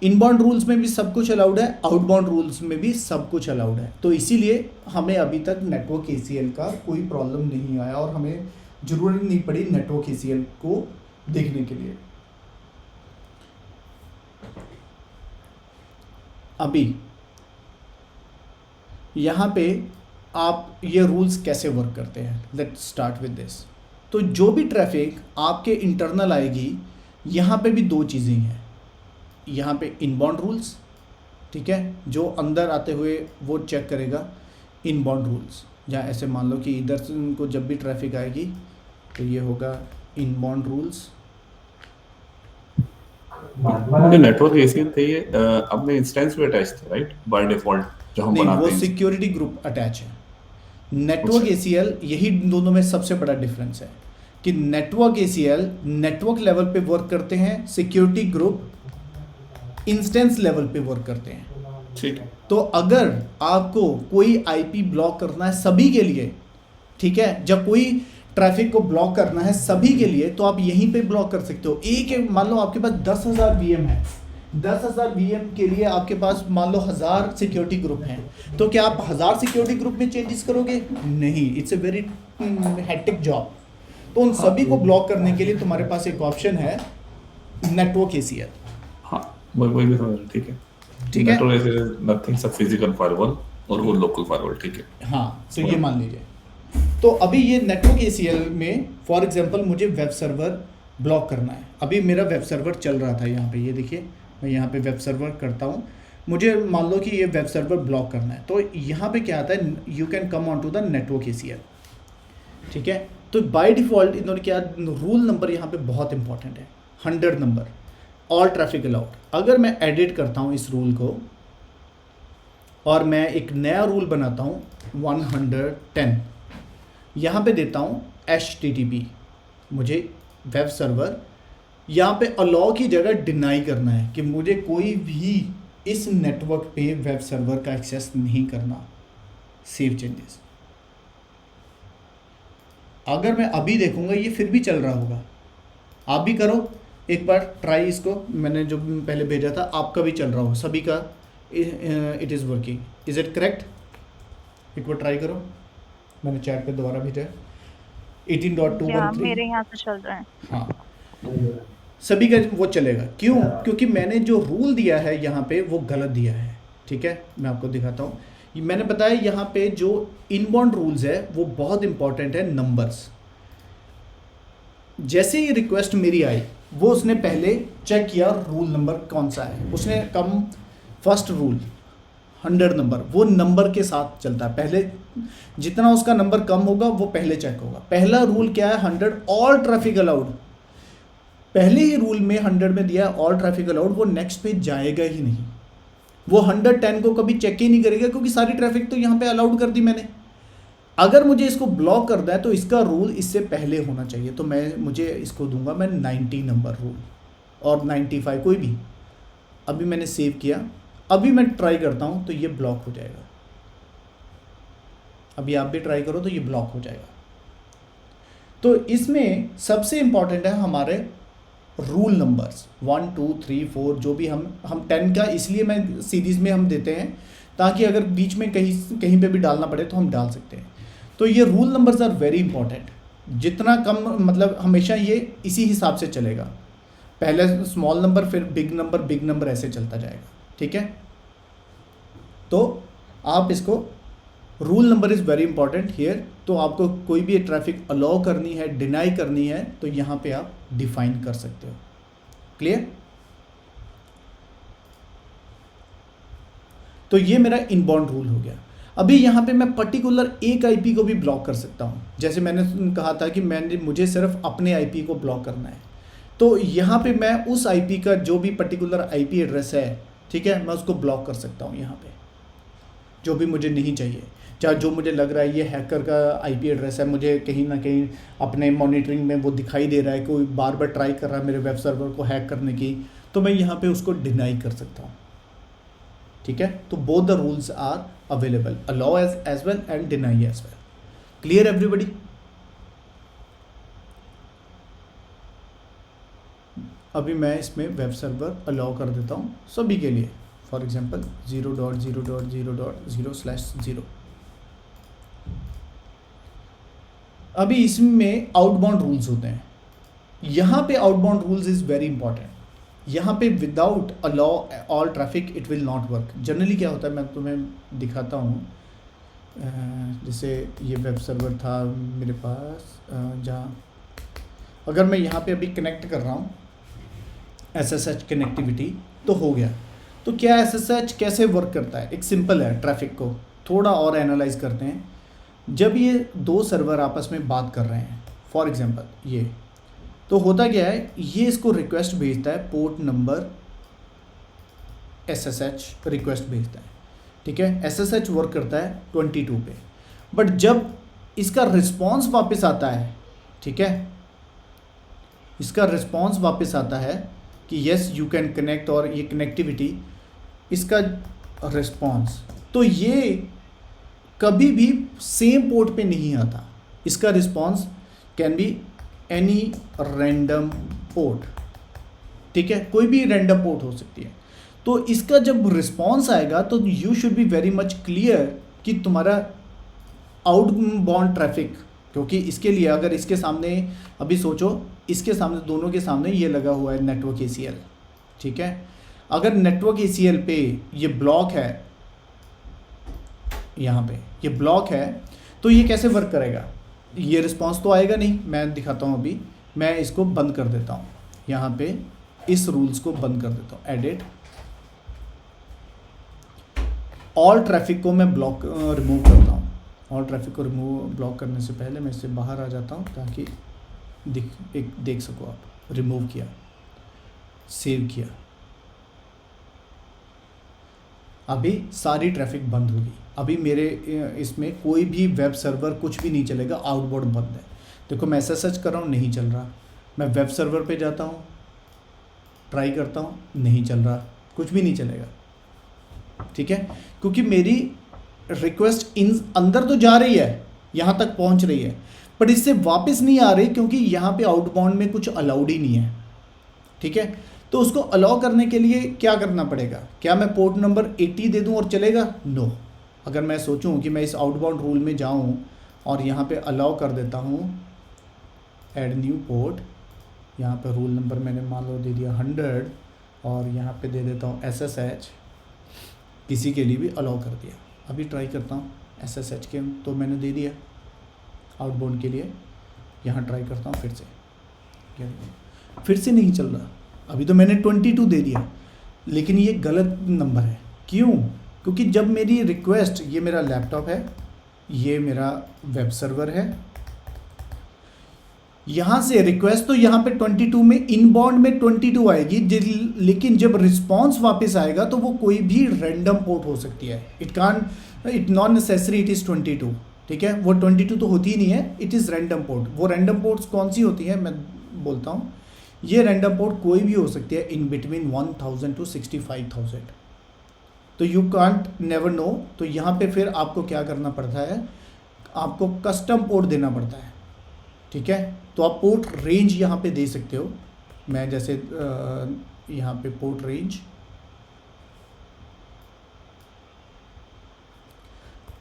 Inbound rules में भी सब कुछ अलाउड है, आउटबाउंड रूल्स में भी सब कुछ अलाउड है। तो इसीलिए हमें अभी तक नेटवर्क ACL का कोई प्रॉब्लम नहीं आया और हमें ज़रूरत नहीं पड़ी नेटवर्क ACL को देखने के लिए। अभी यहाँ पे आप ये रूल्स कैसे वर्क करते हैं, लेट्स स्टार्ट विद दिस। तो जो भी ट्रैफिक आपके इंटरनल आएगी, यहाँ पे भी दो चीज़ें हैं। यहाँ पे इनबाउंड रूल्स, ठीक है, जो अंदर आते हुए वो चेक करेगा इनबाउंड रूल्स। या ऐसे मान लो कि इधर से उनको जब भी ट्रैफिक आएगी तो ये होगा इनबाउंड रूल्स। जो नेटवर्क एसीएल थे ये अपने इंस्टेंस पे अटैच थे राइट बाय डिफॉल्ट जो हम नहीं, वो बनाते हैं। सिक्योरिटी ग्रुप अटैच है। नेटवर्क अच्छा। एसीएल, यही दोनों में सबसे बड़ा डिफरेंस है कि नेटवर्क एसीएल नेटवर्क लेवल पे वर्क करते हैं, सिक्योरिटी ग्रुप इंस्टेंस लेवल पे वर्क करते हैं। ठीक है। तो अगर आपको कोई आईपी ब्लॉक करना है सभी के लिए, ठीक है, जब कोई ट्रैफिक को ब्लॉक करना है सभी के लिए, तो आप यहीं पे ब्लॉक कर सकते हो। एक मान लो आपके पास 10,000 वीएम है, 10,000 वीएम के लिए आपके पास मान लो 1000 सिक्योरिटी ग्रुप हैं, तो क्या आप 1000 सिक्योरिटी ग्रुप में चेंजेस करोगे? नहीं, it's a very hectic job. तो उन सभी को ब्लॉक करने के लिए तुम्हारे पास एक ऑप्शन है नेटवर्क एसीएल। हाँ वही भी समझ रहा हूँ, ठीक है। ठीक है। नेटवर्क एसीएल नथिंग सब फिजिकल फायरवॉल और वो लोकल फायरवॉल, ठीक है। हाँ, तो ये मान लीजिए, तो अभी ये नेटवर्क एसीएल में फॉर एग्जांपल मुझे वेब सर्वर ब्लॉक करना है। अभी मेरा वेब सर्वर चल रहा था यहाँ पे, ये देखिए मैं यहाँ पे वेब सर्वर करता हूँ, मुझे मान लो कि ये वेब सर्वर ब्लॉक करना है। तो यहाँ पे क्या आता है, you can come on to the network ACL, ठीक है। तो बाय डिफ़ॉल्ट इन्होंने क्या रूल नंबर यहाँ पे बहुत इंपॉर्टेंट है, 100 नंबर, ऑल ट्रैफिक अलाउड। अगर मैं एडिट करता हूँ इस रूल को और मैं एक नया रूल बनाता हूँ 110, यहाँ पे देता हूँ HTTP, मुझे वेब सर्वर यहाँ पे अलाउ की जगह डिनाई करना है कि मुझे कोई भी इस नेटवर्क पे वेब सर्वर का एक्सेस नहीं करना। Save changes. अगर मैं अभी देखूंगा ये फिर भी चल रहा होगा, आप भी करो एक बार ट्राई इसको, मैंने जो पहले भेजा था आपका भी चल रहा हो, सभी का it is working, is it correct? एक बार ट्राई करो, मैंने चैट पे दोबारा भेजा है 18.213। मेरे यहाँ से चल रहा है। हाँ, सभी का वो चलेगा। क्यों? क्योंकि मैंने जो रूल दिया है यहाँ पे वो गलत दिया है, ठीक है। मैं आपको दिखाता हूँ, मैंने बताया यहाँ पे जो इनबाउंड रूल्स है वो बहुत इंपॉर्टेंट है, नंबर्स। जैसे ही रिक्वेस्ट मेरी आई वो उसने पहले चेक किया रूल नंबर कौन सा है, उसने कम फर्स्ट रूल 100 नंबर, वो नंबर के साथ चलता है, पहले जितना उसका नंबर कम होगा वो पहले चेक होगा। पहला रूल क्या है, 100 ऑल ट्रैफिक अलाउड। पहले ही रूल में 100 में दिया ऑल ट्रैफिक अलाउड, वो नेक्स्ट पे जाएगा ही नहीं, वो 110 को कभी चेक ही नहीं करेगा क्योंकि सारी ट्रैफिक तो यहाँ पे अलाउड कर दी मैंने। अगर मुझे इसको ब्लॉक करना है तो इसका रूल इससे पहले होना चाहिए, तो मुझे इसको दूंगा मैं 90 नंबर रूल और 95, कोई भी। अभी मैंने सेव किया, अभी मैं ट्राई करता हूँ तो ये ब्लॉक हो जाएगा। अभी आप भी ट्राई करो तो ये ब्लॉक हो जाएगा। तो इसमें सबसे इंपॉर्टेंट है हमारे रूल नंबर्स 1 2 3 4, जो भी हम 10 का इसलिए मैं सीरीज़ में हम देते हैं ताकि अगर बीच में कहीं पे भी डालना पड़े तो हम डाल सकते हैं। तो ये rule numbers are very important. जितना कम मतलब हमेशा ये इसी हिसाब से चलेगा, पहले स्मॉल नंबर फिर बिग नंबर ऐसे चलता जाएगा, ठीक है। तो आप इसको rule number is very important here. तो आपको कोई भी ट्रैफिक अलाउ करनी है, डिनाई करनी है, तो यहाँ पे आप डिफाइन कर सकते हो। क्लियर? तो ये मेरा इनबाउंड रूल हो गया। अभी यहाँ पे मैं पर्टिकुलर एक आईपी को भी ब्लॉक कर सकता हूँ, जैसे मैंने कहा था कि मुझे सिर्फ अपने आईपी को ब्लॉक करना है। तो यहाँ पे मैं उस आईपी का जो भी पर्टिकुलर आईपी एड्रेस है, ठीक है, मैं उसको ब्लॉक कर सकता हूँ यहाँ पे, जो भी मुझे नहीं चाहिए। चाहे जो मुझे लग रहा है ये हैकर का आईपी एड्रेस है, मुझे कहीं ना कहीं अपने मॉनिटरिंग में वो दिखाई दे रहा है, कोई बार बार ट्राई कर रहा है मेरे वेब सर्वर को हैक करने की, तो मैं यहाँ पे उसको डिनाई कर सकता हूँ, ठीक है। तो both the rules are available, allow as well and deny as well. Clear everybody? अभी मैं इसमें वेब सर्वर अलाउ कर देता हूँ सभी के लिए, फॉर एग्जांपल 0.0.0.0/0। अभी इसमें आउटबाउंड रूल्स होते हैं। यहाँ पे outbound rules is very important. यहाँ पे without allow all traffic it will not work. Generally क्या होता है, मैं तुम्हें दिखाता हूँ। जैसे ये वेब सर्वर था मेरे पास, जहाँ अगर मैं यहाँ पे अभी कनेक्ट कर रहा हूँ SSH कनेक्टिविटी, तो हो गया। तो क्या SSH कैसे वर्क करता है? एक सिंपल है, ट्रैफिक को थोड़ा और एनालाइज करते हैं। जब ये दो सर्वर आपस में बात कर रहे हैं, फॉर एग्जांपल ये, तो होता क्या है, ये इसको रिक्वेस्ट भेजता है पोर्ट नंबर SSH रिक्वेस्ट भेजता है, ठीक है। SSH वर्क करता है 22 पे, बट जब इसका रिस्पॉन्स वापस आता है, ठीक है, इसका रिस्पॉन्स वापस आता है कि यस यू कैन कनेक्ट, और ये कनेक्टिविटी, इसका रिस्पॉन्स, तो ये कभी भी सेम पोर्ट पे नहीं आता। इसका response can be any random port, ठीक है, कोई भी रैंडम पोर्ट हो सकती है। तो इसका जब रिस्पॉन्स आएगा तो you should be very much clear कि तुम्हारा आउटबाउंड ट्रैफिक, क्योंकि इसके लिए अगर इसके सामने, अभी सोचो इसके सामने, दोनों के सामने ये लगा हुआ है नेटवर्क ACL, ठीक है। अगर नेटवर्क ACL पे ये ब्लॉक है, यहाँ पे ये ब्लॉक है, तो ये कैसे वर्क करेगा, ये रिस्पॉन्स तो आएगा नहीं। मैं दिखाता हूँ, अभी मैं इसको बंद कर देता हूँ, यहाँ पे इस रूल्स को बंद कर देता हूँ, एडिट, ऑल ट्रैफिक को मैं ब्लॉक रिमूव करता हूँ। ऑल ट्रैफिक को ब्लॉक करने से पहले मैं इससे बाहर आ जाता हूँ ताकि देख सको आप। रिमूव किया, सेव किया, अभी सारी ट्रैफिक बंद होगी। अभी मेरे इसमें कोई भी वेब सर्वर कुछ भी नहीं चलेगा, आउटबाउंड बंद है। देखो मैं SSH कर रहा हूँ, नहीं चल रहा। मैं वेब सर्वर पे जाता हूँ, ट्राई करता हूँ, नहीं चल रहा, कुछ भी नहीं चलेगा, ठीक है, क्योंकि मेरी रिक्वेस्ट इन अंदर तो जा रही है, यहाँ तक पहुँच रही है, बट इससे वापस नहीं आ रही, क्योंकि यहाँ पे आउटबाउंड में कुछ अलाउड ही नहीं है, ठीक है। तो उसको अलाउ करने के लिए क्या करना पड़ेगा, क्या मैं पोर्ट नंबर 80 दे दूं और चलेगा? नो। अगर मैं सोचूं कि मैं इस आउटबाउंड रूल में जाऊं और यहाँ पे अलाउ कर देता हूँ ऐड न्यू पोर्ट, यहाँ पे रूल नंबर मैंने मान लो दे दिया 100, और यहाँ पे दे देता हूँ SSH, किसी के लिए भी अलाउ कर दिया। अभी ट्राई करता हूँ SSH के, तो मैंने दे दिया आउटबाउंड के लिए। यहाँ ट्राई करता हूँ फिर से नहीं चल रहा। अभी तो मैंने 22 दे दिया, लेकिन ये गलत नंबर है। क्यों? क्योंकि जब मेरी रिक्वेस्ट, ये मेरा लैपटॉप है, ये मेरा वेब सर्वर है, यहाँ से रिक्वेस्ट तो यहाँ पे 22 में, इनबाउंड में 22 आएगी, लेकिन जब रिस्पॉन्स वापस आएगा तो वो कोई भी रैंडम पोर्ट हो सकती है। It not necessary it is 22, ठीक है। वो 22 तो होती ही नहीं है, इट इज़ रैंडम पोर्ट। वो रैंडम पोर्ट्स कौन सी होती है मैं बोलता हूँ। ये रैंडम पोर्ट कोई भी हो सकती है इन बिटवीन 1000 to 65,000, तो यू कांट नेवर नो। तो यहाँ पे फिर आपको क्या करना पड़ता है, आपको कस्टम पोर्ट देना पड़ता है, ठीक है। तो आप पोर्ट रेंज यहाँ पे दे सकते हो। मैं जैसे यहाँ पे पोर्ट रेंज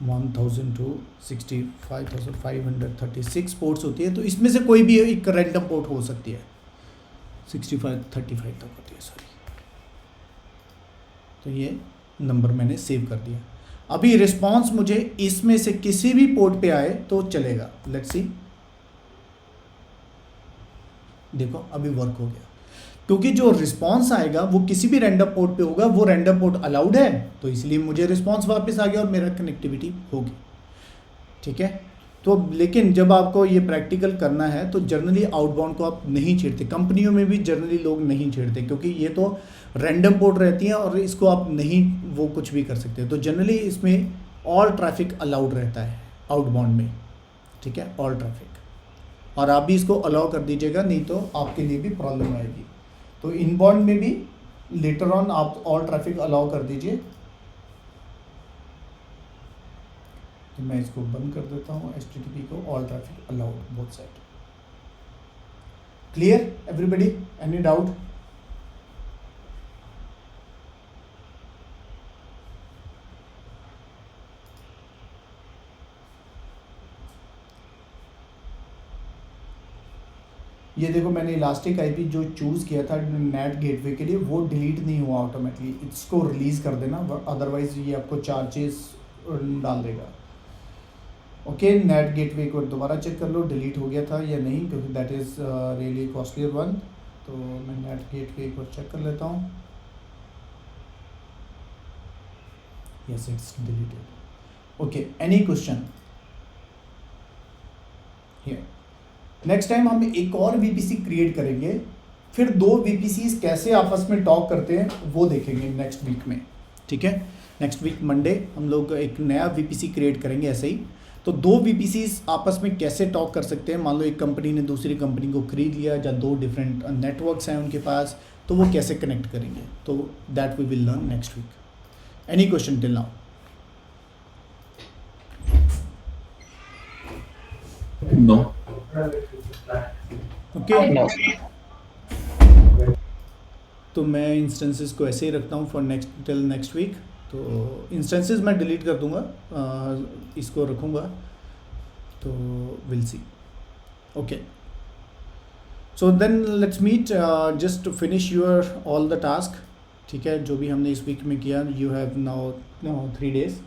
1000 to 65,536 पोर्ट्स होती है, तो इसमें से कोई भी एक रैंडम पोर्ट हो सकती है। 35 तक होती है, सॉरी। तो ये नंबर मैंने सेव कर दिया। अभी रिस्पॉन्स मुझे इसमें से किसी भी पोर्ट पे आए तो चलेगा। लेट्स सी, देखो अभी वर्क हो गया, क्योंकि जो रिस्पॉन्स आएगा वो किसी भी रैंडम पोर्ट पे होगा। वो रैंडम पोर्ट अलाउड है, तो इसलिए मुझे रिस्पॉन्स वापस आ गया और मेरा कनेक्टिविटी होगी, ठीक है। तो लेकिन जब आपको ये प्रैक्टिकल करना है तो जनरली आउटबाउंड को आप नहीं छेड़ते। कंपनियों में भी जनरली लोग नहीं छेड़ते, क्योंकि ये तो रैंडम पोर्ट रहती हैं और इसको आप नहीं वो कुछ भी कर सकते। तो जनरली इसमें ऑल ट्रैफिक अलाउड रहता है आउटबाउंड में, ठीक है, ऑल ट्रैफिक। और आप भी इसको अलाउ कर दीजिएगा, नहीं तो आपके लिए भी प्रॉब्लम आएगी। तो इनबाउंड में भी लेटर ऑन आप ऑल ट्रैफिक अलाउ कर दीजिए। तो मैं इसको बंद कर देता हूँ, HTTP को, all traffic allowed both side. Clear everybody? Any doubt? ये देखो मैंने इलास्टिक आईपी जो चूज़ किया था नेट गेटवे के लिए, वो डिलीट नहीं हुआ ऑटोमेटिकली। इसको रिलीज़ कर देना, अदरवाइज ये आपको चार्जेस डाल देगा। ओके, नेट गेटवे को दोबारा चेक कर लो डिलीट हो गया था या नहीं, क्योंकि that is really costlier one. तो मैं नेट गेटवे को चेक कर लेता हूँ। Yes, it's deleted. Okay, any question? Next time हम एक और वीपीसी क्रिएट करेंगे, फिर दो वीपीसीज कैसे आपस में टॉक करते हैं वो देखेंगे नेक्स्ट वीक में, ठीक है। नेक्स्ट वीक मंडे हम लोग एक नया वीपीसी क्रिएट करेंगे ऐसे ही। तो दो वीपीसीज आपस में कैसे टॉक कर सकते हैं, मान लो एक कंपनी ने दूसरी कंपनी को खरीद लिया या दो डिफरेंट नेटवर्क्स हैं उनके पास, तो वो कैसे कनेक्ट करेंगे, तो that we will learn next week. Any question till now? No. Okay, No. तो मैं इंस्टेंसेस को ऐसे ही रखता हूँ for next till next week. तो इंस्टेंसेस मैं डिलीट कर दूँगा, इसको रखूँगा, तो will see. Okay, so then let's meet just to finish your all the task, ठीक है, जो भी हमने इस वीक में किया। यू हैव नाउ 3 days,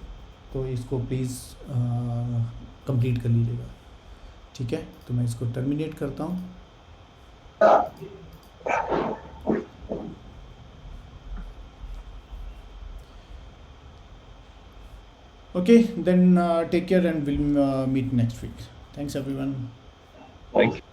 तो इसको प्लीज़ कंप्लीट कर लीजिएगा, ठीक है। तो मैं इसको टर्मिनेट करता हूँ। Okay, then take care and we'll meet next week. Thanks everyone. Thank you.